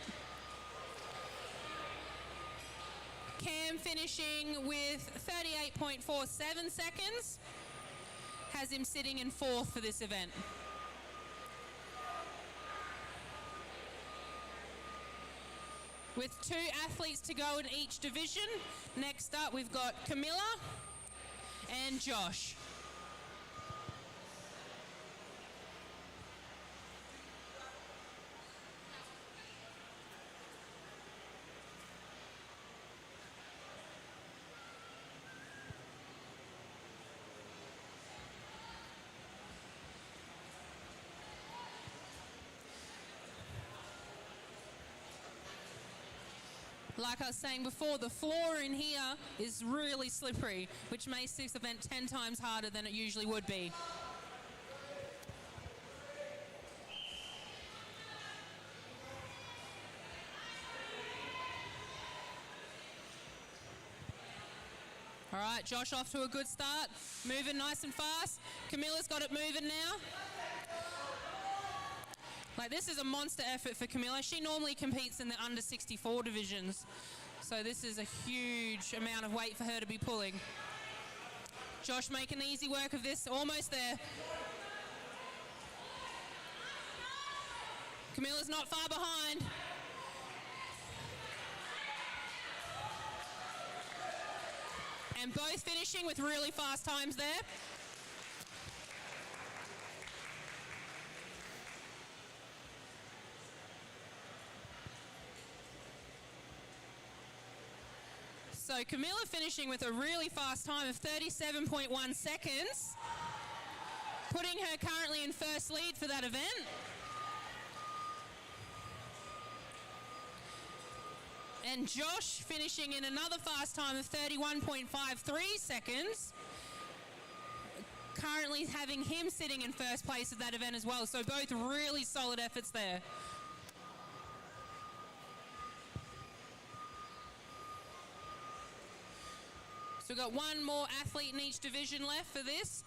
C: Cam finishing with 38.47 seconds, has him sitting in fourth for this event. With 2 athletes to go in each division, next up we've got Camilla and Josh. Like I was saying before, the floor in here is really slippery, which makes this event 10 times harder than it usually would be. All right, Josh off to a good start, moving nice and fast. Camilla's got it moving now. Like, this is a monster effort for Camilla. She normally competes in the under 64 divisions. So this is a huge amount of weight for her to be pulling. Josh making easy work of this, almost there. Camilla's not far behind. And both finishing with really fast times there. So Camilla finishing with a really fast time of 37.1 seconds, putting her currently in first lead for that event. And Josh finishing in another fast time of 31.53 seconds, currently having him sitting in first place of that event as well. So both really solid efforts there. So we've got one more athlete in each division left for this.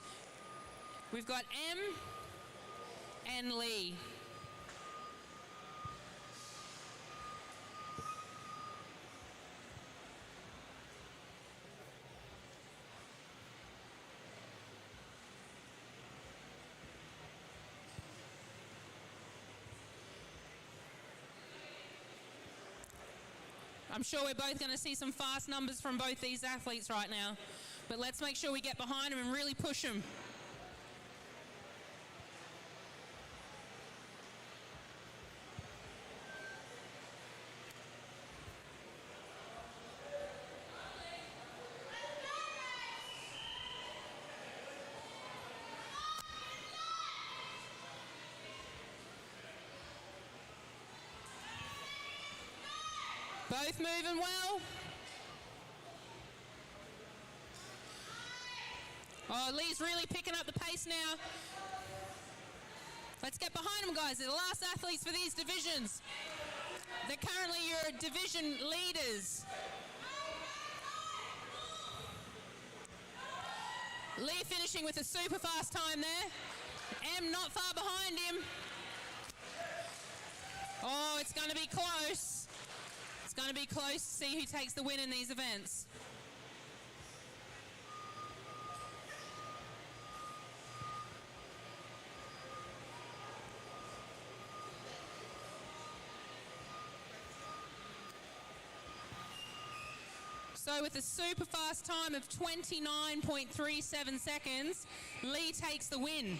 C: We've got M and Lee. I'm sure we're both going to see some fast numbers from both these athletes right now. But let's make sure we get behind them and really push them. Both moving well. Oh, Lee's really picking up the pace now. Let's get behind them, guys. They're the last athletes for these divisions. They're currently your division leaders. Lee finishing with a super fast time there. M not far behind him. Oh, it's going to be close. It's going to be close to see who takes the win in these events. So with a super fast time of 29.37 seconds, Lee takes the win.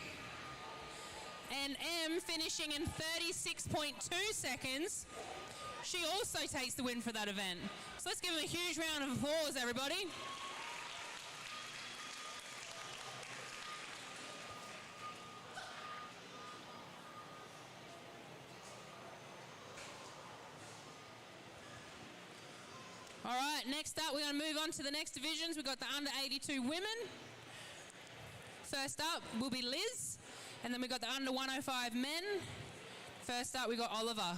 C: And M finishing in 36.2 seconds, she also takes the win for that event. So let's give them a huge round of applause, everybody. All right, next up, we're going to move on to the next divisions. We've got the under 82 women. First up will be Liz, and then we've got the under 105 men. First up, we've got Oliver.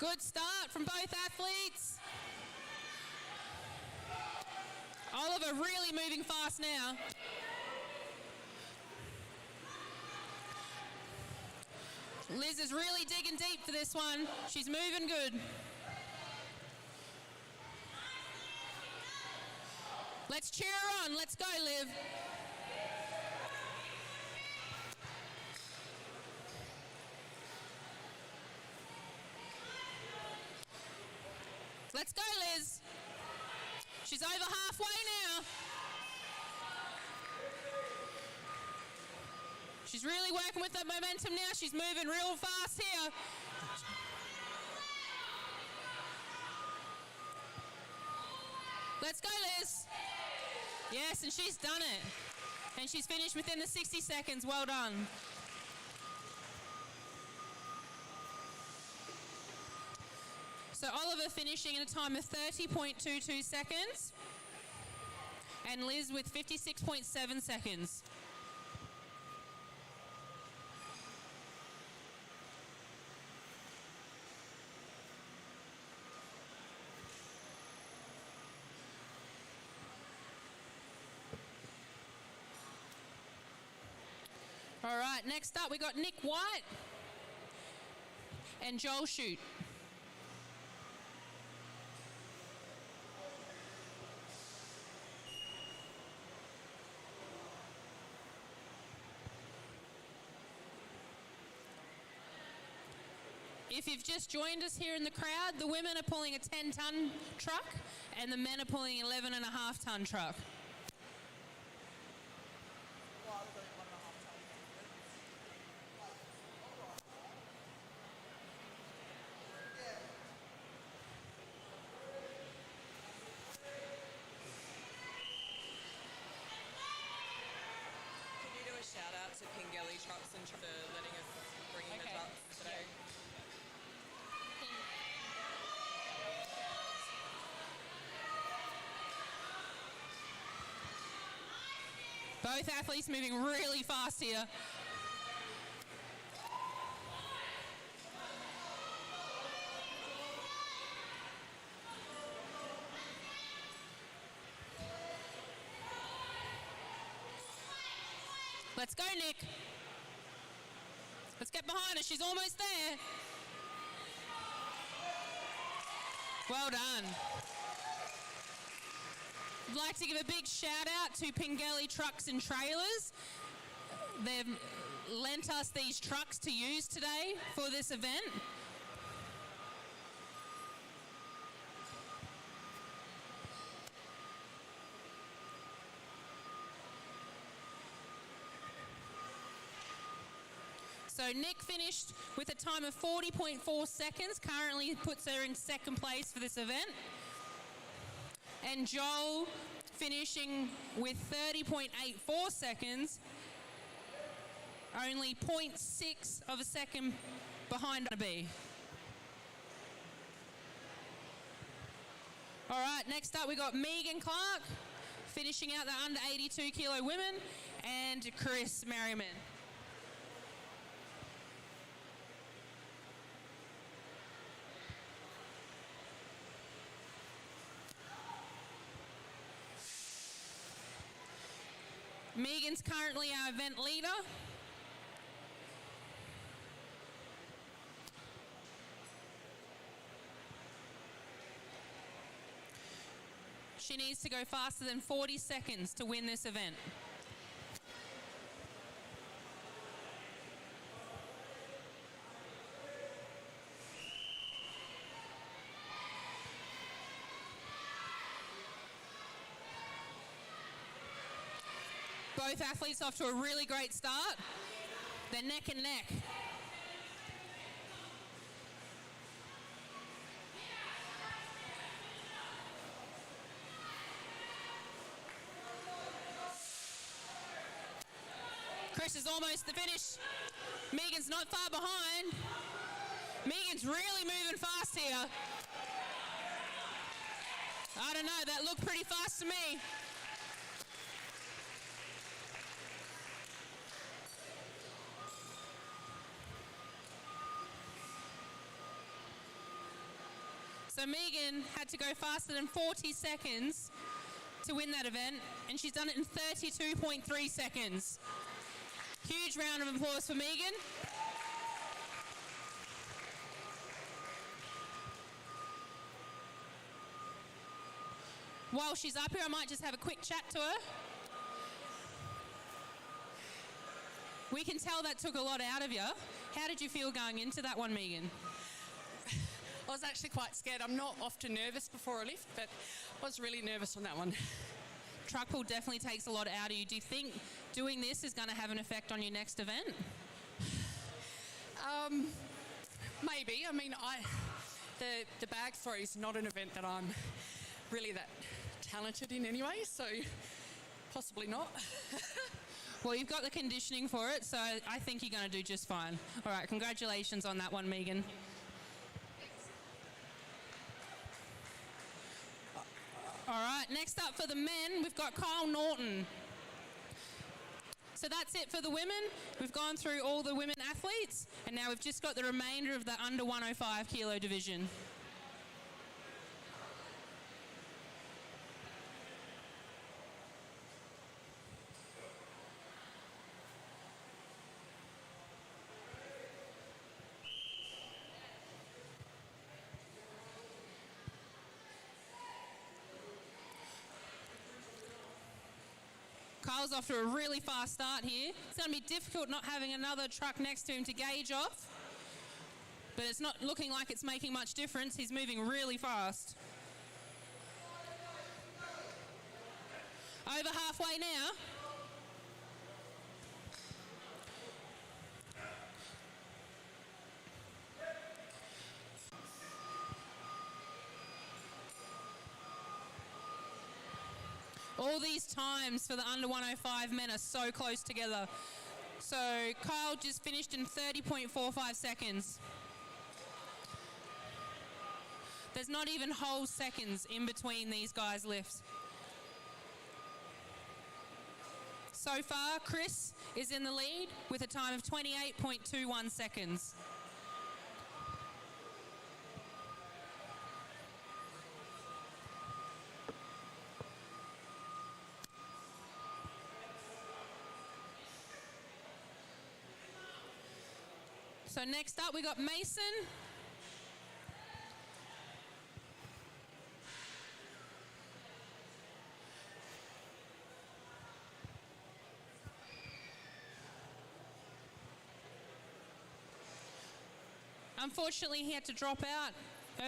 C: Good start from both athletes. Oliver really moving fast now. Liz is really digging deep for this one. She's moving good. Let's cheer her on. Let's go, Liv. Let's go, Liz. She's over halfway now. She's really working with that momentum now. She's moving real fast here. Let's go, Liz. Yes, and she's done it. And she's finished within the 60 seconds. Well done. So Oliver finishing in a time of 30.22 seconds. And Liz with 56.7 seconds. All right, next up we got Nick White and Joel Shute. If you've just joined us here in the crowd, the women are pulling a 10-ton truck and the men are pulling an 11.5-ton truck.
Q: Can you do a shout out to Pingelly Trucks and for letting us bring in the trucks today?
C: Both athletes moving really fast here. Let's go, Nick. Let's get behind her. She's almost there. Well done. I'd like to give a big shout out to Pingelly Trucks and Trailers. They've lent us these trucks to use today for this event. So Nick finished with a time of 40.4 seconds, currently puts her in second place for this event. And Joel finishing with 30.84 seconds, only 0.6 of a second behind B. All right, next up we got Megan Clark finishing out the under 82 kilo women, and Chris Merriman. Megan's currently our event leader. She needs to go faster than 40 seconds to win this event. Both athletes off to a really great start. They're neck and neck. Chris is almost the finish. Megan's not far behind. Megan's really moving fast here. I don't know, that looked pretty fast to me. So Megan had to go faster than 40 seconds to win that event, and she's done it in 32.3 seconds. Huge round of applause for Megan. While she's up here, I might just have a quick chat to her. We can tell that took a lot out of you. How did you feel going into that one, Megan?
G: I was actually quite scared. I'm not often nervous before a lift, but I was really nervous on that one.
C: Truck pull definitely takes a lot out of you. Do you think doing this is going to have an effect on your next event?
G: Maybe. I mean, the bag throw is not an event that I'm really that talented in anyway, so possibly not.
C: Well, you've got the conditioning for it, so I think you're going to do just fine. All right, congratulations on that one, Megan. All right, next up for the men, we've got Kyle Norton. So that's it for the women. We've gone through all the women athletes, and now we've just got the remainder of the under 105 kilo division. Kyle's off to a really fast start here. It's going to be difficult not having another truck next to him to gauge off. But it's not looking like it's making much difference. He's moving really fast. Over halfway now. All these times for the under 105 men are so close together. So Kyle just finished in 30.45 seconds. There's not even whole seconds in between these guys' lifts. So far, Chris is in the lead with a time of 28.21 seconds. So next up we got Mason. Unfortunately, he had to drop out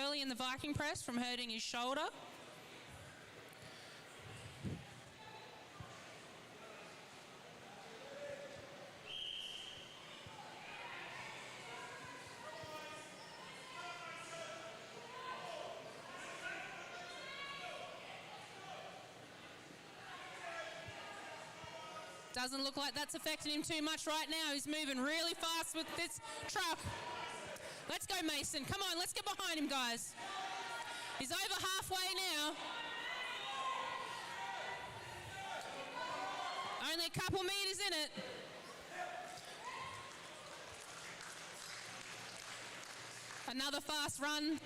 C: early in the Viking press from hurting his shoulder. Doesn't look like that's affecting him too much right now. He's moving really fast with this truck. Let's go, Mason. Come on, let's get behind him, guys. He's over halfway now. Only a couple metres in it. Another fast run.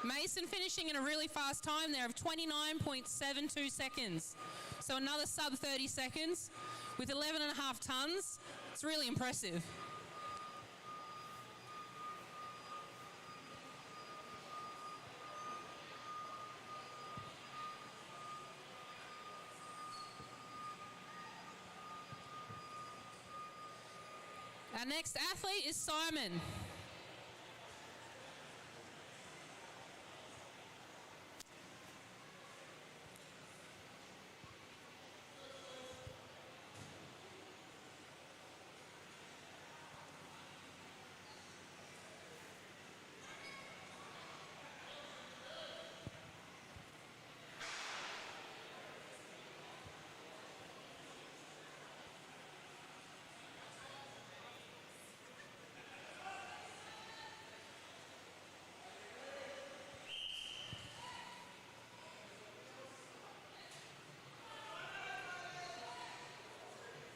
C: Mason finishing in a really fast time there of 29.72 seconds. So another sub 30 seconds with 11.5 tonnes. It's really impressive. Our next athlete is Simon.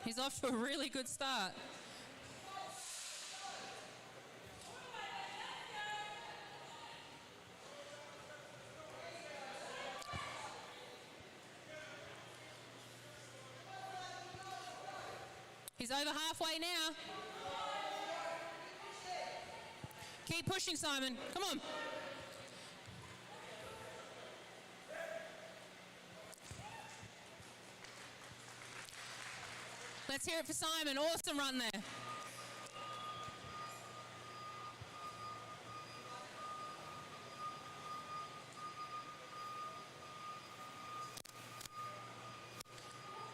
C: He's off to a really good start. He's over halfway now. Keep pushing, Simon. Come on. Let's hear it for Simon. Awesome run there.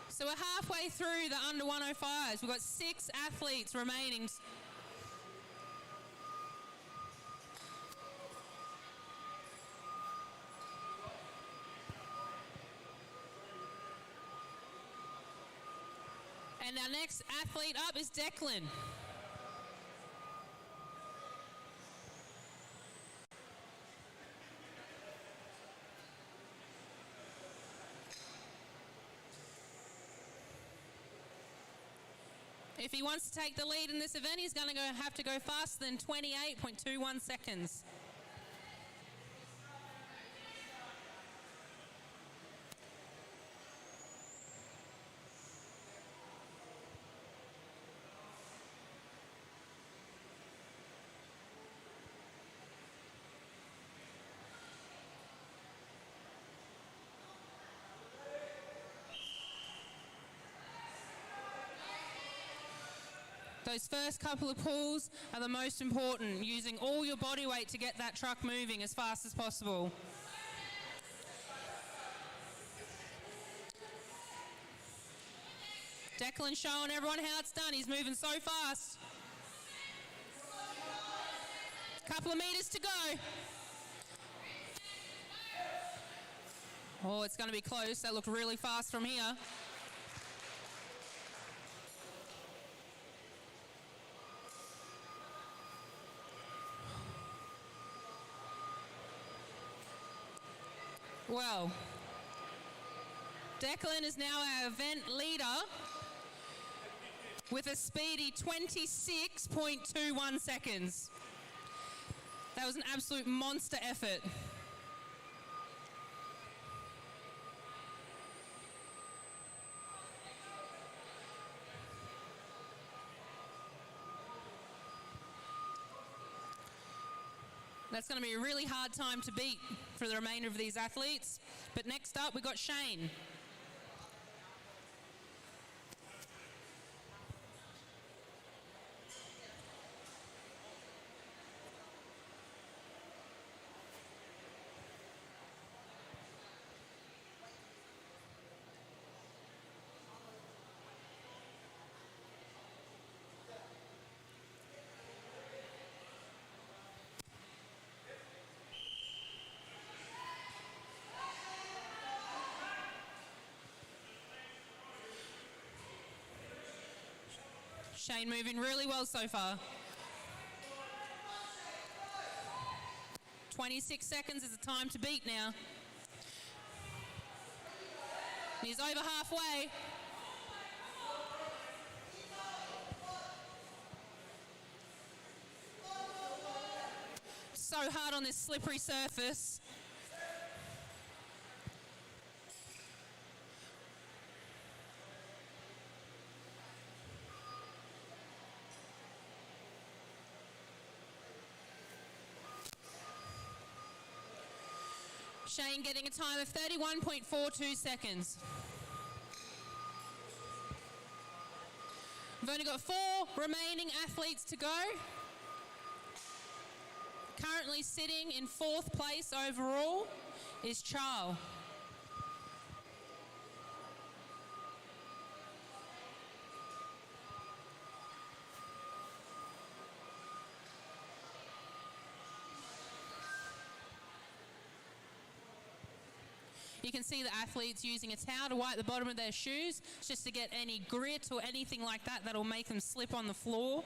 C: So we're halfway through the under 105s. We've got 6 athletes remaining. And our next athlete up is Declan. If he wants to take the lead in this event, he's going to have to go faster than 28.21 seconds. Those first couple of pulls are the most important, using all your body weight to get that truck moving as fast as possible. Declan showing everyone how it's done. He's moving so fast. Couple of metres to go. Oh, it's going to be close. That looked really fast from here. Well, Declan is now our event leader with a speedy 26.21 seconds. That was an absolute monster effort. That's going to be a really hard time to beat for the remainder of these athletes. But next up, we've got Shane. Shane moving really well so far. 26 seconds is the time to beat now. He's over halfway. So hard on this slippery surface. Shane getting a time of 31.42 seconds. We've only got 4 remaining athletes to go. Currently sitting in 4th place overall is Charles. You can see the athletes using a towel to wipe the bottom of their shoes just to get any grit or anything like that that'll make them slip on the floor.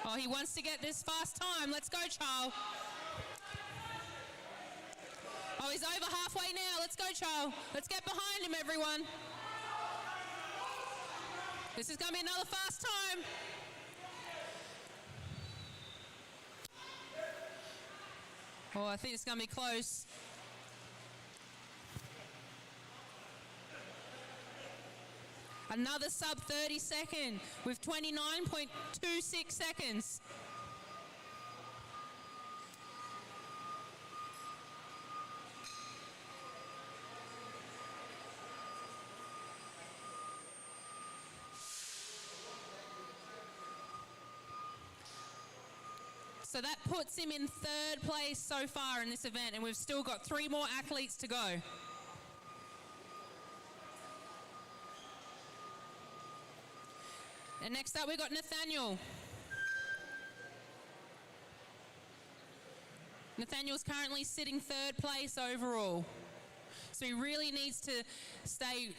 C: Oh, he wants to get this fast time. Let's go, Charles. Oh, he's over halfway now. Let's go, Charles. Let's get behind him, everyone. This is going to be another fast time. Oh, I think it's going to be close. Another sub 30 second with 29.26 seconds. So that puts him in 3rd place so far in this event, and we've still got 3 more athletes to go. And next up, we've got Nathaniel. Nathaniel's currently sitting 3rd place overall. So he really needs to stay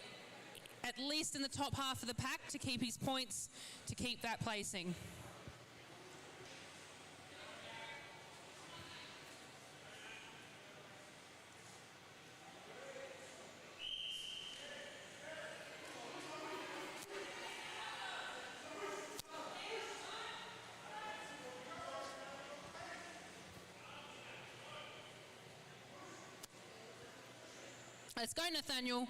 C: at least in the top half of the pack to keep his points, to keep that placing. Let's go, Nathaniel.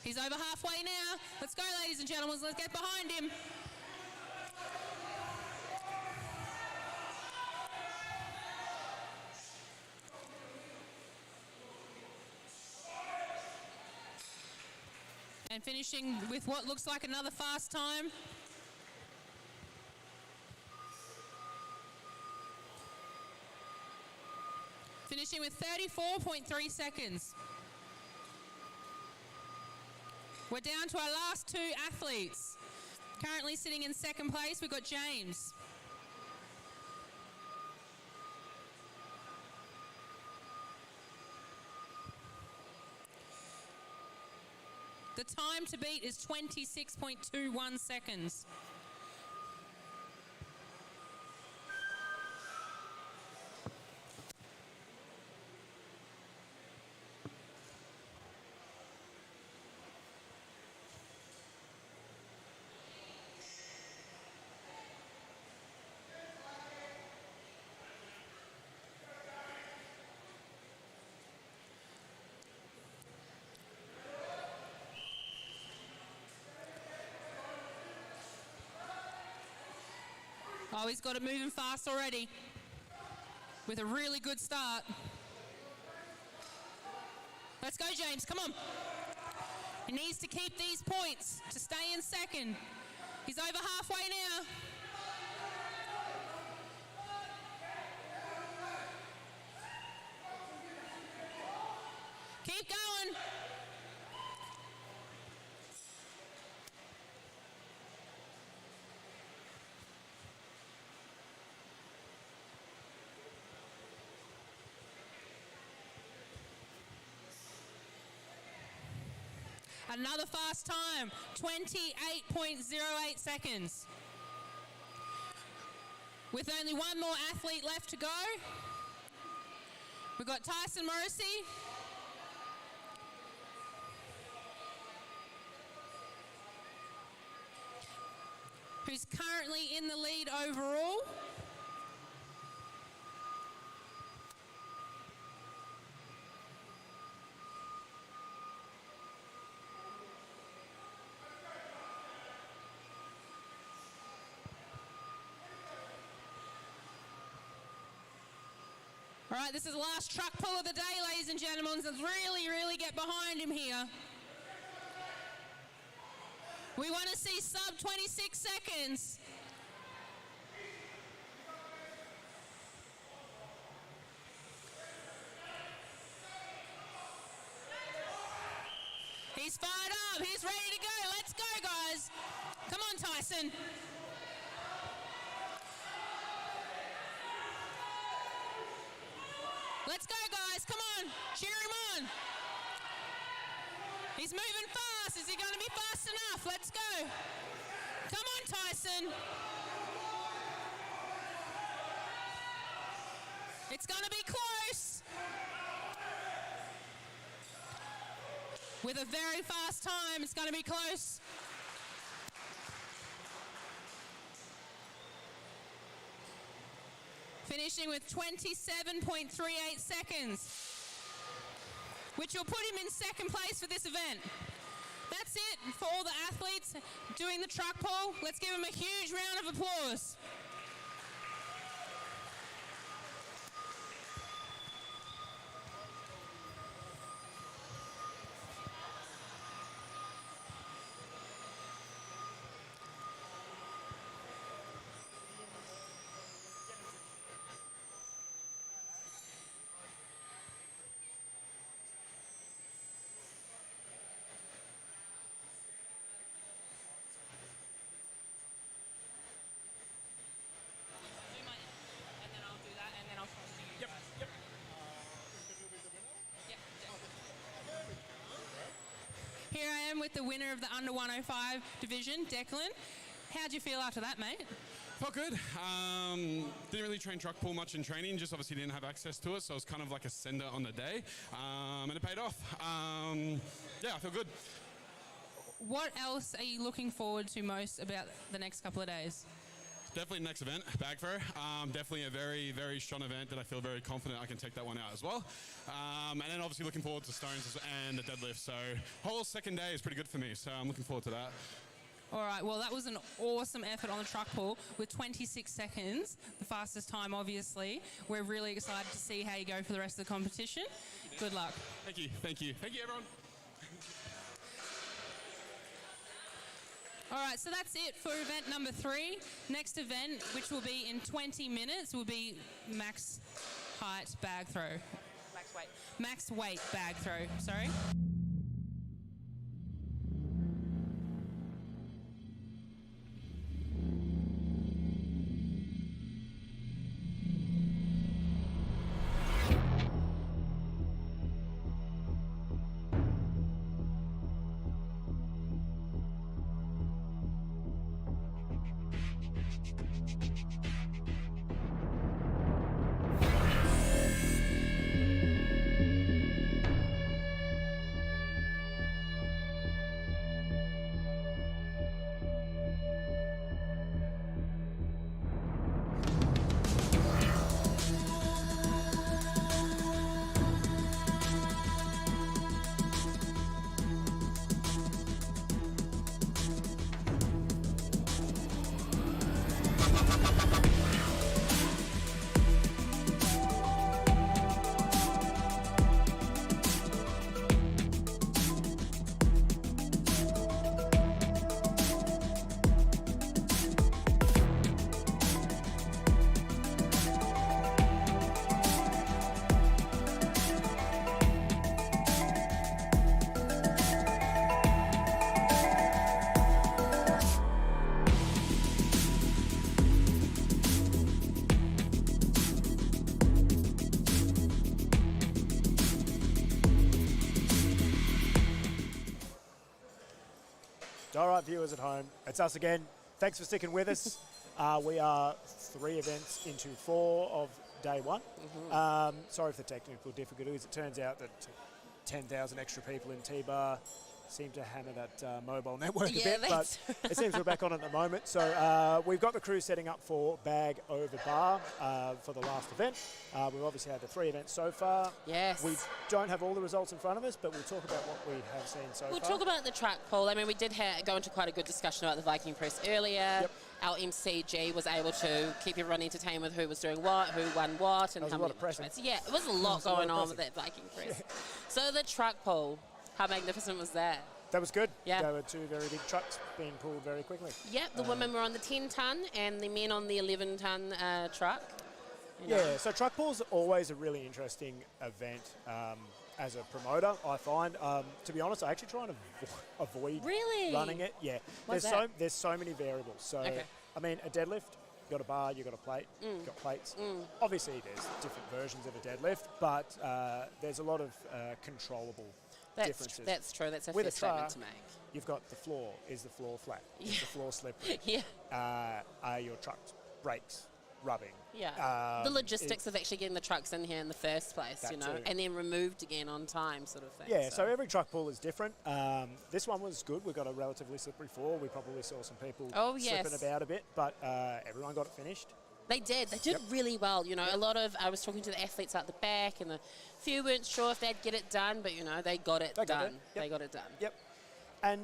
C: He's over halfway now. Let's go, ladies and gentlemen. Let's get behind him. And finishing with what looks like another fast time. Finishing with 34.3 seconds. We're down to our last 2 athletes. Currently sitting in 2nd place, we've got James. The time to beat is 26.21 seconds. Oh, he's got it moving fast already with a really good start. Let's go, James. Come on. He needs to keep these points to stay in second. He's over halfway now. Keep going. Another fast time, 28.08 seconds. With only one more athlete left to go, we've got Tyson Morrissey. Who's currently in the lead overall. All right, this is the last truck pull of the day, ladies and gentlemen. So let's really get behind him here. We want to see sub 26 seconds. He's fired up. He's ready to go. Let's go, guys. Come on, Tyson. Let's go, guys. Come on. Cheer him on. He's moving fast. Is he going to be fast enough? Let's go. Come on, Tyson. It's going to be close. With a very fast time, it's going to be close. Finishing with 27.38 seconds, which will put him in second place for this event. That's it for all the athletes doing the truck pull. Let's give them a huge round of applause. Here I am with the winner of the under 105 division, Declan. How'd you feel after that, mate?
P: Felt good. Didn't really train truck pull much in training, just obviously didn't have access to it, so it was kind of like a sender on the day, and it paid off. Yeah, I feel good.
C: What else are you looking forward to most about the next couple of days?
P: Definitely next event, bag throw. Definitely a very, very strong event that I feel very confident I can take that one out as well. And then obviously looking forward to stones and the deadlift. So whole second day is pretty good for me, so I'm looking forward to that.
C: All right, well, that was an awesome effort on the truck pull with 26 seconds, the fastest time, obviously. We're really excited to see how you go for the rest of the competition. Good luck.
P: Thank you, thank you. Thank you, everyone.
C: All right, so that's it for event number 3. Next event, which will be in 20 minutes, will be max height bag throw.
B: Max weight.
C: Max weight bag throw, sorry.
A: All right, viewers at home, it's us again. Thanks for sticking with us. We are 3 events into 4 of day 1. Sorry for the technical difficulties. It turns out that 10,000 extra people in T-Bar seem to hammer that mobile network a bit, but it seems we're back on at the moment. So we've got the crew setting up for bag over bar for the last event. We've obviously had the 3 events so far.
B: Yes.
A: We don't have all the results in front of us, but we'll talk about what we have seen so far.
B: We'll talk about the truck poll. I mean, we did go into quite a good discussion about the Viking press earlier.
A: Yep.
B: Our MCG was able to keep everyone entertained with who was doing what, who won what, and how many points. Yeah, it was a lot going on with that Viking press. So the truck poll, how magnificent was that?
A: That was good.
B: Yeah.
A: There were 2 very big trucks being pulled very quickly.
B: Yep, the women were on the 10-ton and the men on the 11-ton truck.
A: Yeah, so truck pulls are always a really interesting event as a promoter, I find. To be honest, I actually try and avoid running it. Yeah, there's so many variables. So, I mean, a deadlift, you've got a bar, you've got a plate, you've got plates. Obviously, there's different versions of a deadlift, but there's a lot of controllable differences.
B: That's true. That's a
A: With
B: fair statement to make.
A: You've got the floor. Is the floor flat? Is the floor slippery? Are your trucks brakes rubbing?
B: Yeah. The logistics of actually getting the trucks in here in the first place,
A: That
B: you know,
A: too.
B: and then removed again on time sort of thing.
A: Yeah, so every truck pull is different. This one was good. We got a relatively slippery floor. We probably saw some people slipping about a bit, but everyone got it finished.
B: They did. They did really well. You know, I was talking to the athletes out the back, and a few weren't sure if they'd get it done, but, you know, they got it done. They got it done.
A: Yep. And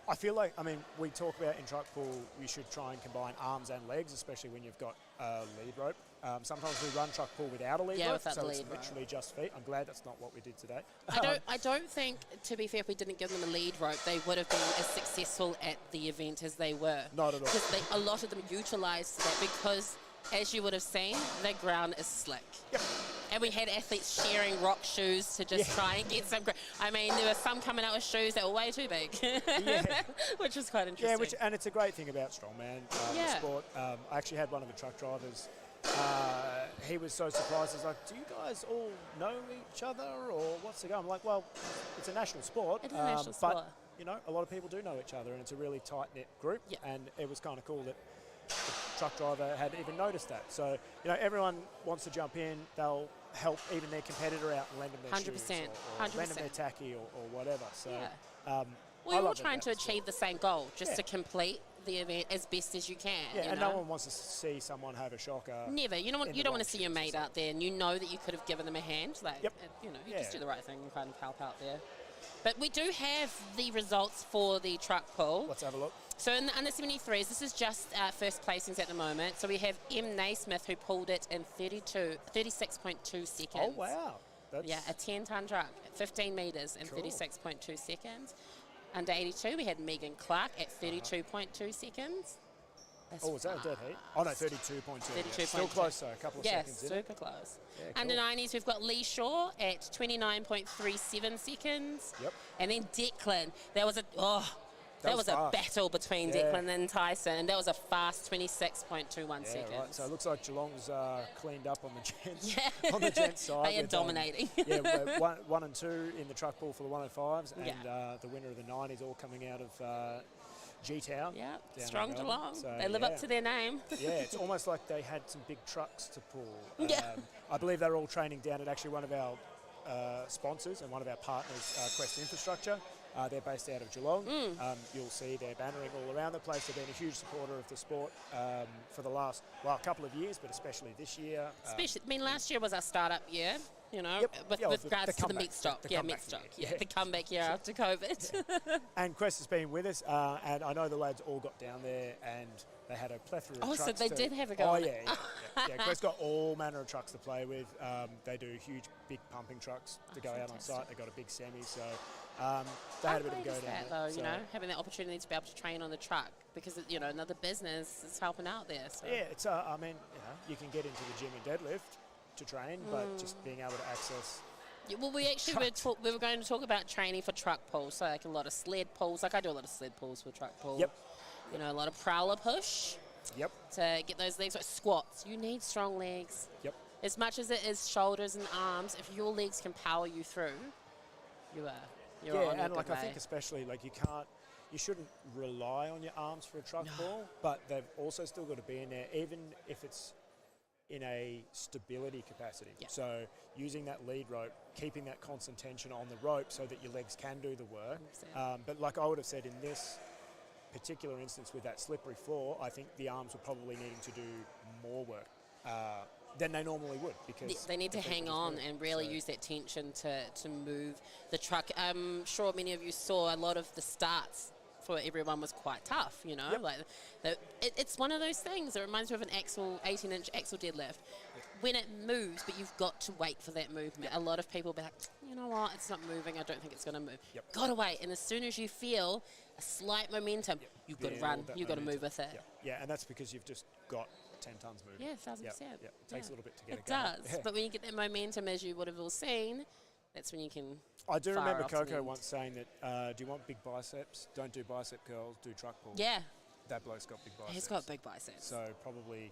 A: I feel like, I mean, we talk about in truck pull, you should try and combine arms and legs, especially when you've got a lead rope. Sometimes we run truck pull without a lead rope,
B: without
A: so
B: the
A: it's
B: lead rope.
A: literally just feet. I'm glad that's not what we did today.
B: I don't think, to be fair, if we didn't give them a lead rope, they would have been as successful at the event as they were.
A: Not at all.
B: Because a lot of them utilised that because, as you would have seen, the ground is slick.
A: Yep.
B: And we had athletes sharing rock shoes to just try and get some. I mean, there were some coming out with shoes that were way too big, which was quite interesting.
A: Yeah, and it's a great thing about strongman the sport. I actually had one of the truck drivers. He was so surprised. He's like, "Do you guys all know each other, or what's the go?" I'm like, "Well, it's a national sport,
B: It is a national sport.
A: but you know, a lot of people do know each other, and it's a really tight knit group. And it was kind of cool that the truck driver had even noticed that. So, you know, everyone wants to jump in. They'll help even their competitor out and lend them their
B: 100%,
A: shoes or lend them their tacky or whatever. So,
B: we're all trying to achieve the same goal, just to complete the event as best as you can.
A: Yeah,
B: you
A: and
B: know?
A: no one wants to see someone have a shocker.
B: Never. You don't want to see your mate out there, and you know that you could have given them a hand. Like, you know, you just do the right thing and kind of help out there. But we do have the results for the truck pull.
A: Let's have a look.
B: So in the under 73s, this is just first placings at the moment. So we have M. Naismith, who pulled it in 36.2 seconds.
A: Oh, wow. That's
B: a 10-ton truck, 15 metres in 36.2 seconds. Under 82, we had Megan Clark at 32.2 seconds. That's
A: was that a dead heat? Oh, no, 32.2.
B: 32.2.
A: Still close, though. A couple of seconds in.
B: Yeah, super close.
A: Yeah, cool.
B: Under 90s, we've got Lee Shaw at 29.37 seconds.
A: Yep.
B: And then Declan, that was a battle between Declan and Tyson. That was a fast 26.21 seconds.
A: Right. So it looks like Geelong's cleaned up on the gents, on the gents side.
B: They are dominating.
A: One and 2 in the truck pool for the 105s, and the winner of the 90s all coming out of G-Town.
B: Yeah, strong Geelong.
A: So,
B: they live up to their name.
A: Yeah, it's almost like they had some big trucks to pull. I believe they're all training down at actually one of our sponsors and one of our partners, Quest Infrastructure. They're based out of Geelong. You'll see they're bannering all around the place. They've been a huge supporter of the sport for the last, couple of years, but especially this year.
B: Last year was our startup year, you know, with regards to the Meatstock. The comeback year after COVID.
A: And Quest has been with us, and I know the lads all got down there and they had a plethora of trucks.
B: So they did have a go.
A: Oh, yeah. Quest got all manner of trucks to play with. They do huge, big pumping trucks to go out on site. They've got a big semi, so they had a bit of a go down there.
B: You know, having the opportunity to be able to train on the truck because, you know, another business is helping out there. So.
A: Yeah, it's, I mean, you know, you can get into the gym and deadlift to train, but just being able to access.
B: Yeah, well, we actually we were going to talk about training for truck pulls, so like a lot of sled pulls. Like I do a lot of sled pulls for truck pull.
A: Yep.
B: You know, a lot of prowler push.
A: Yep.
B: To get those legs, like squats. You need strong legs.
A: Yep.
B: As much as it is shoulders and arms, if your legs can power you through, you're on a good
A: I think
B: way.
A: especially like you can't you shouldn't rely on your arms for a truck pull, but they've also still got to be in there, even if it's in a stability capacity.
B: Yep.
A: So using that lead rope, keeping that constant tension on the rope so that your legs can do the work. But like I would have said in this particular instance with that slippery floor, I think the arms were probably needing to do more work than they normally would, because
B: they need to hang on and really use that tension to move the truck. I'm sure many of you saw a lot of the starts for everyone was quite tough, you know. Like it's one of those things. It reminds me of an 18-inch axle deadlift. When it moves, but you've got to wait for that movement. A lot of people be like, you know what, it's not moving. I don't think it's going to move. Got to wait. And as soon as you feel a slight momentum, you've got to run. You've got to move with it.
A: Yeah, and that's because you've just got 10 tonnes moving.
B: Yeah, 1,000%.
A: It takes a little bit to get
B: it does. But when you get that momentum, as you would have all seen, that's when you can.
A: I do
B: fire
A: remember
B: off
A: Coco
B: the
A: once saying that, do you want big biceps? Don't do bicep curls, do truck pull.
B: Yeah.
A: That bloke's got big biceps.
B: He's got big biceps.
A: So probably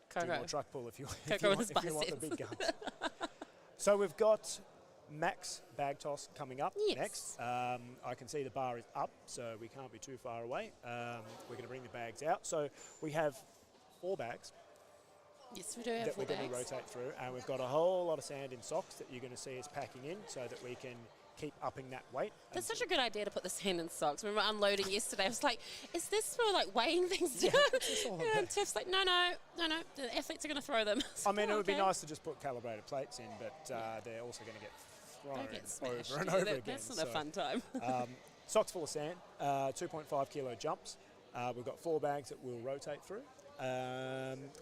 B: Coco.
A: do more truck pull if you want the big guns. So we've got Max bag toss coming up next. I can see the bar is up, so we can't be too far away. We're going to bring the bags out. So we have 4 bags.
B: Yes, we do have
A: that
B: 4
A: we're going to rotate through, and we've got a whole lot of sand in socks that you're going to see us packing in so that we can keep upping that weight.
B: That's such a good idea to put the sand in socks. When we were unloading yesterday, I was like, is this for like weighing things down? And Tiff's like, no, the athletes are going to throw them.
A: I mean, it would be nice to just put calibrated plates in, but they're also going to get thrown over and over again.
B: That's not a fun time.
A: Socks full of sand, 2.5 kilo jumps. We've got 4 bags that we'll rotate through.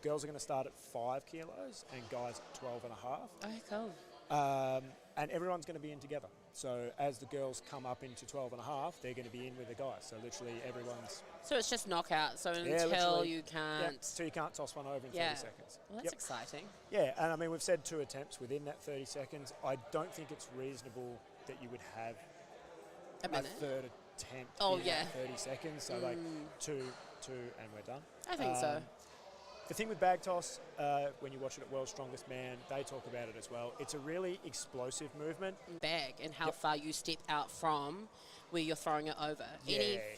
A: Girls are going to start at 5 kilos and guys at 12 and a half.
B: Oh, cool.
A: And everyone's going to be in together. So as the girls come up into 12 and a half, they're going to be in with the guys. So literally everyone's...
B: So it's just knockout. So until you can't...
A: Yeah, so you can't toss one over in 30 seconds.
B: Well, that's exciting.
A: Yeah, and I mean, we've said 2 attempts within that 30 seconds. I don't think it's reasonable that you would have a third attempt in that 30 seconds. So like 2, and we're done.
B: I think so.
A: The thing with bag toss, when you watch it at World's Strongest Man, they talk about it as well. It's a really explosive movement.
B: Bag and how far you step out from where you're throwing it over.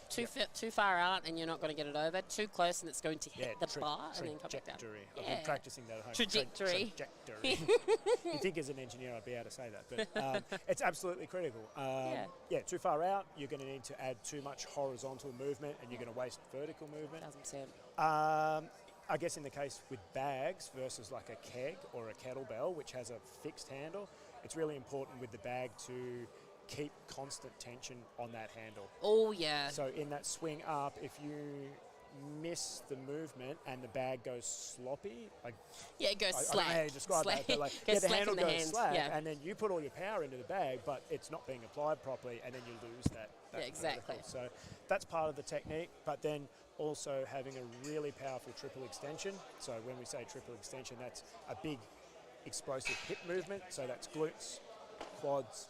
B: Too far out and you're not going to get it over. Too close and it's going to hit the bar and then come back down.
A: I've been practicing that at home.
B: Trajectory.
A: You'd think as an engineer I'd be able to say that, but it's absolutely critical. Too far out, you're going to need to add too much horizontal movement and you're going to waste vertical movement.
B: 1,000%.
A: I guess in the case with bags versus like a keg or a kettlebell, which has a fixed handle, it's really important with the bag to keep constant tension on that handle.
B: Oh, yeah.
A: So in that swing up, if you miss the movement and the bag goes sloppy,
B: it goes slack.
A: I don't know how to describe that, but the handle goes slack, and then you put all your power into the bag, but it's not being applied properly, and then you lose that.
B: Exactly.
A: Vertical. So that's part of the technique, but then also having a really powerful triple extension. So when we say triple extension, that's a big explosive hip movement. So that's glutes, quads,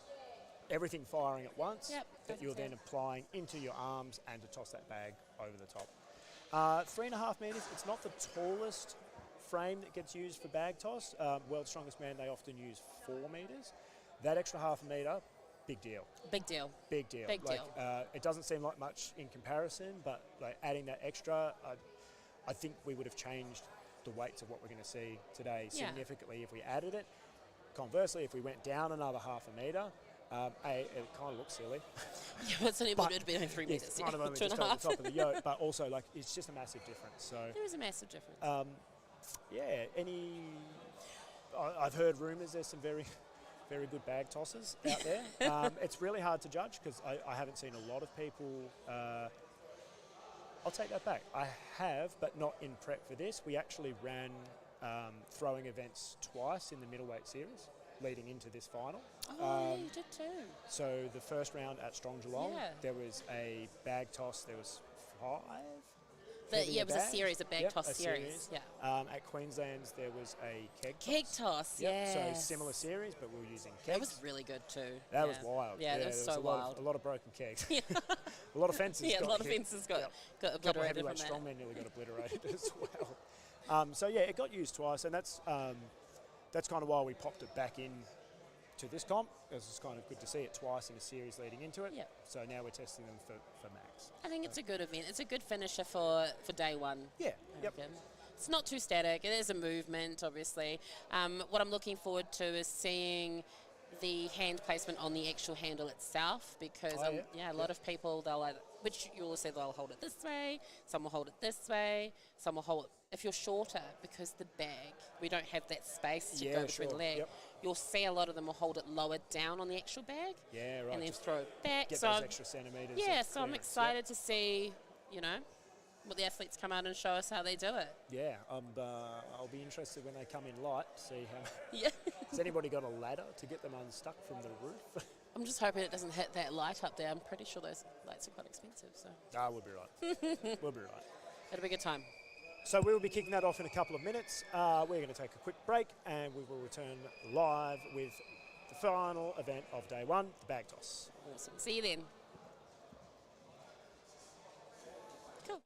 A: everything firing at once that you're then applying into your arms and to toss that bag over the top. 3.5 metres, it's not the tallest frame that gets used for bag toss. World's Strongest Man, they often use 4 metres. That extra half a metre, big deal.
B: Big deal.
A: Big deal. It doesn't seem like much in comparison, but like adding that extra, I think we would have changed the weights of what we're going to see today significantly if we added it. Conversely, if we went down another half a metre, it kind of looks silly.
B: It's only would have been 3 metres.
A: It's kind of only just over the top of the yoke, but also like it's just a massive difference. So
B: there is a massive difference.
A: I've heard rumours there's some very good bag tossers out there. It's really hard to judge because I haven't seen a lot of people. I'll take that back. I have, but not in prep for this. We actually ran throwing events twice in the middleweight series leading into this final.
B: Oh, you did too.
A: So the first round at Strong Geelong, there was a bag toss. There was 5.
B: It was a series, a bag toss series.
A: At Queensland's, there was a
B: keg toss.
A: So similar series, but we were using kegs.
B: That was really good too.
A: That was wild.
B: Yeah, that was so wild.
A: A lot of broken kegs. A lot of fences.
B: A lot of fences got obliterated.
A: A couple of heavyweight strongmen nearly got obliterated as well. It got used twice, and that's kind of why we popped it back in to this comp. It was kind of good to see it twice in a series leading into it. So now we're testing them for Max.
B: think it's a good event. It's a good finisher for day one.
A: Yeah.
B: I reckon. It's not too static. It is a movement, obviously. What I'm looking forward to is seeing the hand placement on the actual handle itself, because a lot of people, they'll like, which you will see, they'll hold it this way, some will hold it this way, some will hold it, if you're shorter, because the bag, we don't have that space to go between the leg, you'll see a lot of them will hold it lower down on the actual bag, and then throw it back.
A: Get
B: so
A: those extra centimetres.
B: so I'm excited to see, what the athletes come out and show us how they do it.
A: Yeah, I'll be interested when they come in light, see how...
B: Yeah.
A: Has anybody got a ladder to get them unstuck from the roof?
B: I'm just hoping it doesn't hit that light up there. I'm pretty sure those lights are quite expensive. So.
A: We'll be right. We'll be right.
B: It'll be a good time.
A: So we'll be kicking that off in a couple of minutes. We're going to take a quick break and we will return live with the final event of day one, the bag toss.
B: Awesome. See you then. Cool.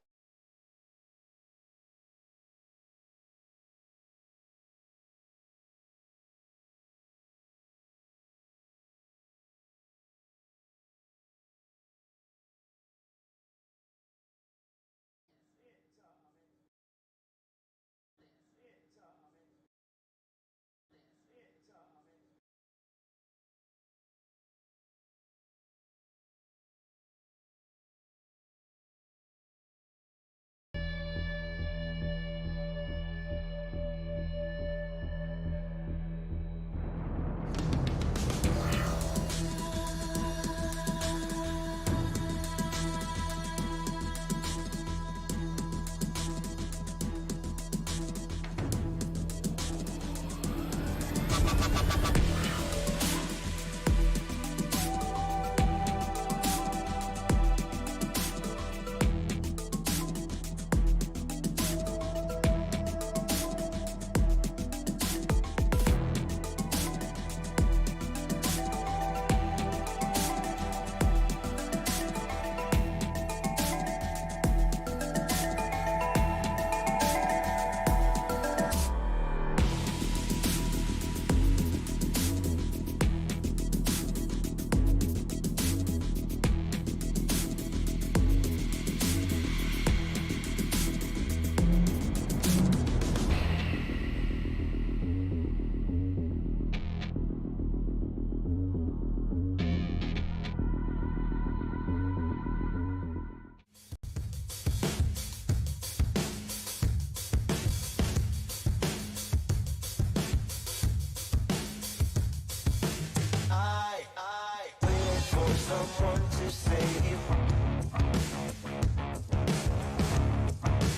O: someone to save.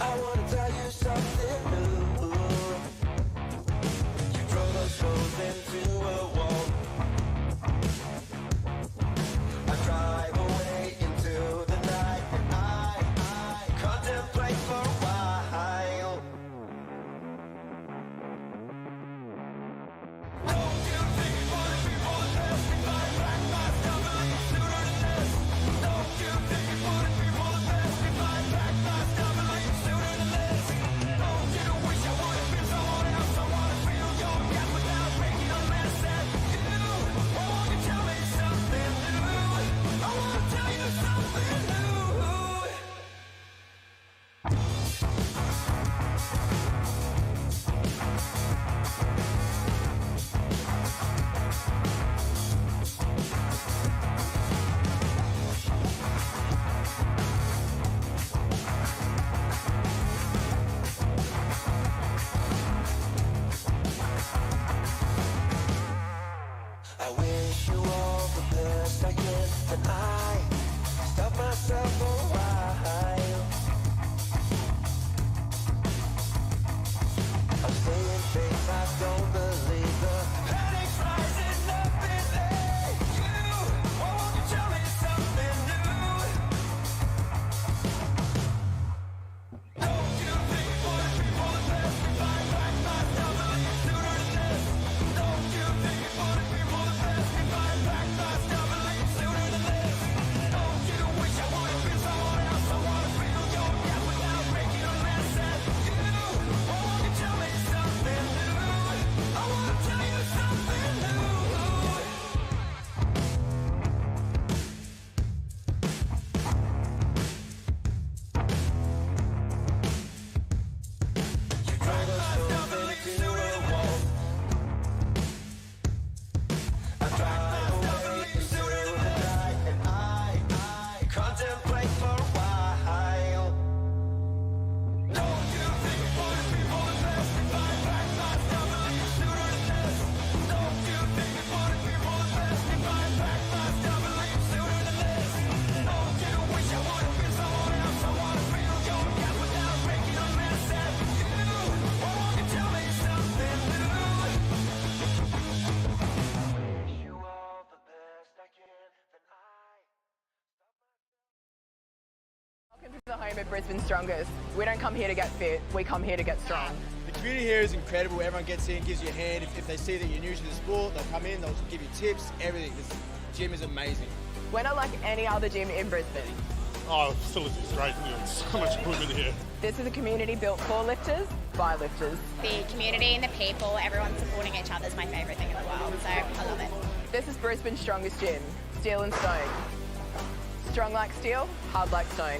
O: I wanna tell you something new. You drove us both into a wall. I drive away into the night, and I contemplate for a while. Don't you think for the people that pass me by, black mask, I believe sooner than this. Don't you think
K: The home of Brisbane's strongest. We don't come here to get fit, we come here to get strong.
L: The community here is incredible. Everyone gets in, gives you a hand. If they see that you're new to the sport, they'll come in, they'll give you tips, everything. This gym is amazing.
K: We're not like any other gym in Brisbane.
M: Oh, the facility's great. You know, so much equipment here.
K: This is a community built for lifters, by lifters.
N: The community and the people, everyone supporting each other is my favourite thing in the world, so I love it.
K: This is Brisbane's strongest gym, steel and stone. Strong like steel, hard like stone.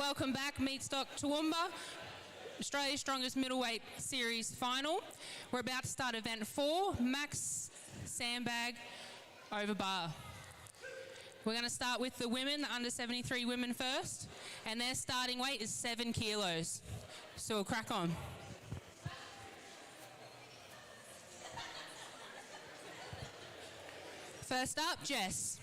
C: welcome back Meatstock Toowoomba, Australia's Strongest Middleweight Series Final. We're about to start event 4, max sandbag over bar. We're going to start with the women, the under 73 women first, and their starting weight is 7 kilos. So we'll crack on. First up, Jess.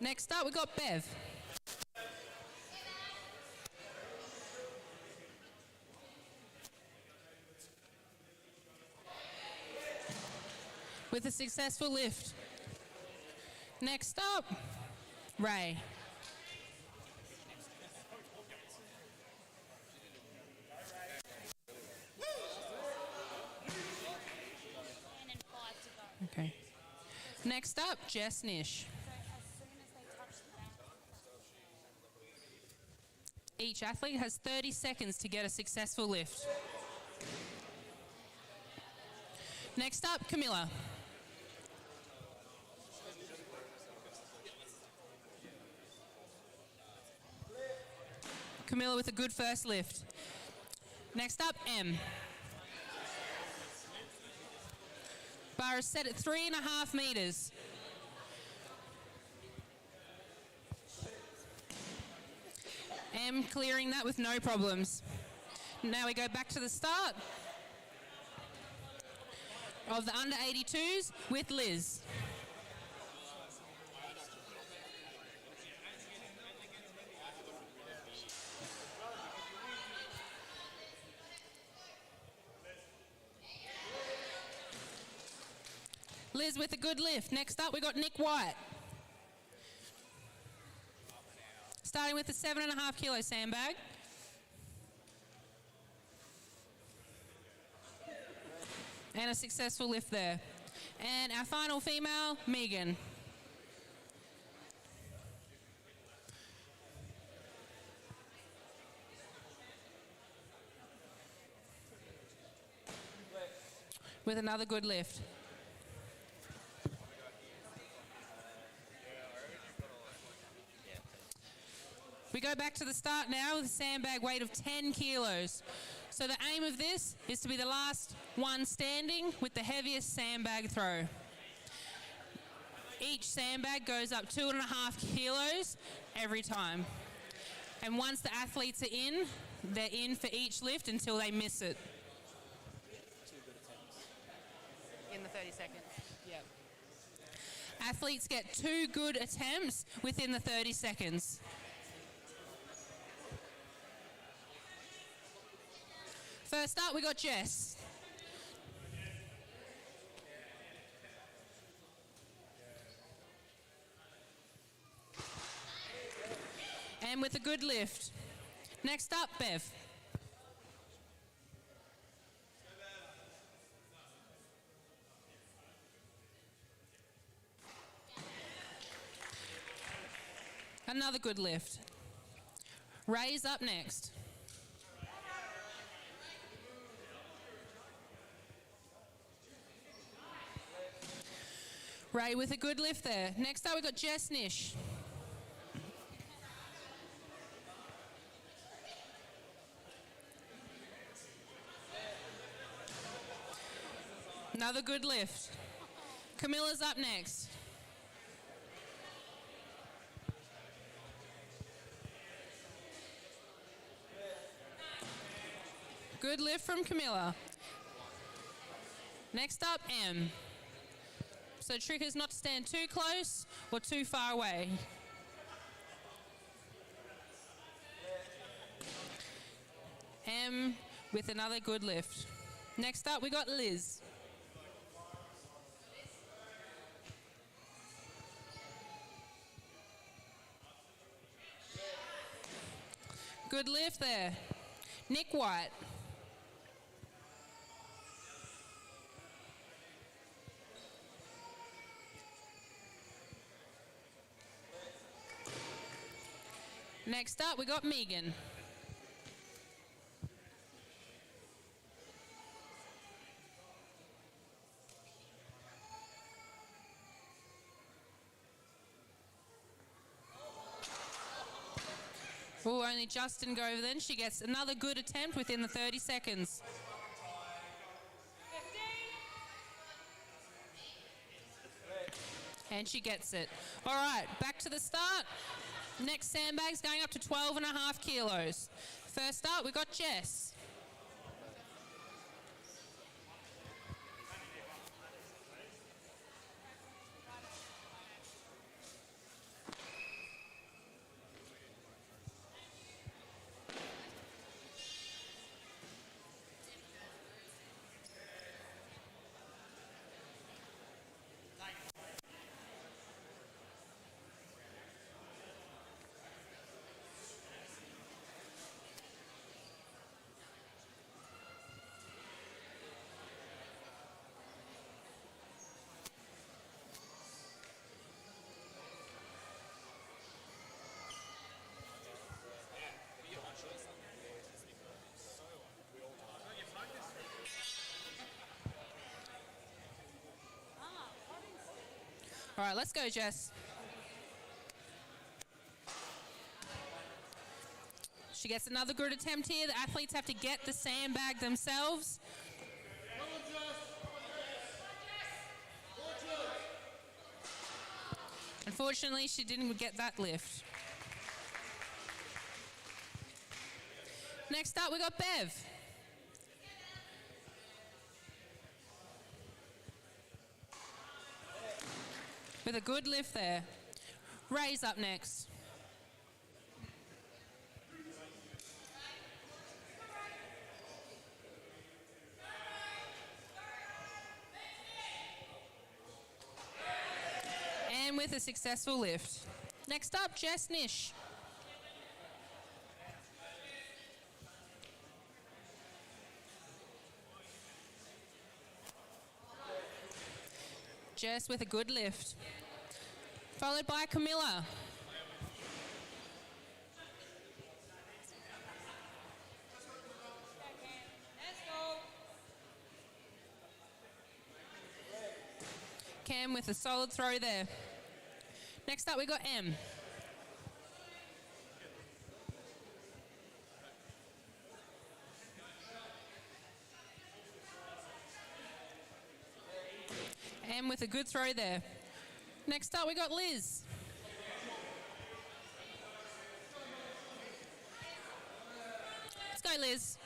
C: Next up, we've got Bev. With a successful lift. Next up, Ray. Okay. Next up, Jess Nish. Each athlete has 30 seconds to get a successful lift. Next up, Camilla. Camilla with a good first lift. Next up, M. Bar is set at 3.5 meters. M clearing that with no problems. Now we go back to the start of the under 82s with Liz. Liz with a good lift. Next up, we got Nick White. Starting with the 7.5 kilo sandbag. And a successful lift there. And our final female, Megan. With another good lift. We go back to the start now with a sandbag weight of 10 kilos. So the aim of this is to be the last one standing with the heaviest sandbag throw. Each sandbag goes up 2.5 kilos every time. And once the athletes are in, they're in for each lift until they miss it.
B: In the 30 seconds. Yep.
C: Athletes get 2 good attempts within the 30 seconds. First up, we got Jess. And with a good lift. Next up, Bev. Another good lift. Ray's up next. Ray with a good lift there. Next up, we've got Jess Nish. Another good lift. Camilla's up next. Good lift from Camilla. Next up, M. So the trick is not to stand too close or too far away. M with another good lift. Next up, we got Liz. Good lift there. Nick White. Next up, we got Megan. Oh, only Justin go over then. She gets another good attempt within the 30 seconds. And she gets it. All right, back to the start. Next sandbag's going up to 12.5 kilos. First up, we've got Jess. All right, let's go, Jess. She gets another good attempt here. The athletes have to get the sandbag themselves. Unfortunately, she didn't get that lift. Next up, we got Bev. With a good lift there. Ray's up next. And with a successful lift. Next up, Jess Nish. Jess with a good lift. Followed by Camilla. Cam with a solid throw there. Next up, we got M. M with a good throw there. Next up, we got Liz. Let's go, Liz.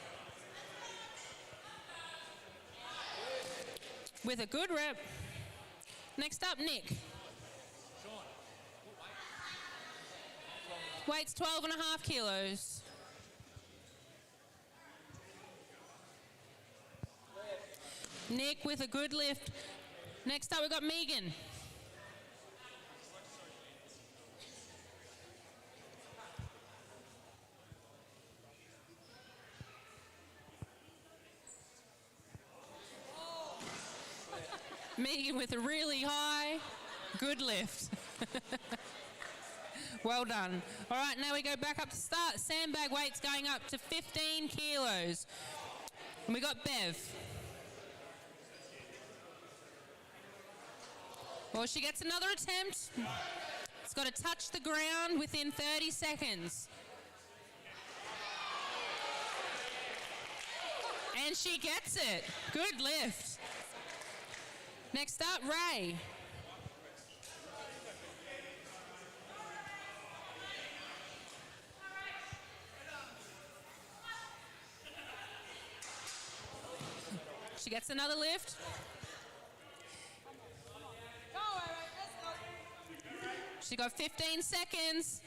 C: With a good rep. Next up, Nick. Weight's 12.5 kilos. Nick with a good lift. Next up, we've got Megan. Megan with a really high, good lift. Well done. All right, now we go back up to start. Sandbag weight's going up to 15 kilos. And we got Bev. Well, she gets another attempt. It's got to touch the ground within 30 seconds. And she gets it. Good lift. Next up, Ray. She gets another lift. She got 15 seconds.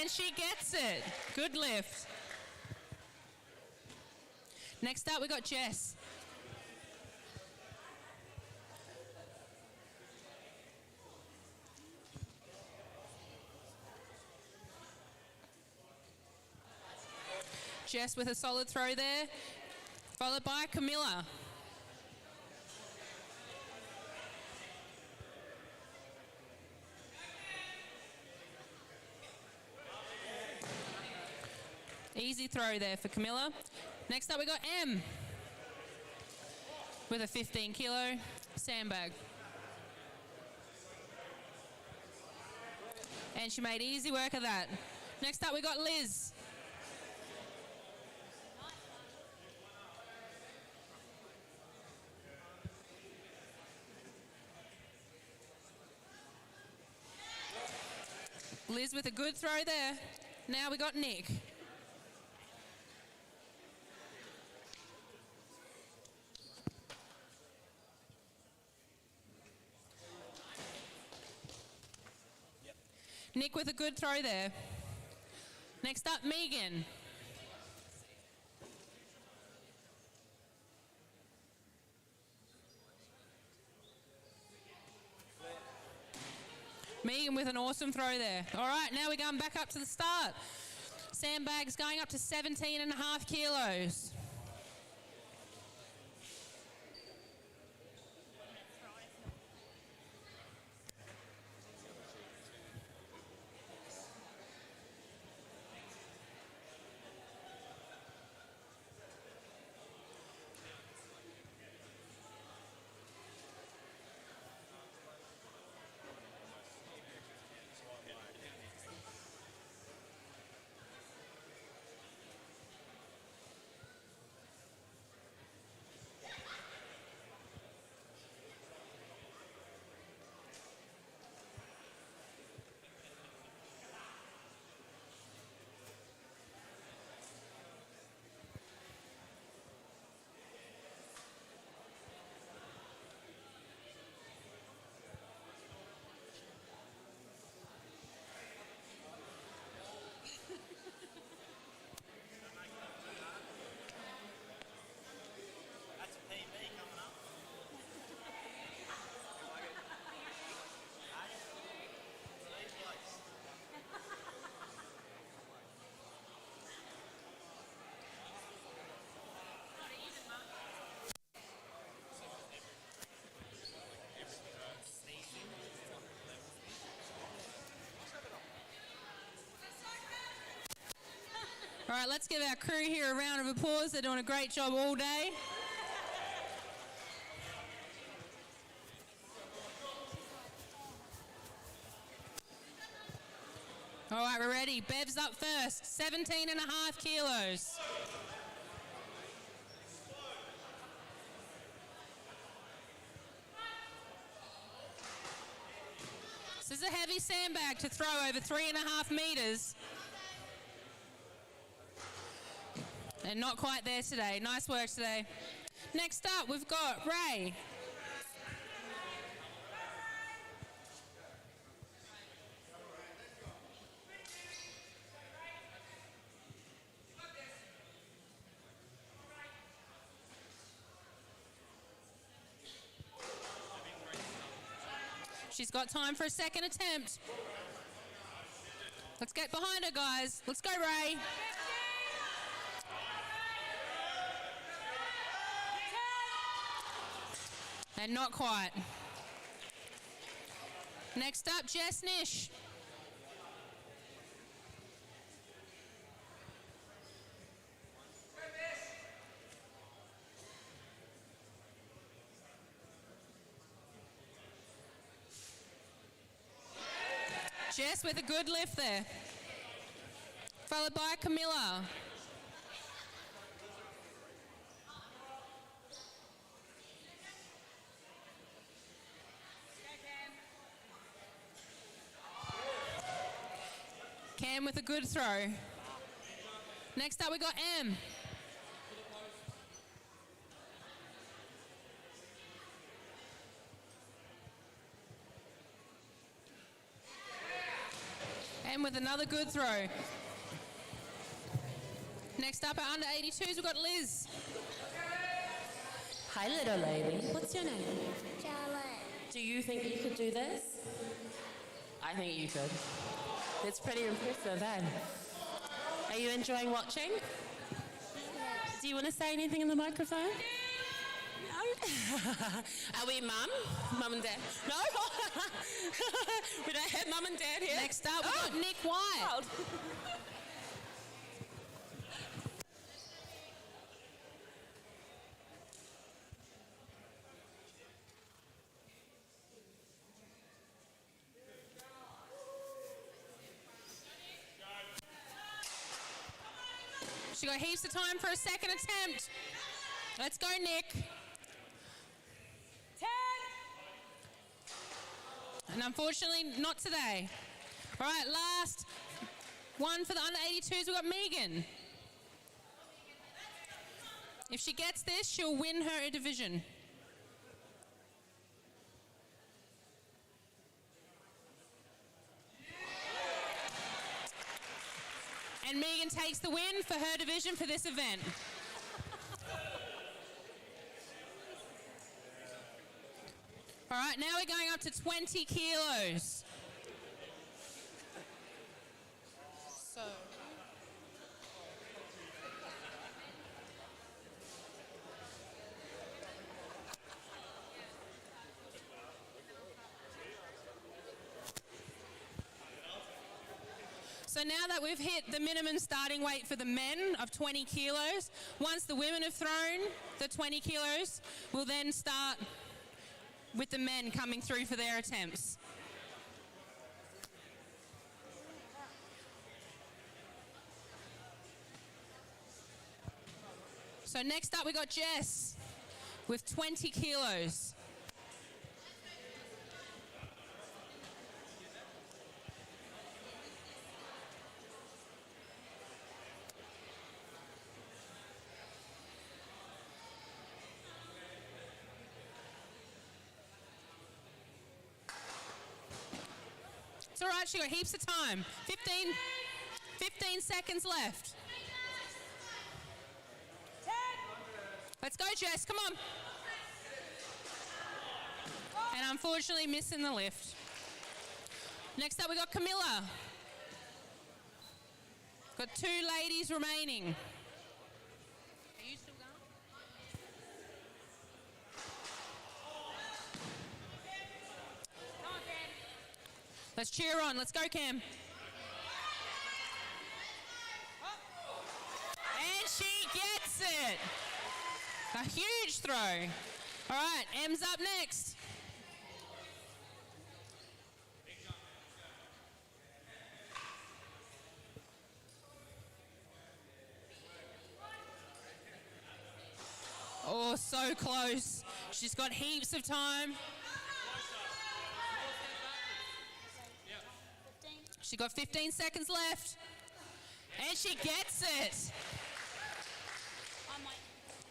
C: And she gets it. Good lift. Next up, we got Jess. Jess with a solid throw there, followed by Camilla. Easy throw there for Camilla. Next up we got M with a 15 kilo sandbag. And she made easy work of that. Next up we got Liz. Liz with a good throw there. Now we got Nick. Nick with a good throw there. Next up, Megan. Megan with an awesome throw there. All right, now we're going back up to the start. Sandbags going up to 17.5 kilos. All right, let's give our crew here a round of applause. They're doing a great job all day. All right, we're ready. Bev's up first, 17.5 kilos. This is a heavy sandbag to throw over 3.5 meters. And not quite there today. Nice work today. Next up, we've got Ray. She's got time for a second attempt. Let's get behind her, guys. Let's go, Ray. And not quite. Next up, Jess Nish. Jess with a good lift there. Followed by Camilla. Cam with a good throw. Next up we got M. M with another good throw. Next up at under 82s we've got Liz.
R: Hi little lady, what's your name?
N: Charlotte.
R: Do you think you could do this? I think you could. It's pretty impressive, eh? Are you enjoying watching?
C: Do you want to say anything in the microphone? No? Are we mum? Mum and dad? No? We don't have mum and dad here.
B: Next up, we've got Nick White.
C: She got heaps of time for a second attempt. Let's go, Nick.
E: 10.
C: And unfortunately, not today. All right, last one for the under 82s. We've got Megan. If she gets this, she'll win her division. And Megan takes the win for her division for this event. All right, now we're going up to 20 kilos.
B: So,
C: So now that we've hit the minimum starting weight for the men of 20 kilos, once the women have thrown the 20 kilos, we'll then start with the men coming through for their attempts. So next up we got Jess with 20 kilos. It's all right, she got heaps of time. 15 seconds left.
E: 10.
C: Let's go, Jess, come on. And unfortunately missing the lift. Next up we got Camilla. Got 2 ladies remaining. Are you still going? Let's cheer on. Let's go, Cam. And she gets it. A huge throw. All right, Em's up next. Oh, so close. She's got heaps of time. She got 15 seconds left. And she gets it.
R: I might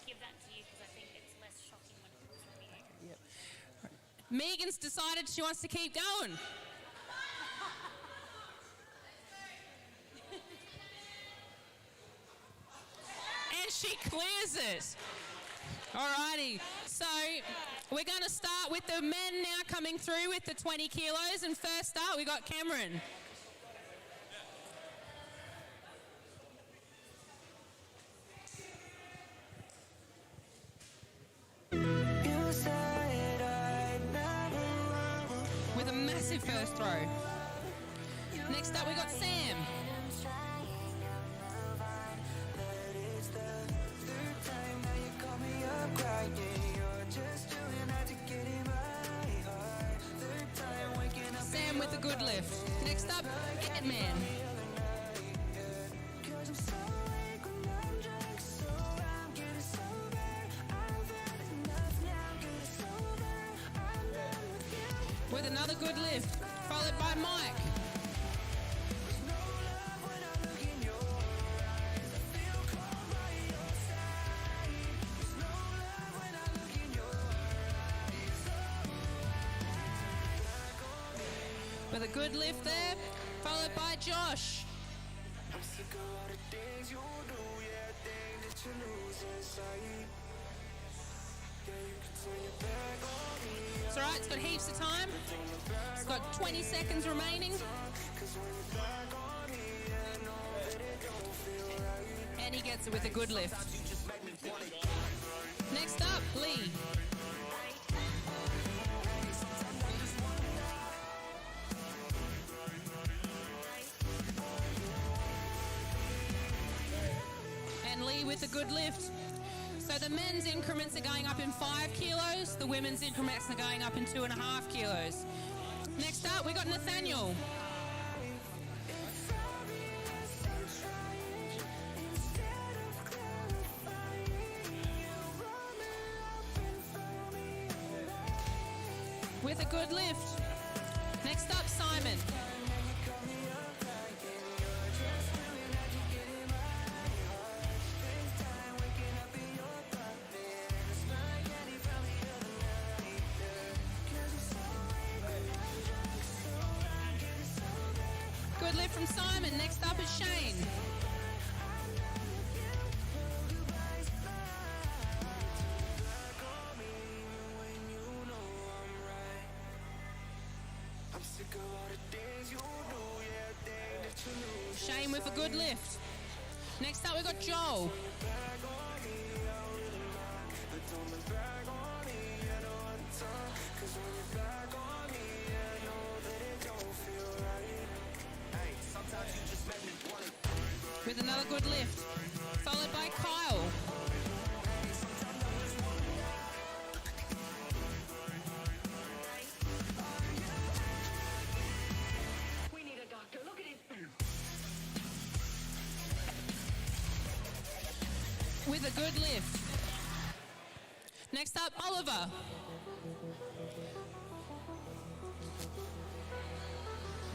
R: give that to you because I think it's less shocking when it comes from you.
C: Megan's decided she wants to keep going. And she clears it. Alrighty, so we're going to start with the men now coming through with the 20 kilos. And first up, we got Cameron. With a massive first throw. Next up, we got Sam. Sam with a good lift. Next up, Hitman. With another good lift, followed by Mike. With a good lift there, followed by Josh. It's all right, it's got heaps of time. It's got 20 seconds remaining. And he gets it with a good lift. And Lee with a good lift. So the men's increments are going up in 5 kilos, the women's increments are going up in 2.5 kilos. Next up, we got Nathaniel. With a good lift. Next up, Simon. Good lift from Simon. Next up is Shane. Shane with a good lift. Next up, we've got Joel. With another good lift, followed by Kyle.
O: We need a doctor. Look at his...
C: With a good lift. Next up, Oliver.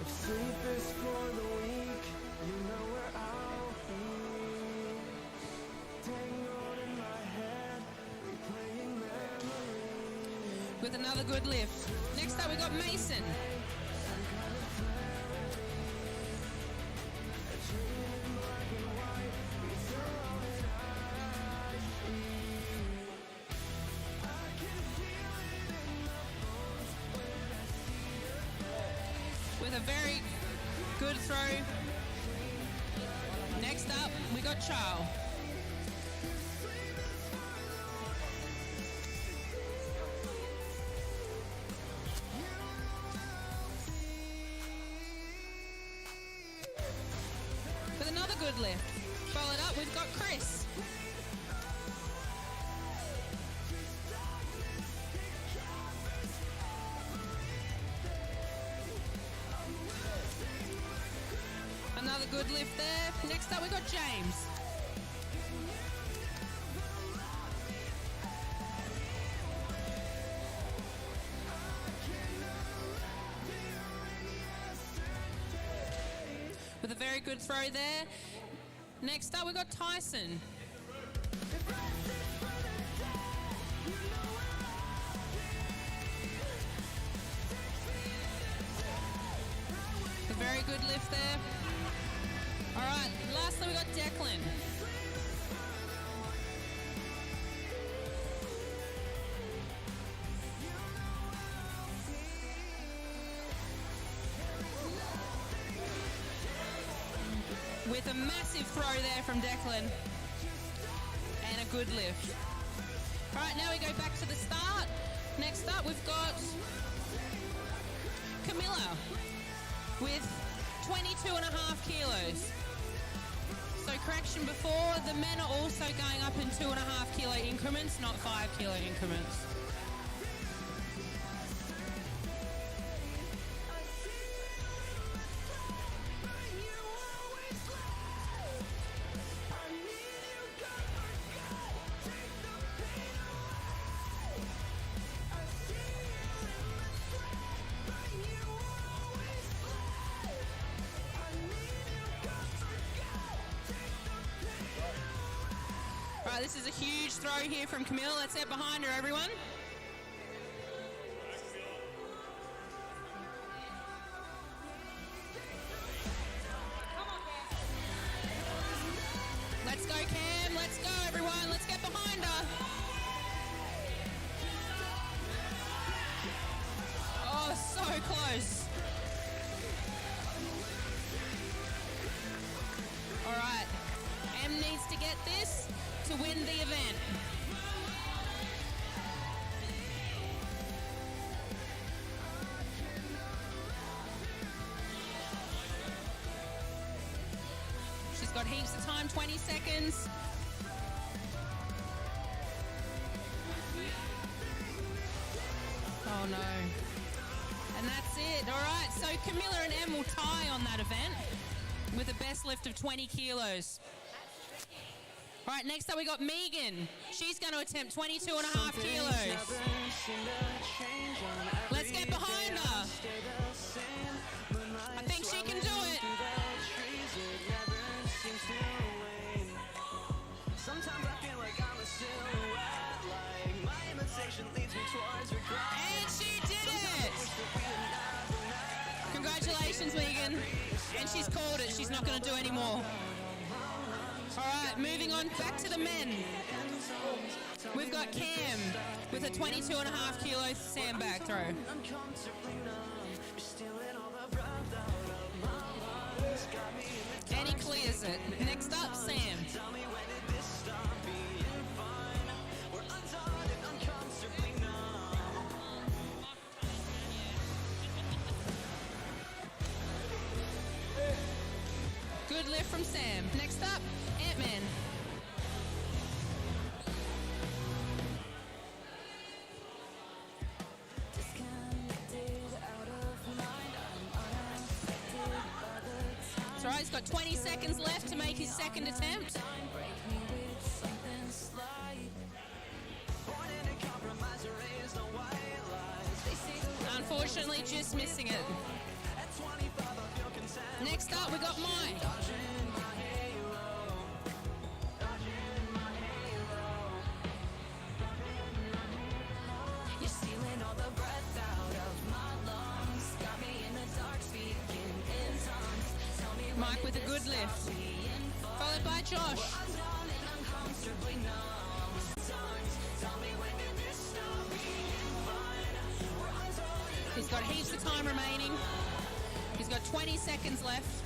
O: If sleep is for the weak, you know where I'll be. Tangled in my head, replaying memories.
C: With another good lift. Next up, we got Mason. With a very good throw. Next up, we got Charles. With another good lift. Followed up, we've got Chris. Another good lift there. Next up, we got James. With a very good throw there. Next up, we got Tyson. A very good lift there. All right, lastly we got Declan. With a massive throw there from Declan. And a good lift. All right, now we go back to the start. Next up, we've got Camilla with 22.5 kilos. So correction before, the men are also going up in 2.5 kilo increments, not 5 kilo increments. Right, this is a huge throw here from Camille. Let's get behind her, everyone. Let's go, Cam. Let's go, everyone. Let's get behind her. Oh, so close. All right. Em needs to get this to win the event. got heaps of time, 20 seconds. Oh no. And that's it. All right, so Camilla and Em will tie on that event with a best lift of 20 kilos. All right, next up we got Megan. She's going to attempt 22.5 kilos. Let's get behind her. I think she can do it.
O: Sometimes I feel like I'm a silhouette, like my imitation leads me towards regret.
C: And she did it! Congratulations, Megan. And she's called it. She's not going to do any more. All right, moving on back to the men. We've got Cam with a 22.5 kilo sandbag throw. And he clears it. Next up, Sam. Good lift from Sam. Next up, Ant-Man. That's right, he's got 20 seconds left to make his second attempt. Unfortunately, just missing it. Next up, we got Mike.
O: You're stealing all the breath out of my lungs. Got me in the dark, speaking in tongues. Tell me
C: Mike with a good lift. Followed by Josh. He's got heaps of time remaining. He's got 20 seconds left.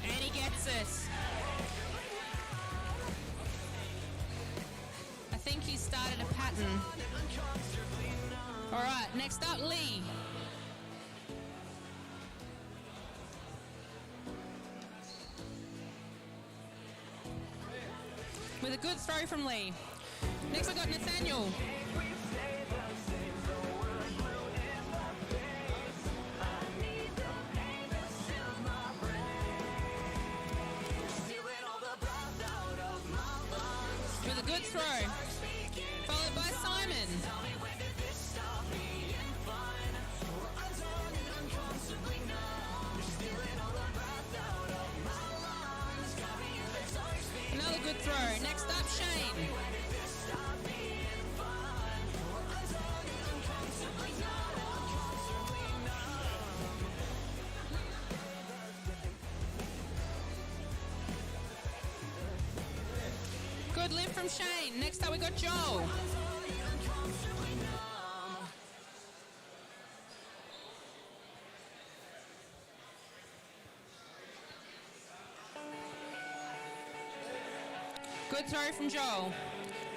C: And he gets it. I think he started a pattern. All right, next up, Lee. With a good throw from Lee. Next, we got Nathaniel. With a good throw. Followed by Simon. Another good throw. Next up, Shane. Good lift from Shane. Next up, we got Joel. Good throw from Joel.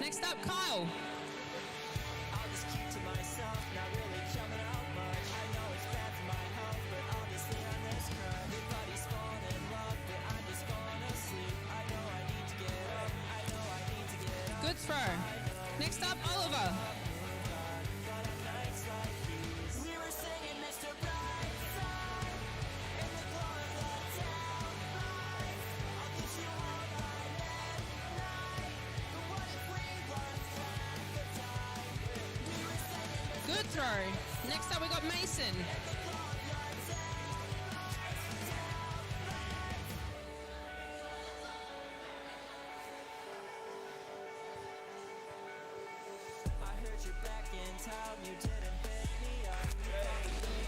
C: Next up, Kyle.
O: I'll just keep to myself, not really coming out much. I know it's bad for my health, but obviously I miss her. Everybody's falling in love, but I'm just falling asleep. I know I need to get up. I know I need to get up.
C: Good throw. Next up, Oliver.
O: We were singing Mr. Brightside in the glow of the taillight. I'll get you all by midnight. But what if we lost track of time? We were singing
C: Good throw. Next up, we got Mason.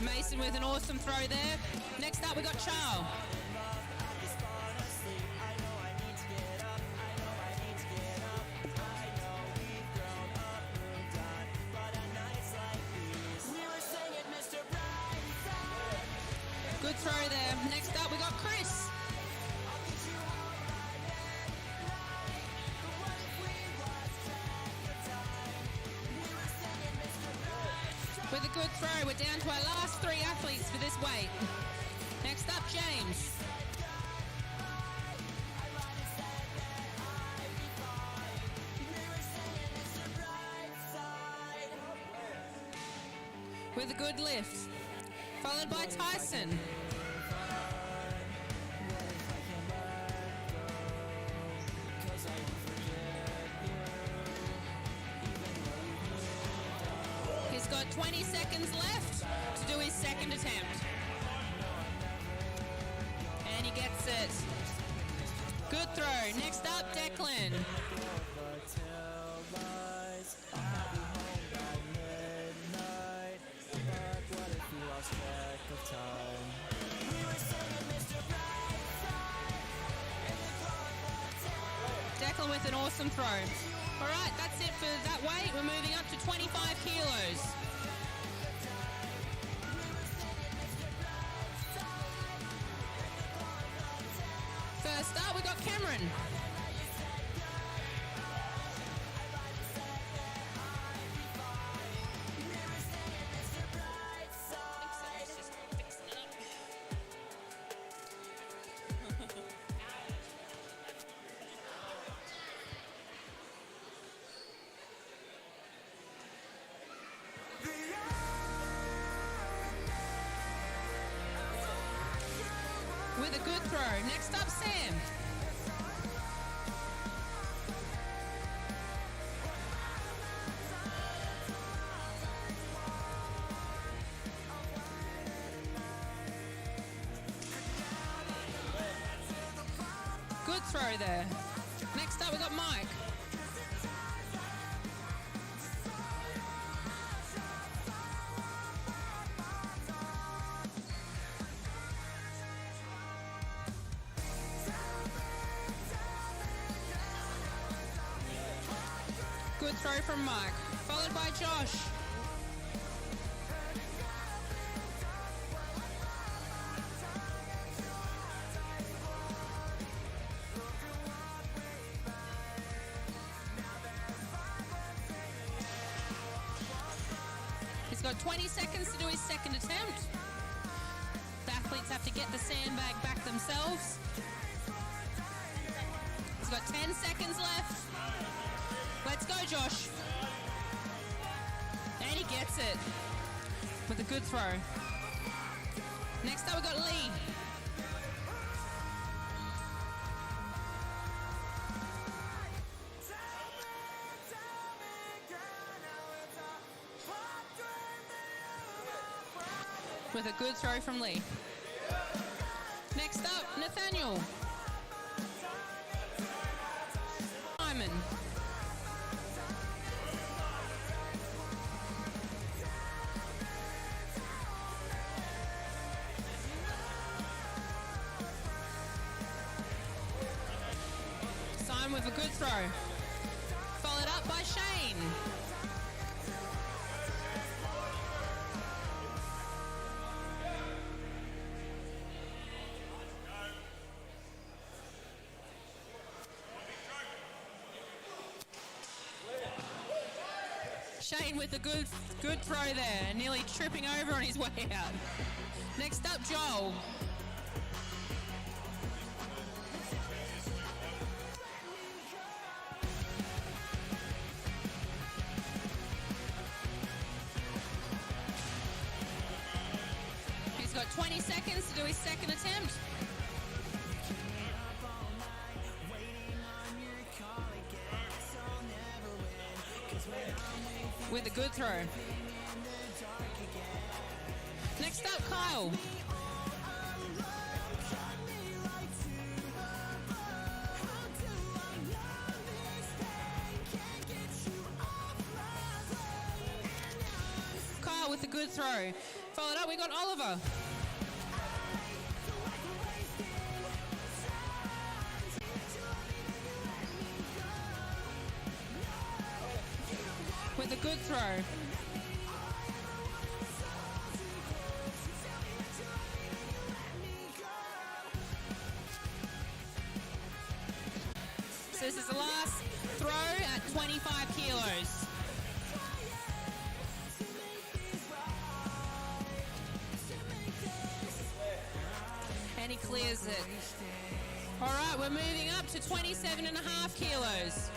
C: Mason with an awesome throw there. Next up, we got Charles. Good throw there. Next up, we got Chris. With a good throw, we're down to our last three athletes for this weight. Next up, James. with a good lift, followed by Tyson. He's got 20 seconds left to do his second attempt. And he gets it. Good throw. Next up, Declan. Declan with an awesome throw. All right, that's it for that weight. We're moving up to 25 kilos. First up, we got Cameron. With a good throw. Next up, Sam. Good throw there. Next up, we got Mike. Good throw from Mike, followed by Josh. He's got 20 seconds to do his second attempt. The athletes have to get the sandbag back themselves. He's got 10 seconds left. Let's go, Josh. And he gets it with a good throw. Next up, we've got Lee. With a good throw from Lee. Next up, Nathaniel. Simon. With a good throw. Followed up by Shane. Shane with a good throw there, nearly tripping over on his way out. Next up, Joel. He's got 20 seconds to do his second attempt. With a good throw. Next up, Kyle. Kyle with a good throw. Followed up, we got Oliver. With a good throw. So this is the last throw at 25 kilos. And he clears it. All right, we're moving up to 27.5 kilos.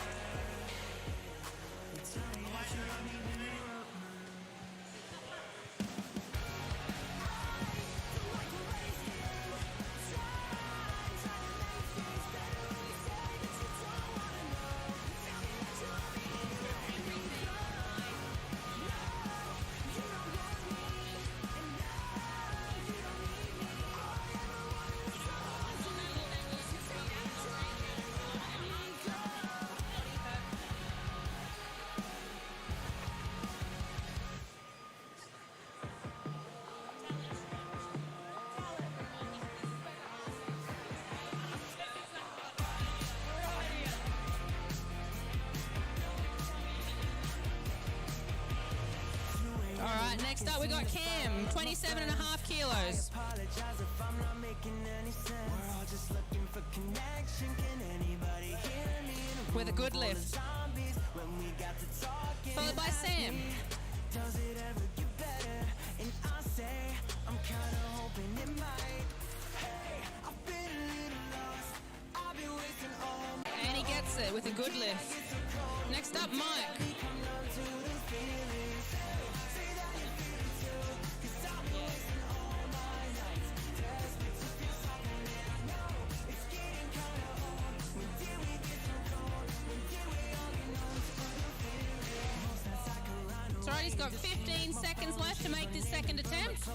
C: Next up, we got Cam, 27.5 kilos. With a good lift. Followed by Sam. And he gets it with a good lift. Next up, Mike. It's alright, he's got 15 seconds left to make this second attempt.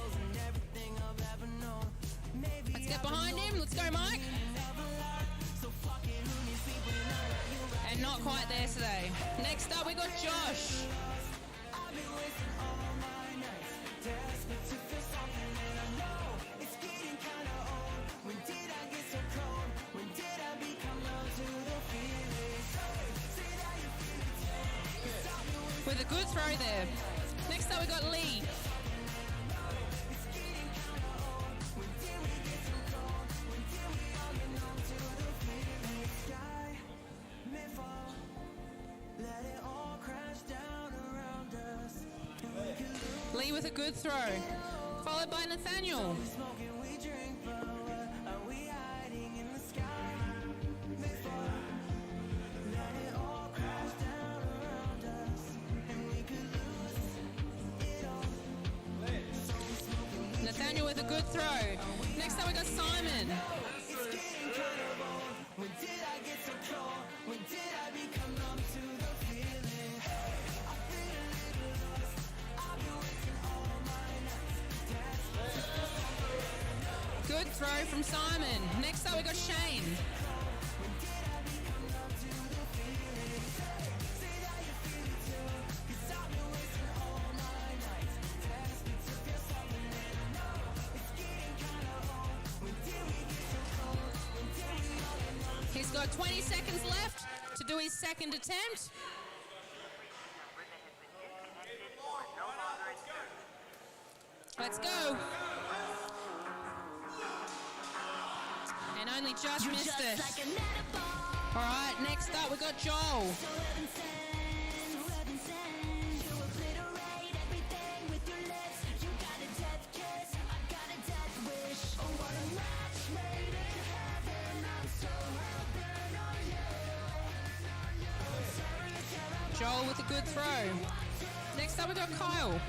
C: Let's get behind him. Let's go, Mike. And not quite there today. Next up, we got Josh. With a good throw there. Next up, we got Lee. Lee with a good throw, followed by Nathaniel. Nathaniel with a good throw. Next up we got Simon. Good throw from Simon. Next up we got Shane. He's got 20 seconds left to do his second attempt. Let's go. And only just missed it. All right, next up we got Joel. Joel with a good throw. Next up we got Kyle.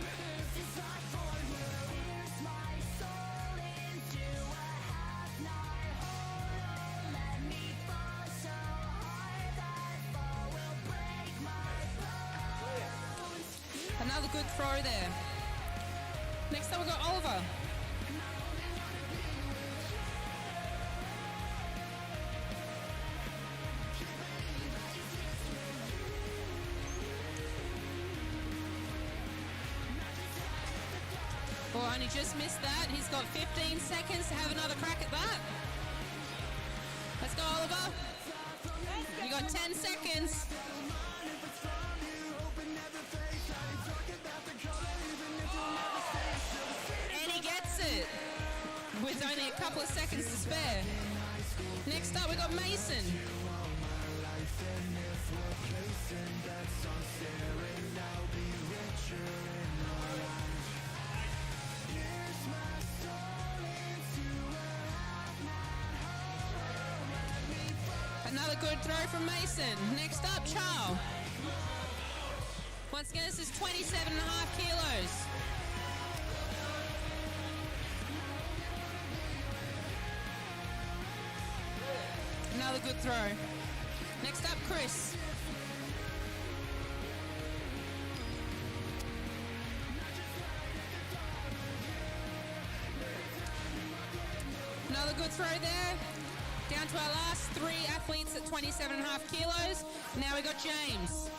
C: Another good throw there. Next up we got Oliver. Oh, only just missed that. He's got 15 seconds to have another crack at that. Let's go, Oliver. You got 10 seconds. And he gets it with only a couple of seconds to spare. Next up, we got Mason. Another good throw from Mason. Next up, Charles. Once again, this is 27.5 kilos. Another good throw. Next up, Chris. Another good throw there. Down to our last three athletes at 27.5 kilos. Now we got James.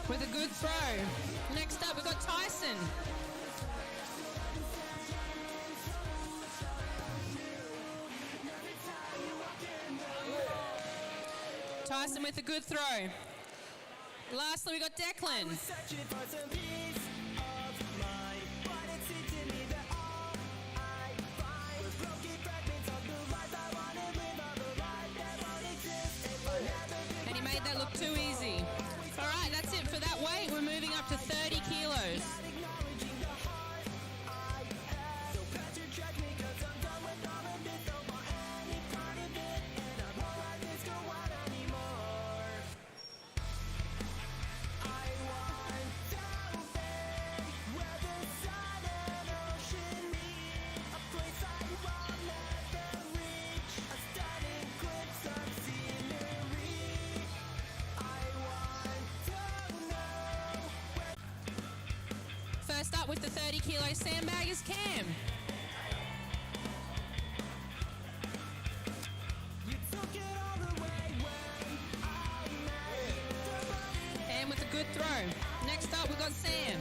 C: With a good throw. Next up, we got Tyson. Tyson with a good throw. Lastly, we got Declan. And he made that look too easy. All right, that's it for that weight. We're moving up to 30 kilos. First up with the 30 kilo sandbag is Cam. Cam with a good throw. Next up we've got Sam.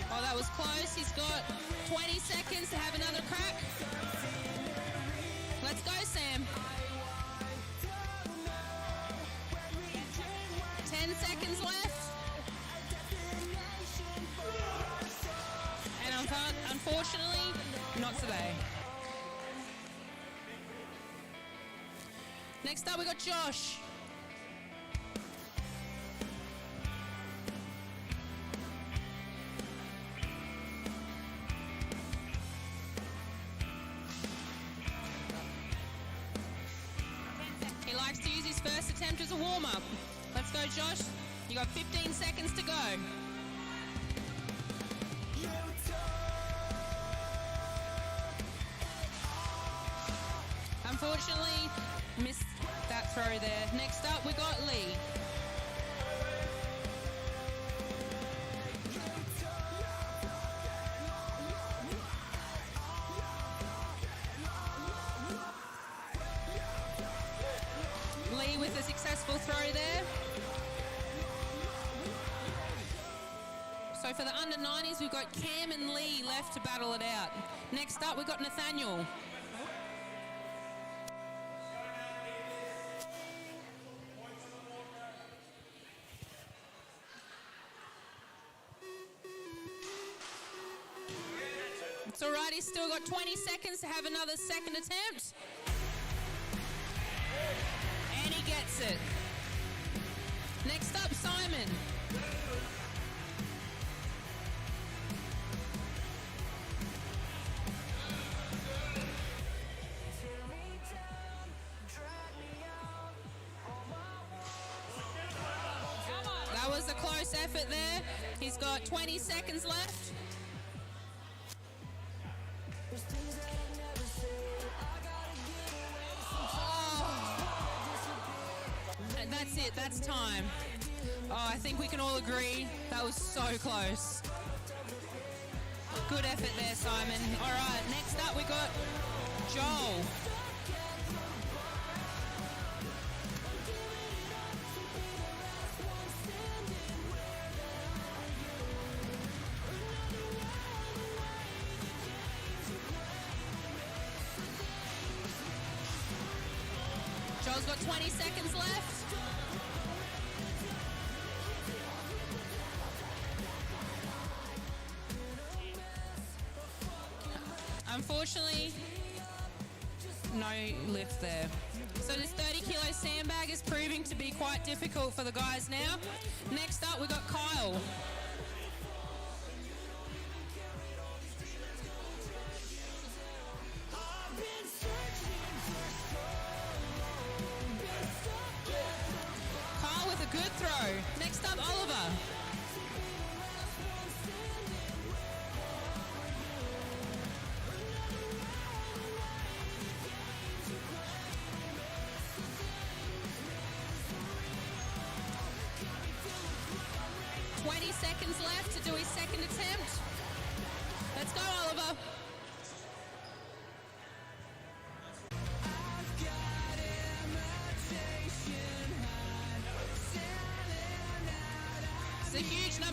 C: Oh, that was close. He's got 20 seconds to have another crack. Let's go, Sam. 10 seconds left. And unfortunately, not today. Next up, we got Josh. He likes to use his first attempt as a warm-up. Let's go, Josh. You got 15 seconds to go. Unfortunately, missed that throw there. Next up, we got Lee. Lee with a successful throw there. So for the under 90s, we've got Cam and Lee left to battle it out. Next up, we've got Nathaniel. It's all right, he's still got 20 seconds to have another second attempt. And he gets it. Next up, Simon. That was a close effort there. He's got 20 seconds left. And that's it, that's time. Oh, I think we can all agree that was so close. Good effort there, Simon. All right, next up we got Joel. Joel's got 20 seconds left. Unfortunately, no lift there. So this 30 kilo sandbag is proving to be quite difficult for the guys now. Next up, we've got Kyle. Kyle with a good throw. Next up, Oliver.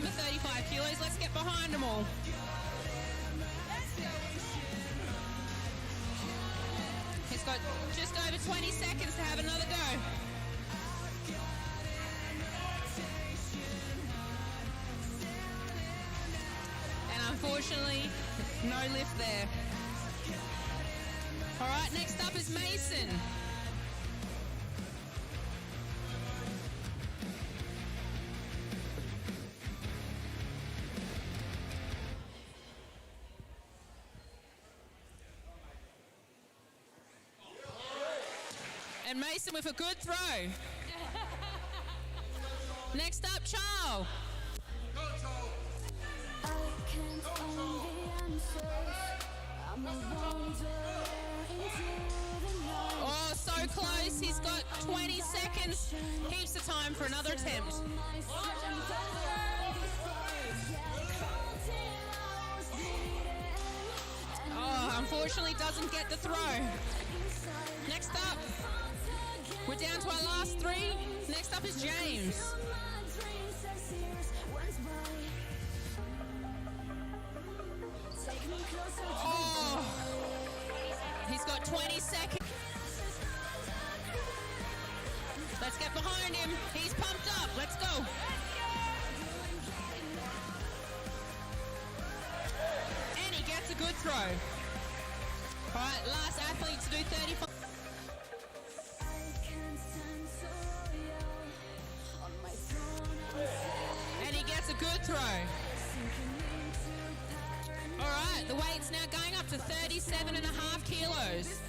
C: under 35 kilos. Let's get behind them all. He's got just over 20 seconds to have another go. And unfortunately, no lift there. All right, next up is Mason. And Mason with a good throw. Next up, Charles. Oh, so close. He's got 20 seconds. Heaps of time for another attempt. Oh, unfortunately doesn't get the throw. Next up, we're down to our last three. Next up is James. Oh, he's got 20 seconds. Let's get behind him. He's pumped up. Let's go. And he gets a good throw. All right, last athlete to do 35. And he gets a good throw. All right, the weight's now going up to 37.5 kilos.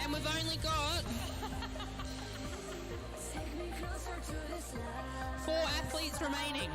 C: And we've only got 4 athletes remaining.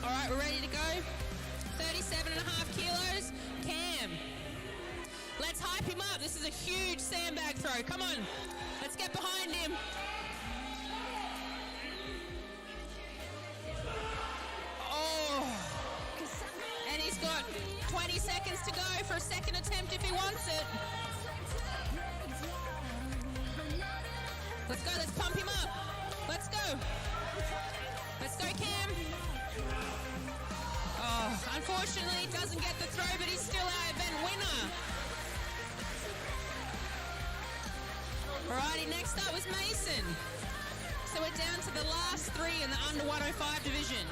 C: All right, we're ready to go. 37.5 kilos. Cam. Let's hype him up. This is a huge sandbag throw. Come on. Let's get behind him. Oh. And he's got 20 seconds to go for a second attempt if he wants it. Let's go. Let's pump him up. Let's go. Let's go, Cam. Oh, unfortunately, doesn't get the throw, but he's still our event winner. Alrighty, next up was Mason. So we're down to the last 3 in the under 105 division.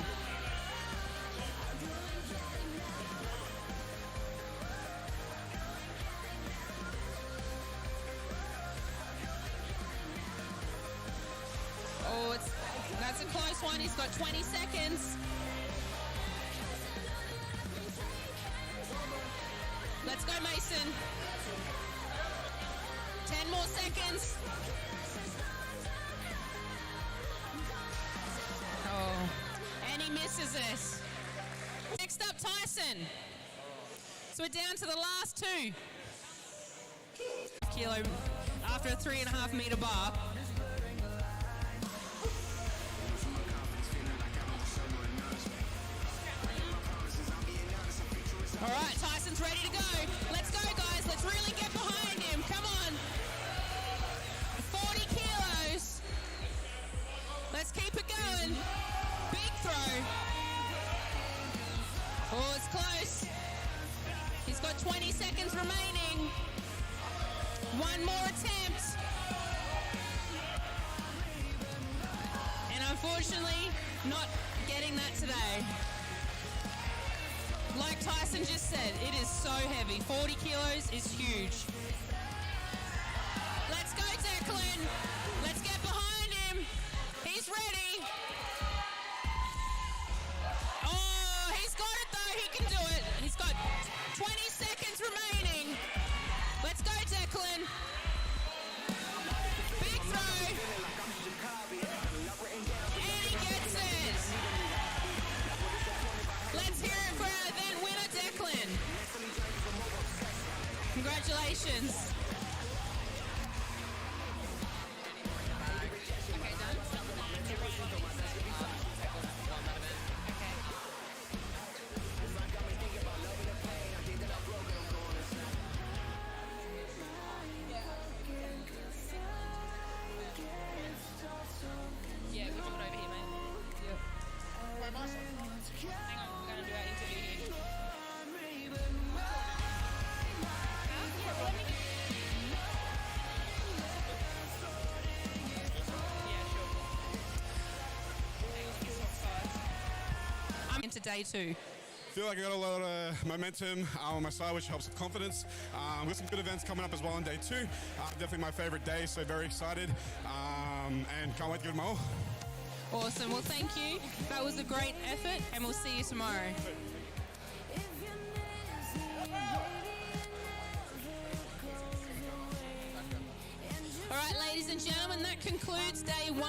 C: Oh, that's a close one. He's got 20 seconds. Let's go, Mason. 10 more seconds. Oh, and he misses this. Next up, Tyson. So we're down to the last 2. Kilo after a 3.5 meter bar. All right, Tyson's ready to go. Let's go, guys. Let's really get behind him. Come on. 40 kilos. Let's keep it going. Big throw. Oh, it's close. He's got 20 seconds remaining. One more attempt. And unfortunately, not getting that today. Like Tyson just said, it is so heavy. 40 kilos is huge. Let's go, Declan. Let's get behind him. He's ready. Oh, he's got it though. He can do it. He's got 20 seconds remaining. Let's go, Declan. Big throw. Congratulations. Yeah, we'll do it over here, mate. Yep. Hang on, we're going to do our interview here. I'm into day 2.
P: Feel like I got a lot of momentum on my side, which helps with confidence. We've got some good events coming up as well on day 2. Definitely my favorite day, so very excited and can't wait to give it my all.
C: Awesome. Well, thank you. That was a great effort, and we'll see you tomorrow. All right, ladies and gentlemen, that concludes day 1.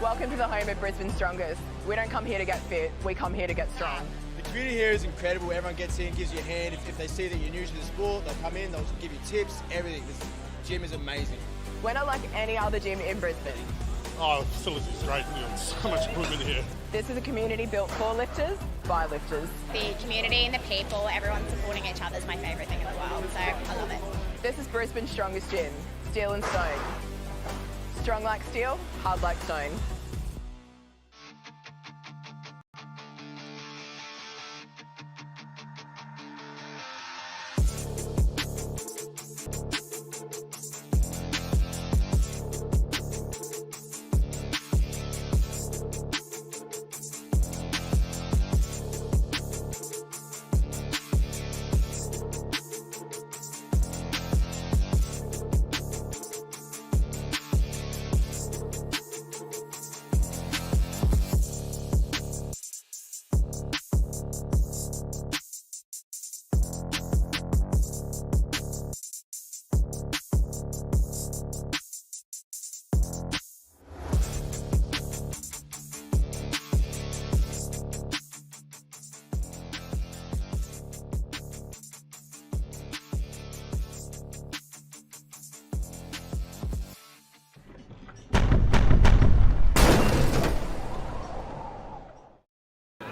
K: Welcome to the home of Brisbane's strongest. We don't come here to get fit, we come here to get strong.
L: The community here is incredible. Everyone gets in, gives you a hand. If they see that you're new to the sport, they'll come in, they'll give you tips, everything. This gym is amazing.
K: We're not like any other gym in Brisbane.
M: Oh, the facility is great. So much equipment here.
K: This is a community built for lifters, by lifters.
N: The community and the people, everyone supporting each other is my favourite thing in the world, so I love it.
K: This is Brisbane's strongest gym, steel and stone. Strong like steel, hard like stone.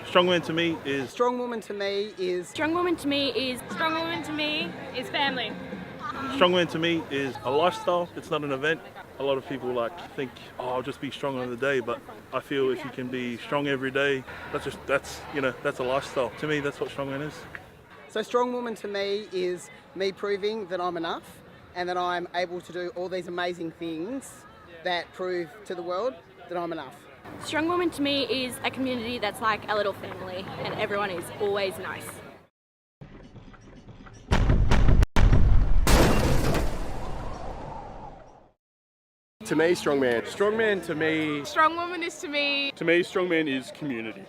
S: Strongman to me is...
T: Strong woman to me is...
U: Strong woman to me is... Strong woman to me is family.
S: Strongman to me is a lifestyle. It's not an event. A lot of people think, oh, I'll just be strong on the day, but I feel if you can be strong every day, that's a lifestyle. To me, that's what strongman is.
T: So strong woman to me is me proving that I'm enough and that I'm able to do all these amazing things that prove to the world that I'm enough.
U: Strong woman to me is a community that's like a little family and everyone is always nice.
V: To me, strongman. Strongman to me...
U: Strong woman is to me...
V: To me, strongman is community.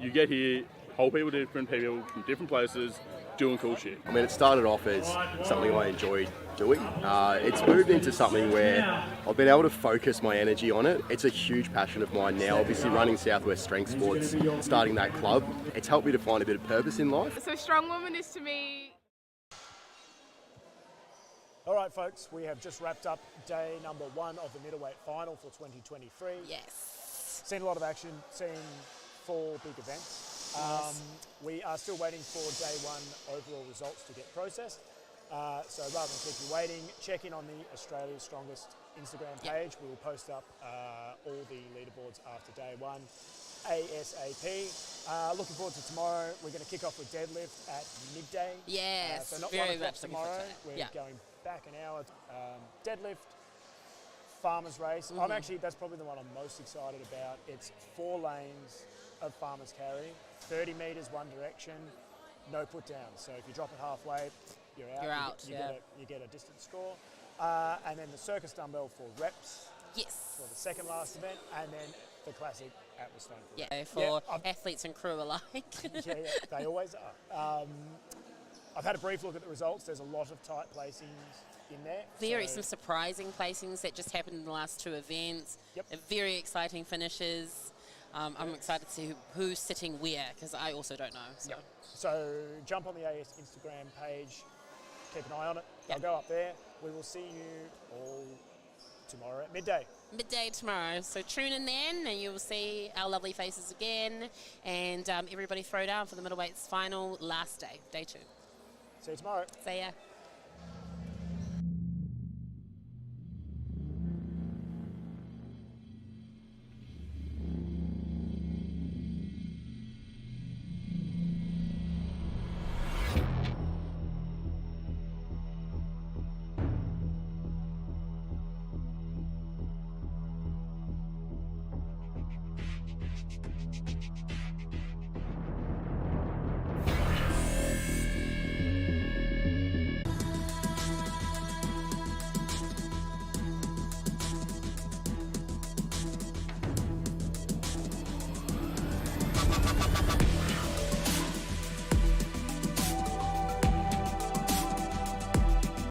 V: You get here, whole different people from different places, doing cool shit.
W: I mean, it started off as something I enjoyed doing. It's moved into something where I've been able to focus my energy on it. It's a huge passion of mine now. Obviously running Southwest Strength Sports, starting that club, it's helped me to find a bit of purpose in life.
U: So strong woman is to me...
A: All right, folks, we have just wrapped up day number 1 of the middleweight final for 2023.
B: Yes.
A: Seen a lot of action, seen 4 big events. We are still waiting for day 1 overall results to get processed. So rather than keep you waiting, check in on the Australia's Strongest Instagram page. We will post up all the leaderboards after day 1 ASAP. Looking forward to tomorrow. We're going to kick off with deadlift at midday.
B: Yes,
A: so not
B: very
A: 1 o'clock
B: much looking forward
A: tomorrow.
B: to
A: We're
B: that.
A: going back an hour. Deadlift, farmers race. That's probably the one I'm most excited about. It's 4 lanes of farmers carry, 30 metres one direction, no put down. So if you drop it halfway, you're out. You get a distance score. And then the circus dumbbell for reps.
B: Yes.
A: For the second last event, and then the classic Atlas Stone.
B: For athletes and crew alike.
A: They always are. I've had a brief look at the results. There's a lot of tight placings in there.
B: Some surprising placings that just happened in the last 2 events.
A: Yep.
B: Very exciting finishes. I'm excited to see who's sitting where, because I also don't know. So.
A: Yep. So jump on the AS Instagram page, keep an eye on it. I'll go up there. We will see you all tomorrow at midday.
B: Midday tomorrow. So tune in then and you will see our lovely faces again. And everybody throw down for the middleweights final last day, day 2.
A: See you tomorrow.
B: See ya.